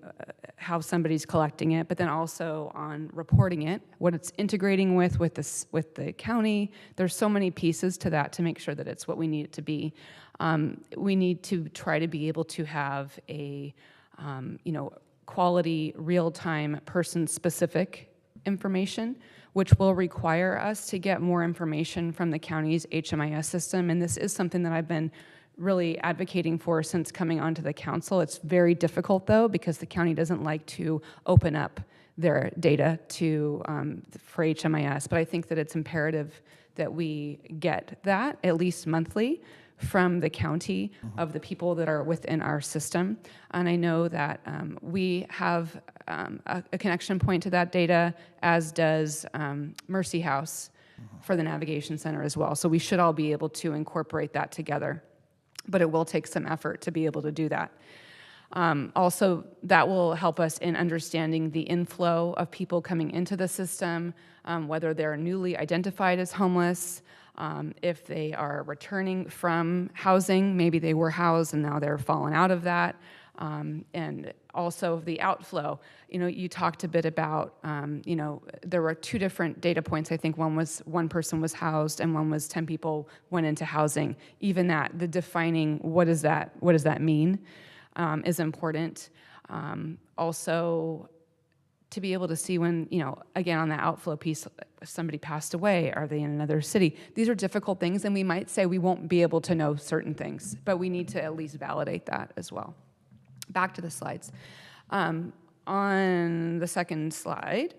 how somebody's collecting it, but then also on reporting it, what it's integrating with the county. There's so many pieces to that to make sure that it's what we need it to be. We need to try to be able to have a quality, real-time, person-specific information, which will require us to get more information from the county's HMIS system. And this is something that I've been really advocating for since coming onto the council. It's very difficult though, because the county doesn't like to open up their data for HMIS, but I think that it's imperative that we get that at least monthly from the county of the people that are within our system. And I know that we have a connection point to that data, as does Mercy House for the Navigation Center as well. So we should all be able to incorporate that together. But it will take some effort to be able to do that. Also, that will help us in understanding the inflow of people coming into the system, whether they're newly identified as homeless, if they are returning from housing, maybe they were housed and now they're fallen out of that, and also the outflow. You talked a bit about, there were two different data points. I think one person was housed and one was 10 people went into housing. Even that, the defining what does that mean is important. Also, to be able to see when, again, on the outflow piece, if somebody passed away, are they in another city? These are difficult things, and we might say we won't be able to know certain things, but we need to at least validate that as well. Back to the slides. On the second slide,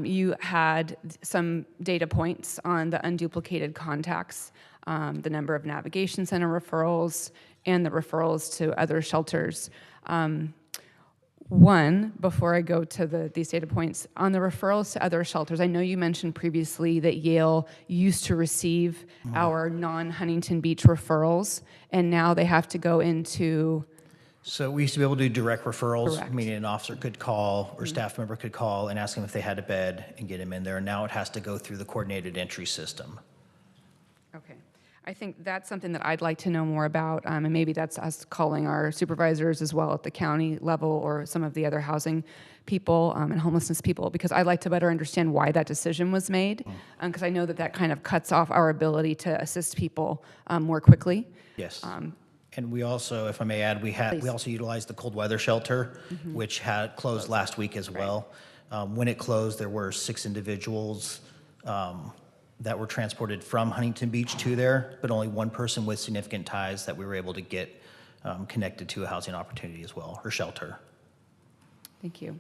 you had some data points on the unduplicated contacts, the number of Navigation Center referrals, and the referrals to other shelters. One, before I go to these data points, on the referrals to other shelters, I know you mentioned previously that Yale used to receive our non-Huntington Beach referrals, and now they have to go into... So we used to be able to do direct referrals, Correct. meaning an officer could call or staff member could call and ask them if they had a bed and get them in there. Now it has to go through the coordinated entry system. Okay. I think that's something that I'd like to know more about, and maybe that's us calling our supervisors as well at the county level or some of the other housing people and homelessness people, because I'd like to better understand why that decision was made, because I know that that kind of cuts off our ability to assist people more quickly. Yes. And we also, if I may add, we also utilized the cold weather shelter, which had closed last week as well. When it closed, there were 6 individuals that were transported from Huntington Beach to there, but only one person with significant ties that we were able to get connected to a housing opportunity as well, or shelter. Thank you.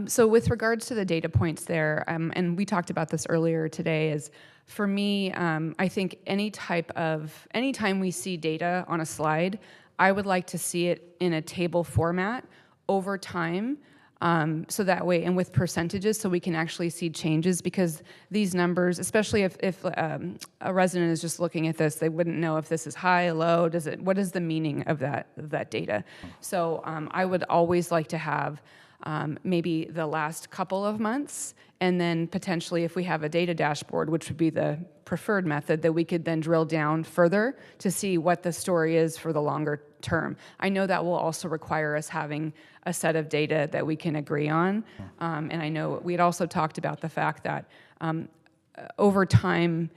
So with regards to the data points there, and we talked about this earlier today, is for me, I think anytime we see data on a slide, I would like to see it in a table format over time, so that way, and with percentages, so we can actually see changes, because these numbers, especially if a resident is just looking at this, they wouldn't know if this is high, low, what is the meaning of that data? So I would always like to have maybe the last couple of months, and then potentially if we have a data dashboard, which would be the preferred method, that we could then drill down further to see what the story is for the longer term. I know that will also require us having a set of data that we can agree on, and I know we had also talked about the fact that over time,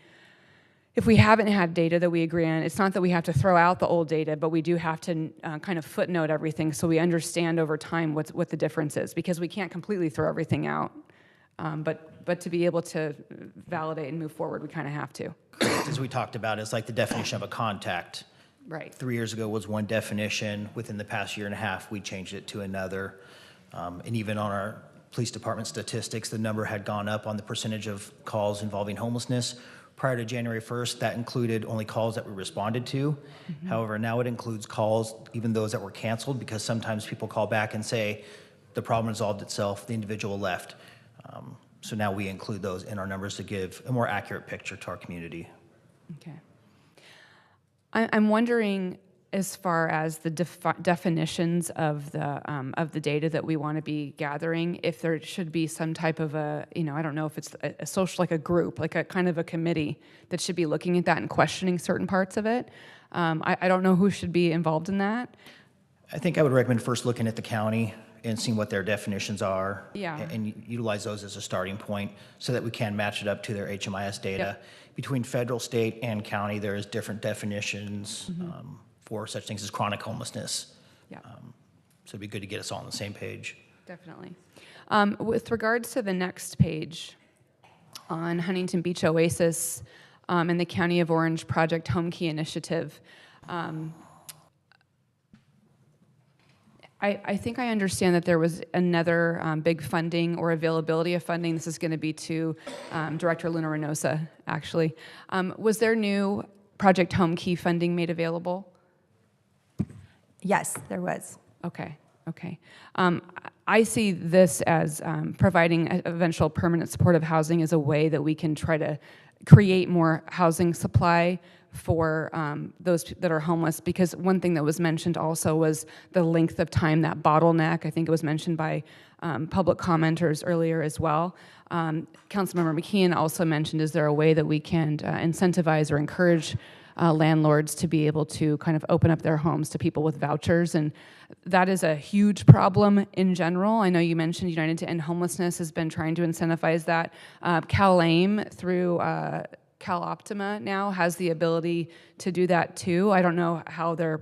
if we haven't had data that we agree on, it's not that we have to throw out the old data, but we do have to kind of footnote everything so we understand over time what the difference is, because we can't completely throw everything out. But to be able to validate and move forward, we kind of have to. As we talked about, it's like the definition of a contact. Right. 3 years ago was one definition. Within the past year and a half, we changed it to another. And even on our police department statistics, the number had gone up on the percentage of calls involving homelessness. Prior to January 1st, that included only calls that we responded to. However, now it includes calls, even those that were canceled, because sometimes people call back and say the problem resolved itself, the individual left. So now we include those in our numbers to give a more accurate picture to our community. Okay. I'm wondering, as far as the definitions of the data that we want to be gathering, if there should be some type of I don't know if it's a social, like a group, like a kind of a committee that should be looking at that and questioning certain parts of it. I don't know who should be involved in that. I think I would recommend first looking at the county and seeing what their definitions are. Yeah. And utilize those as a starting point so that we can match it up to their HMIS data. Yep. Between federal, state, and county, there is different definitions for such things as chronic homelessness. Yeah. So it'd be good to get us all on the same page. Definitely. With regards to the next page on Huntington Beach Oasis and the County of Orange Project Home Key Initiative, I think I understand that there was another big funding or availability of funding. This is going to be to Director Luna Reynosa, actually. Was there new Project Home Key funding made available? Yes, there was. Okay. I see this as providing eventual permanent supportive housing as a way that we can try to create more housing supply for those that are homeless, because one thing that was mentioned also was the length of time, that bottleneck. I think it was mentioned by public commenters earlier as well. Councilmember McKeon also mentioned, is there a way that we can incentivize or encourage landlords to be able to kind of open up their homes to people with vouchers? And that is a huge problem in general. I know you mentioned United to End Homelessness has been trying to incentivize that. Cal-AIM through Cal Optima now has the ability to do that too. I don't know how they're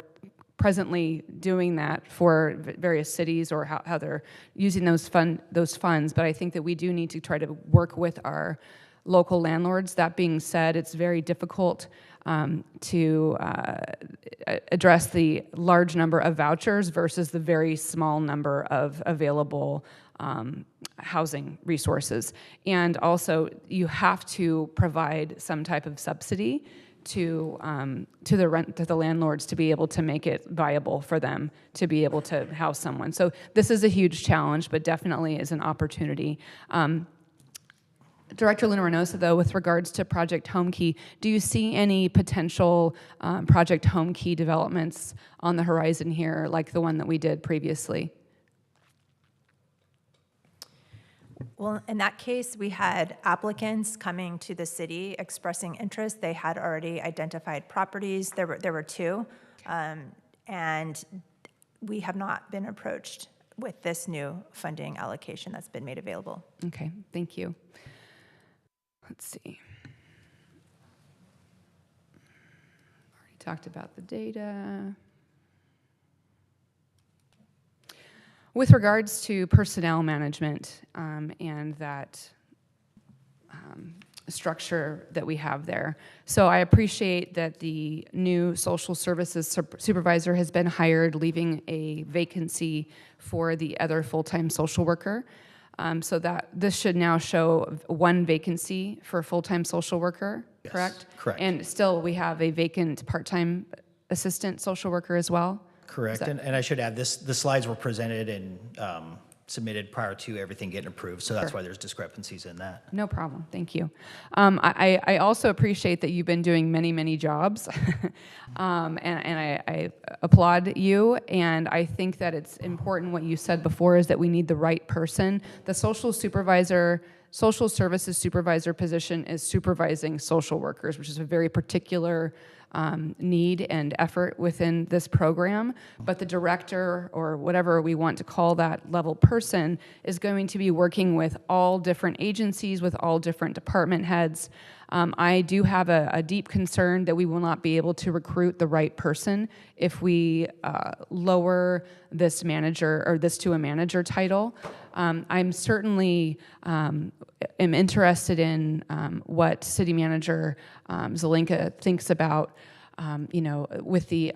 presently doing that for various cities or how they're using those funds, but I think that we do need to try to work with our local landlords. That being said, it's very difficult to address the large number of vouchers versus the very small number of available housing resources. And also, you have to provide some type of subsidy to the landlords to be able to make it viable for them to be able to house someone. So this is a huge challenge, but definitely is an opportunity. Director Luna Reynosa, though, with regards to Project Home Key, do you see any potential Project Home Key developments on the horizon here, like the one that we did previously? Well, in that case, we had applicants coming to the city expressing interest. They had already identified properties. There were two, and we have not been approached with this new funding allocation that's been made available. Okay, thank you. Let's see. Already talked about the data. With regards to personnel management and that structure that we have there. So I appreciate that the new social services supervisor has been hired, leaving a vacancy for the other full-time social worker. So that this should now show one vacancy for a full-time social worker, Yes, correct? correct. And still we have a vacant part-time assistant social worker as well? Correct, and I should add, the slides were presented and submitted prior to everything getting approved, so that's Sure. why there's discrepancies in that. No problem, thank you. I also appreciate that you've been doing many, many jobs, and I applaud you, and I think that it's important what you said before is that we need the right person. The social services supervisor position is supervising social workers, which is a very particular need and effort within this program, but the director, or whatever we want to call that level person, is going to be working with all different agencies, with all different department heads. I do have a deep concern that we will not be able to recruit the right person if we lower this manager, or this to a manager title. I'm certainly am interested in what City Manager Zelenka thinks about, with the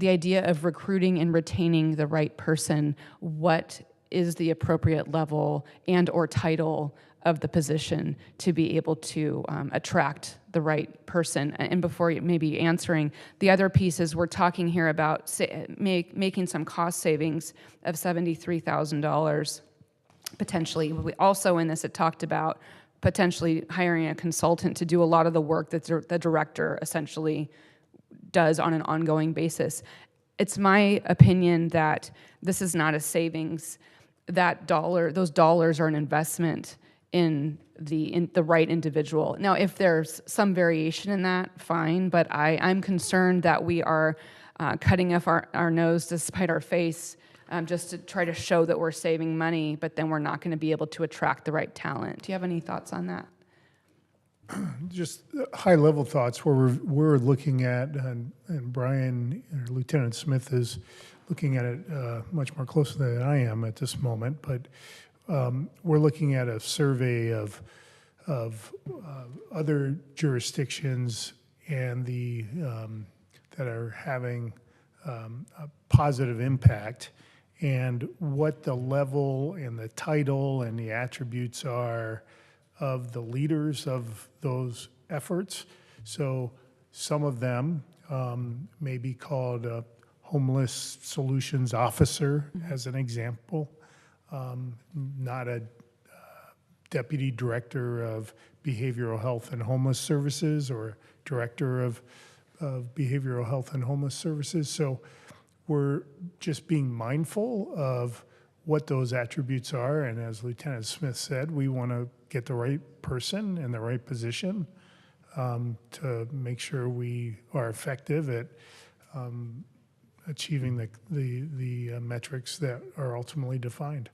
idea of recruiting and retaining the right person. What is the appropriate level and or title of the position to be able to attract the right person? And before you maybe answering, the other piece is we're talking here about making some cost savings of $73,000 potentially. We also in this it talked about potentially hiring a consultant to do a lot of the work that the director essentially does on an ongoing basis. It's my opinion that this is not a savings. Those dollars are an investment in the right individual. Now, if there's some variation in that, fine, but I'm concerned that we are cutting off our nose to spite our face just to try to show that we're saving money, but then we're not going to be able to attract the right talent. Do you have any thoughts on that? Just high-level thoughts where we're looking at, and Brian, or Lieutenant Smith is looking at it much more closely than I am at this moment, but we're looking at a survey of other jurisdictions and that are having a positive impact, and what the level and the title and the attributes are of the leaders of those efforts. So some of them may be called a homeless solutions officer, as an example, not a deputy director of behavioral health and homeless services or director of behavioral health and homeless services. So we're just being mindful of what those attributes are, and as Lieutenant Smith said, we want to get the right person in the right position to make sure we are effective at achieving the metrics that are ultimately defined.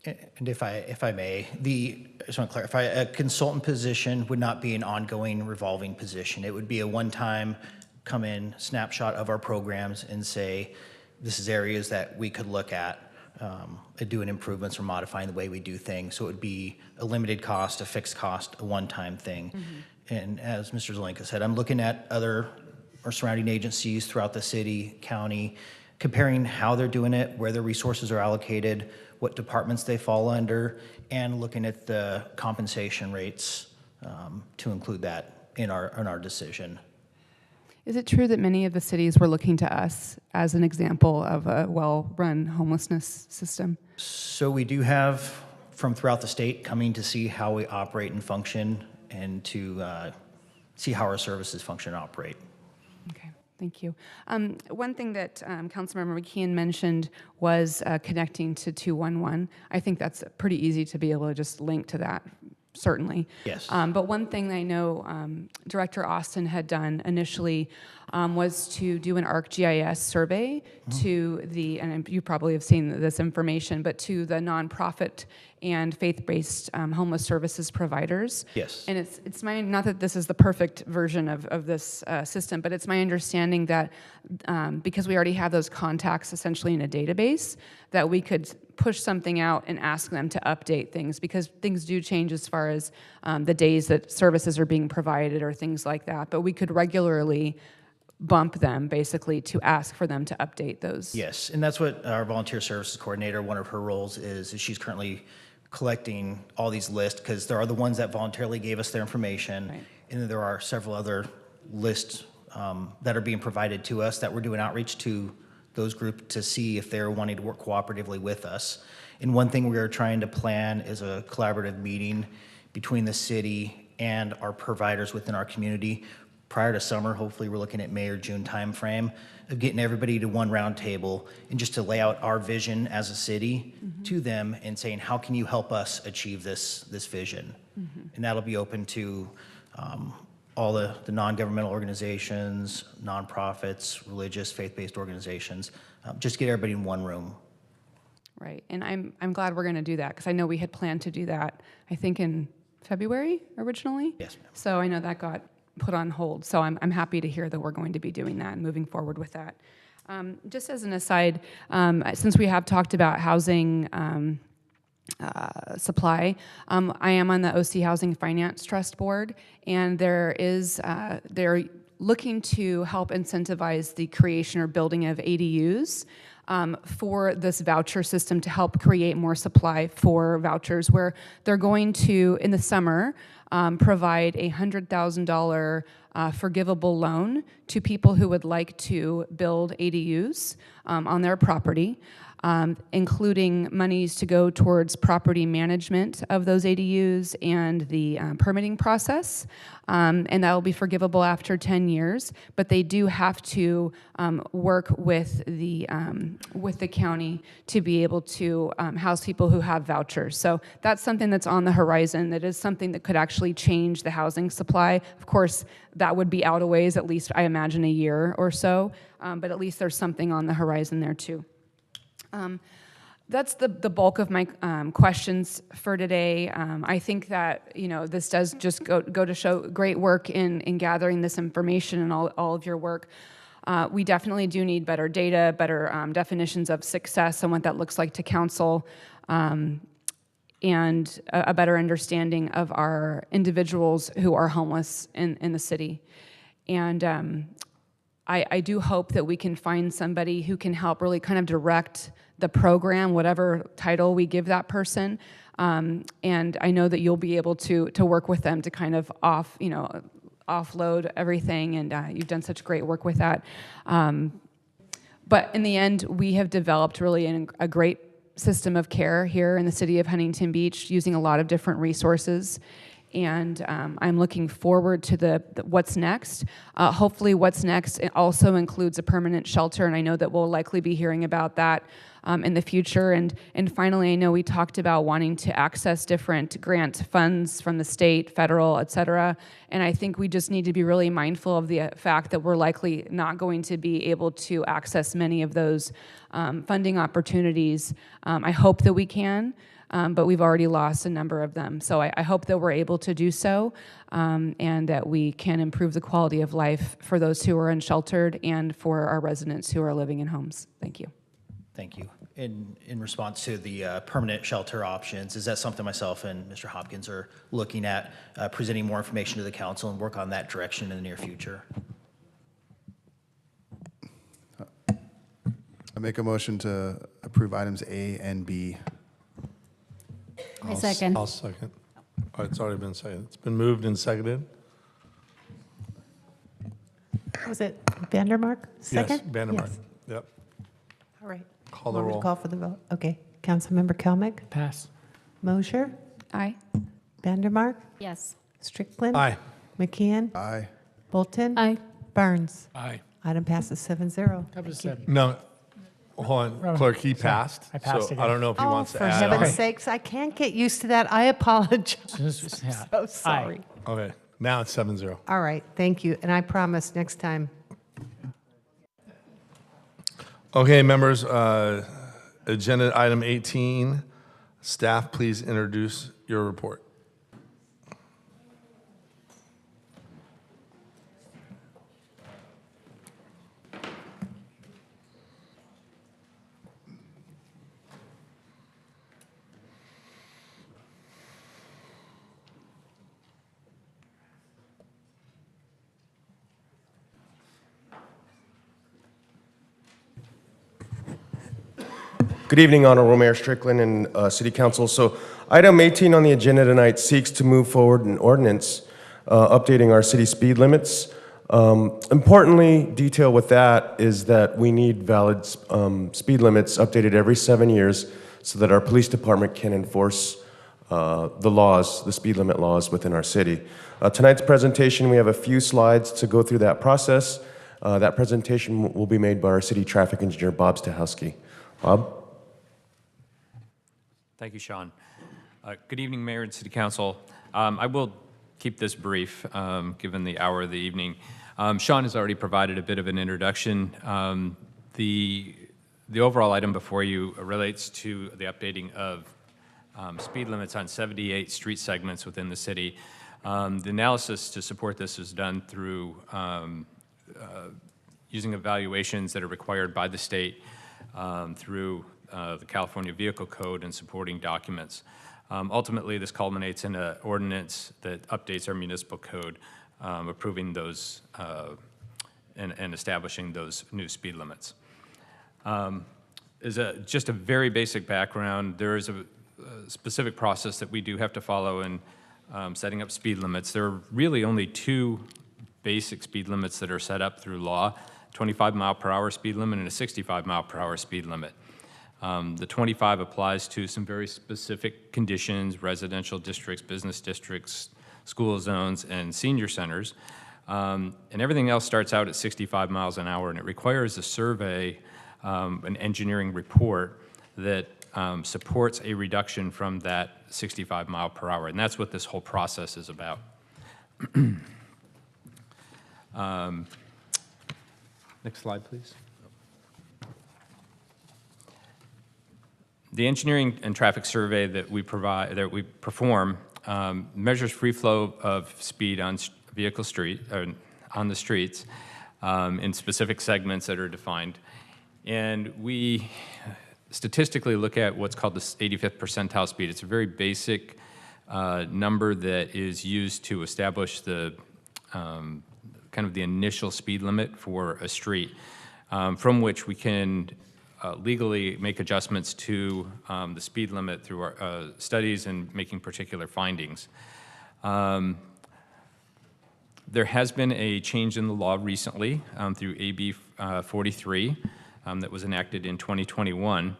And if I may, I just want to clarify, a consultant position would not be an ongoing revolving position. It would be a one-time come in snapshot of our programs and say, this is areas that we could look at doing improvements or modifying the way we do things. So it would be a limited cost, a fixed cost, a one-time thing. Mm-hmm. And as Mr. Zelenka said, I'm looking at other or surrounding agencies throughout the city, county, comparing how they're doing it, where their resources are allocated, what departments they fall under, and looking at the compensation rates to include that in our decision. Is it true that many of the cities were looking to us as an example of a well-run homelessness system? So we do have from throughout the state coming to see how we operate and function and to see how our services function and operate. Okay, thank you. One thing that Councilmember McKeon mentioned was connecting to 211. I think that's pretty easy to be able to just link to that, certainly. Yes. But one thing that I know Director Austin had done initially was to do an ArcGIS survey to the, and you probably have seen this information, but to the nonprofit and faith-based homeless services providers. Yes. And it's my, not that this is the perfect version of this system, but it's my understanding that because we already have those contacts essentially in a database, that we could push something out and ask them to update things, because things do change as far as the days that services are being provided or things like that. But we could regularly bump them basically to ask for them to update those. Yes, and that's what our volunteer services coordinator, one of her roles is she's currently collecting all these lists, because there are the ones that voluntarily gave us their information, Right. and then there are several other lists that are being provided to us that we're doing outreach to those groups to see if they're wanting to work cooperatively with us. And one thing we are trying to plan is a collaborative meeting between the city and our providers within our community prior to summer. Hopefully we're looking at May or June timeframe of getting everybody to one round table and just to lay out our vision as a city to them and saying, how can you help us achieve this vision? And that'll be open to all the non-governmental organizations, nonprofits, religious, faith-based organizations, just get everybody in one room. Right, and I'm glad we're gonna do that, because I know we had planned to do that, I think in February originally? Yes, ma'am. So I know that got put on hold, so I'm happy to hear that we're going to be doing that and moving forward with that. Just as an aside, since we have talked about housing supply, I am on the OC Housing Finance Trust Board, and they're looking to help incentivize the creation or building of ADUs for this voucher system to help create more supply for vouchers, where they're going to, in the summer, provide a $100,000 forgivable loan to people who would like to build ADUs on their property, including monies to go towards property management of those ADUs and the permitting process. And that will be forgivable after 10 years, but they do have to work with the county to be able to house people who have vouchers. So that's something that's on the horizon. That is something that could actually change the housing supply. Of course, that would be out a ways, at least I imagine a year or so, but at least there's something on the horizon there too. That's the bulk of my questions for today. I think that, you know, this does just go to show great work in gathering this information and all of your work. We definitely do need better data, better definitions of success and what that looks like to council, and a better understanding of our individuals who are homeless in the city. And I do hope that we can find somebody who can help really kind of direct the program, whatever title we give that person. And I know that you'll be able to work with them to kind of offload everything, and you've done such great work with that. But in the end, we have developed really a great system of care here in the city of Huntington Beach, using a lot of different resources. And I'm looking forward to the what's next. Hopefully what's next also includes a permanent shelter, and I know that we'll likely be hearing about that in the future. And finally, I know we talked about wanting to access different grant funds from the state, federal, et cetera. And I think we just need to be really mindful of the fact that we're likely not going to be able to access many of those funding opportunities. I hope that we can. But we've already lost a number of them. So I hope that we're able to do so, and that we can improve the quality of life for those who are unsheltered and for our residents who are living in homes. Thank you. Thank you. In response to the permanent shelter options, is that something myself and Mr. Hopkins are looking at, presenting more information to the council and work on that direction in the near future? I make a motion to approve items A and B. I second. I'll second. Oh, it's already been seconded. It's been moved and seconded. Was it Vandermark? Second? Yes, Vandermark. Yes. Yep. All right. Call the Want me to roll. Call for the vote. Okay. Councilmember Kelmick? Pass. Mosher? Aye. Vandermark? Yes. Strickland? Aye. McKeon? Aye. Bolton? Aye. Burns? Aye. Item passes 7-0. That was Thank you. seven. No, hold on, clerk, he passed. I passed So again. I don't know if he Oh, wants to for add on. heaven's sakes, I can't get used to that. I apologize. Yeah. So sorry. Okay, now it's 7-0. All right, thank you. And I promise next time. Okay, members, agenda item 18. Staff, please introduce your report. Good evening, Honorable Mayor Strickland and City Council. So item 18 on the agenda tonight seeks to move forward an ordinance updating our city speed limits. Importantly, detail with that is that we need valid speed limits updated every 7 years so that our police department can enforce the laws, the speed limit laws within our city. Tonight's presentation, we have a few slides to go through that process. That presentation will be made by our city traffic engineer, Bob Stahowski. Bob? Thank you, Sean. Good evening, Mayor and City Council. I will keep this brief, given the hour of the evening. Sean has already provided a bit of an introduction. The overall item before you relates to the updating of speed limits on 78 street segments within the city. The analysis to support this is done through using evaluations that are required by the state through the California Vehicle Code and supporting documents. Ultimately, this culminates in an ordinance that updates our municipal code, approving those and establishing those new speed limits. Just a very basic background, there is a specific process that we do have to follow in setting up speed limits. There are really only two basic speed limits that are set up through law, 25-mile-per-hour speed limit and a 65-mile-per-hour speed limit. The 25 applies to some very specific conditions, residential districts, business districts, school zones, and senior centers. And everything else starts out at 65 miles an hour, and it requires a survey, an engineering report that supports a reduction from that 65 mile per hour. And that's what this whole process is about. Next slide, please. The engineering and traffic survey that we perform measures free flow of speed on on the streets in specific segments that are defined, and we statistically look at what's called the 85th percentile speed. It's a very basic number that is used to establish the kind of the initial speed limit for a street, from which we can legally make adjustments to the speed limit through our studies and making particular findings. There has been a change in the law recently through AB 43 that was enacted in 2021.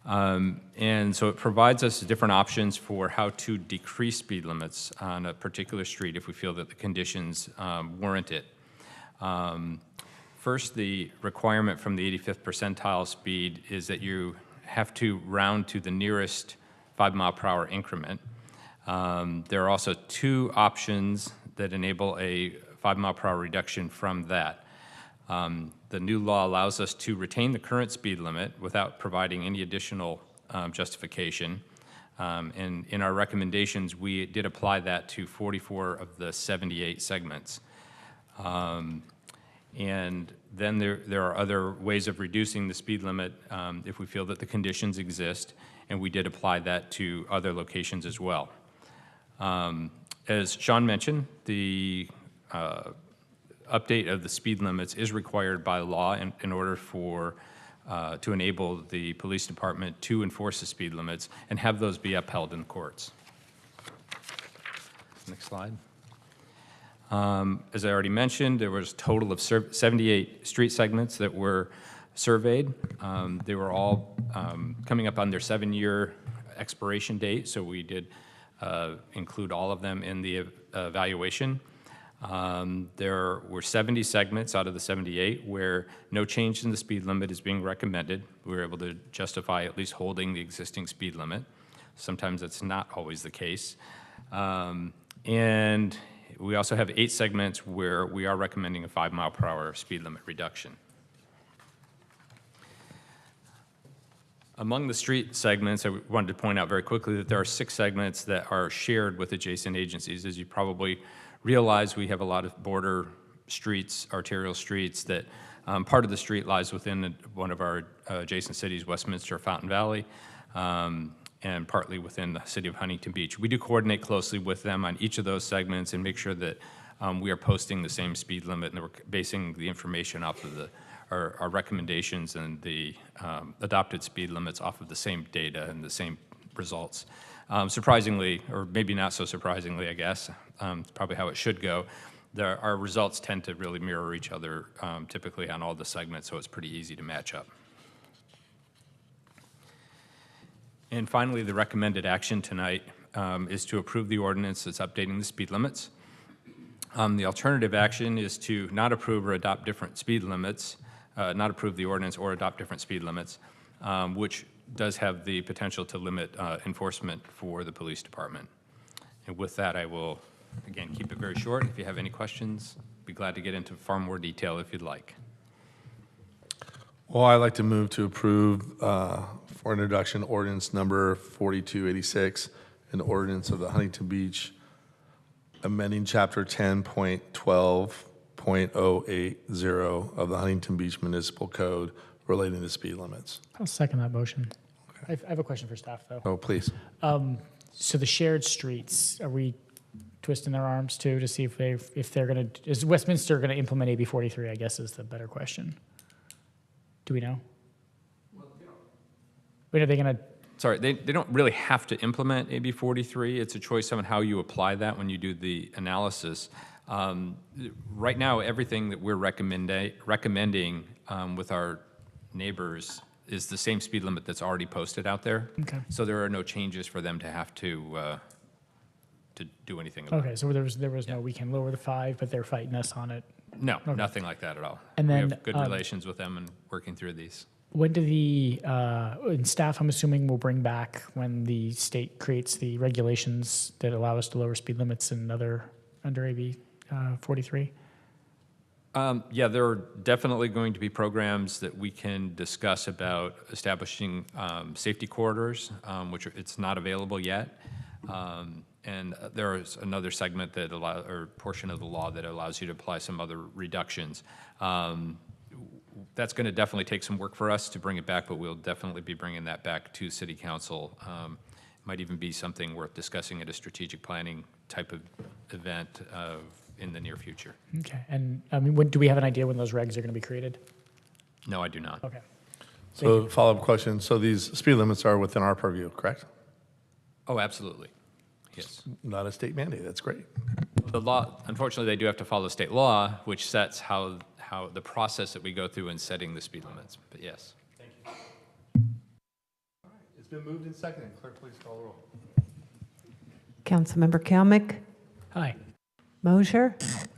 And so it provides us different options for how to decrease speed limits on a particular street if we feel that the conditions warrant it. First, the requirement from the 85th percentile speed is that you have to round to the nearest 5 mile per hour increment. There are also two options that enable a 5 mile per hour reduction from that. The new law allows us to retain the current speed limit without providing any additional justification. And in our recommendations, we did apply that to 44 of the 78 segments. And then there are other ways of reducing the speed limit if we feel that the conditions exist, and we did apply that to other locations as well. As Sean mentioned, the update of the speed limits is required by law in order for to enable the police department to enforce the speed limits and have those be upheld in courts. Next slide. As I already mentioned, there was a total of 78 street segments that were surveyed. They were all coming up on their 7-year expiration date, so we did include all of them in the evaluation. There were 70 segments out of the 78 where no change in the speed limit is being recommended. We were able to justify at least holding the existing speed limit. Sometimes that's not always the case. And we also have 8 segments where we are recommending a 5-mile-per-hour speed limit reduction. Among the street segments, I wanted to point out very quickly that there are 6 segments that are shared with adjacent agencies. As you probably realize, we have a lot of border streets, arterial streets, that part of the street lies within one of our adjacent cities, Westminster, Fountain Valley, and partly within the city of Huntington Beach. We do coordinate closely with them on each of those segments and make sure that we are posting the same speed limit, and we're basing the information off of our recommendations and the adopted speed limits off of the same data and the same results. Surprisingly, or maybe not so surprisingly, I guess, it's probably how it should go, our results tend to really mirror each other typically on all the segments, so it's pretty easy to match up. And finally, the recommended action tonight is to approve the ordinance that's updating the speed limits. The alternative action is to not approve or adopt different speed limits, not approve the ordinance or adopt different speed limits, which does have the potential to limit enforcement for the police department. And with that, I will, again, keep it very short. If you have any questions, be glad to get into far more detail if you'd like. Well, I'd like to move to approve for introduction ordinance number 4286, an ordinance of the Huntington Beach amending chapter 10.12.080 of the Huntington Beach Municipal Code relating to speed limits. I'll second that motion. I have a question for staff, though. Oh, please. So the shared streets, are we twisting their arms too to see if they're going to, is Westminster going to implement AB 43, I guess is the better question. Do we know? Wait, are they going to? Sorry, they don't really have to implement AB 43. It's a choice on how you apply that when you do the analysis. Right now, everything that we're recommending with our neighbors is the same speed limit that's already posted out there. Okay. So there are no changes for them to have to do anything about it. Okay, so there was no, we can lower the 5, but they're fighting us on it. No, Okay. nothing like that at all. And then, we have good relations with them and working through these. When do and staff, I'm assuming, will bring back when the state creates the regulations that allow us to lower speed limits and under AB 43? Yeah, there are definitely going to be programs that we can discuss about establishing safety corridors, which it's not available yet. And there is another segment that or portion of the law that allows you to apply some other reductions. That's going to definitely take some work for us to bring it back, but we'll definitely be bringing that back to City Council. Might even be something worth discussing at a strategic planning type of event in the near future. Okay, and I mean, do we have an idea when those regs are going to be created? No, I do not. Okay. So follow-up question. So these speed limits are within our purview, correct? Oh, absolutely. Yes. Not a state mandate. That's great. The law, unfortunately, they do have to follow state law, which sets how the process that we go through in setting the speed limits. But yes. Thank you. All right. It's been moved and seconded. Clerk, please call the roll. Councilmember Kalmick? Aye. Mosier?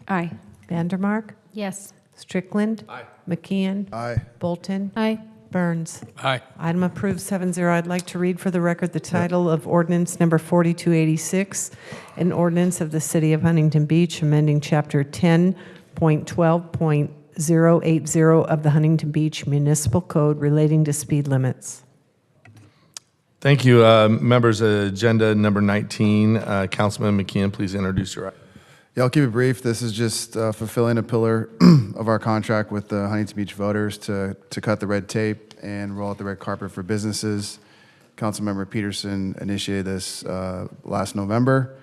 Aye. Vandermark? Yes. Strickland? Aye. McKeon? Aye. Bolton? Aye. Burns? Aye. Item approved 7-0. I'd like to read for the record the title of ordinance number 4286, an ordinance of the City of Huntington Beach amending Chapter 10.12.080 of the Huntington Beach Municipal Code relating to speed limits. Thank you. Members, agenda number 19. Councilman McKeon, please introduce your item. Yeah, I'll keep it brief. This is just fulfilling a pillar of our contract with the Huntington Beach voters to cut the red tape and roll out the red carpet for businesses. Councilmember Peterson initiated this last November.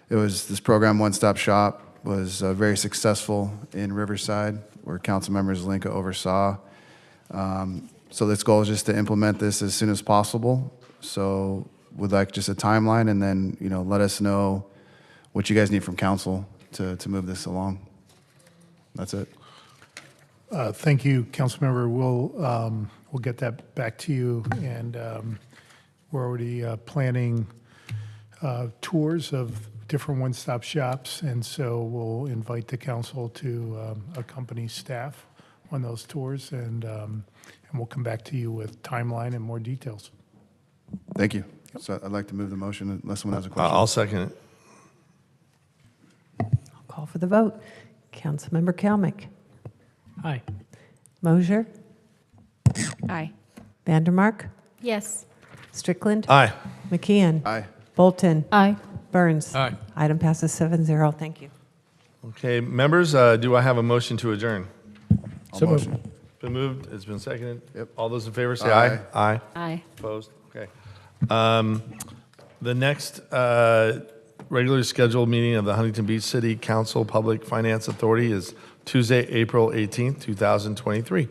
This program, One Stop Shop, was very successful in Riverside, where Councilmember Zelinka oversaw. So this goal is just to implement this as soon as possible. So we'd like just a timeline, and then let us know what you guys need from council to move this along. That's it. Thank you, Councilmember. We'll get that back to you, and we're already planning tours of different one-stop shops, and so we'll invite the council to accompany staff on those tours, and we'll come back to you with timeline and more details. Thank you. So I'd like to move the motion unless someone has a question. I'll second it. I'll call for the vote. Councilmember Kalmick. Aye. Mosier. Aye. Vandermark. Yes. Strickland. Aye. McKeon. Aye. Bolton. Aye. Burns. Aye. Item passes 7-0. Thank you. Okay, members, do I have a motion to adjourn? So motion. Been moved, it's been seconded. Yep. All those in favor say aye. Aye. Aye. Opposed? Okay. The next regularly scheduled meeting of the Huntington Beach City Council Public Finance Authority is Tuesday, April 18th, 2023.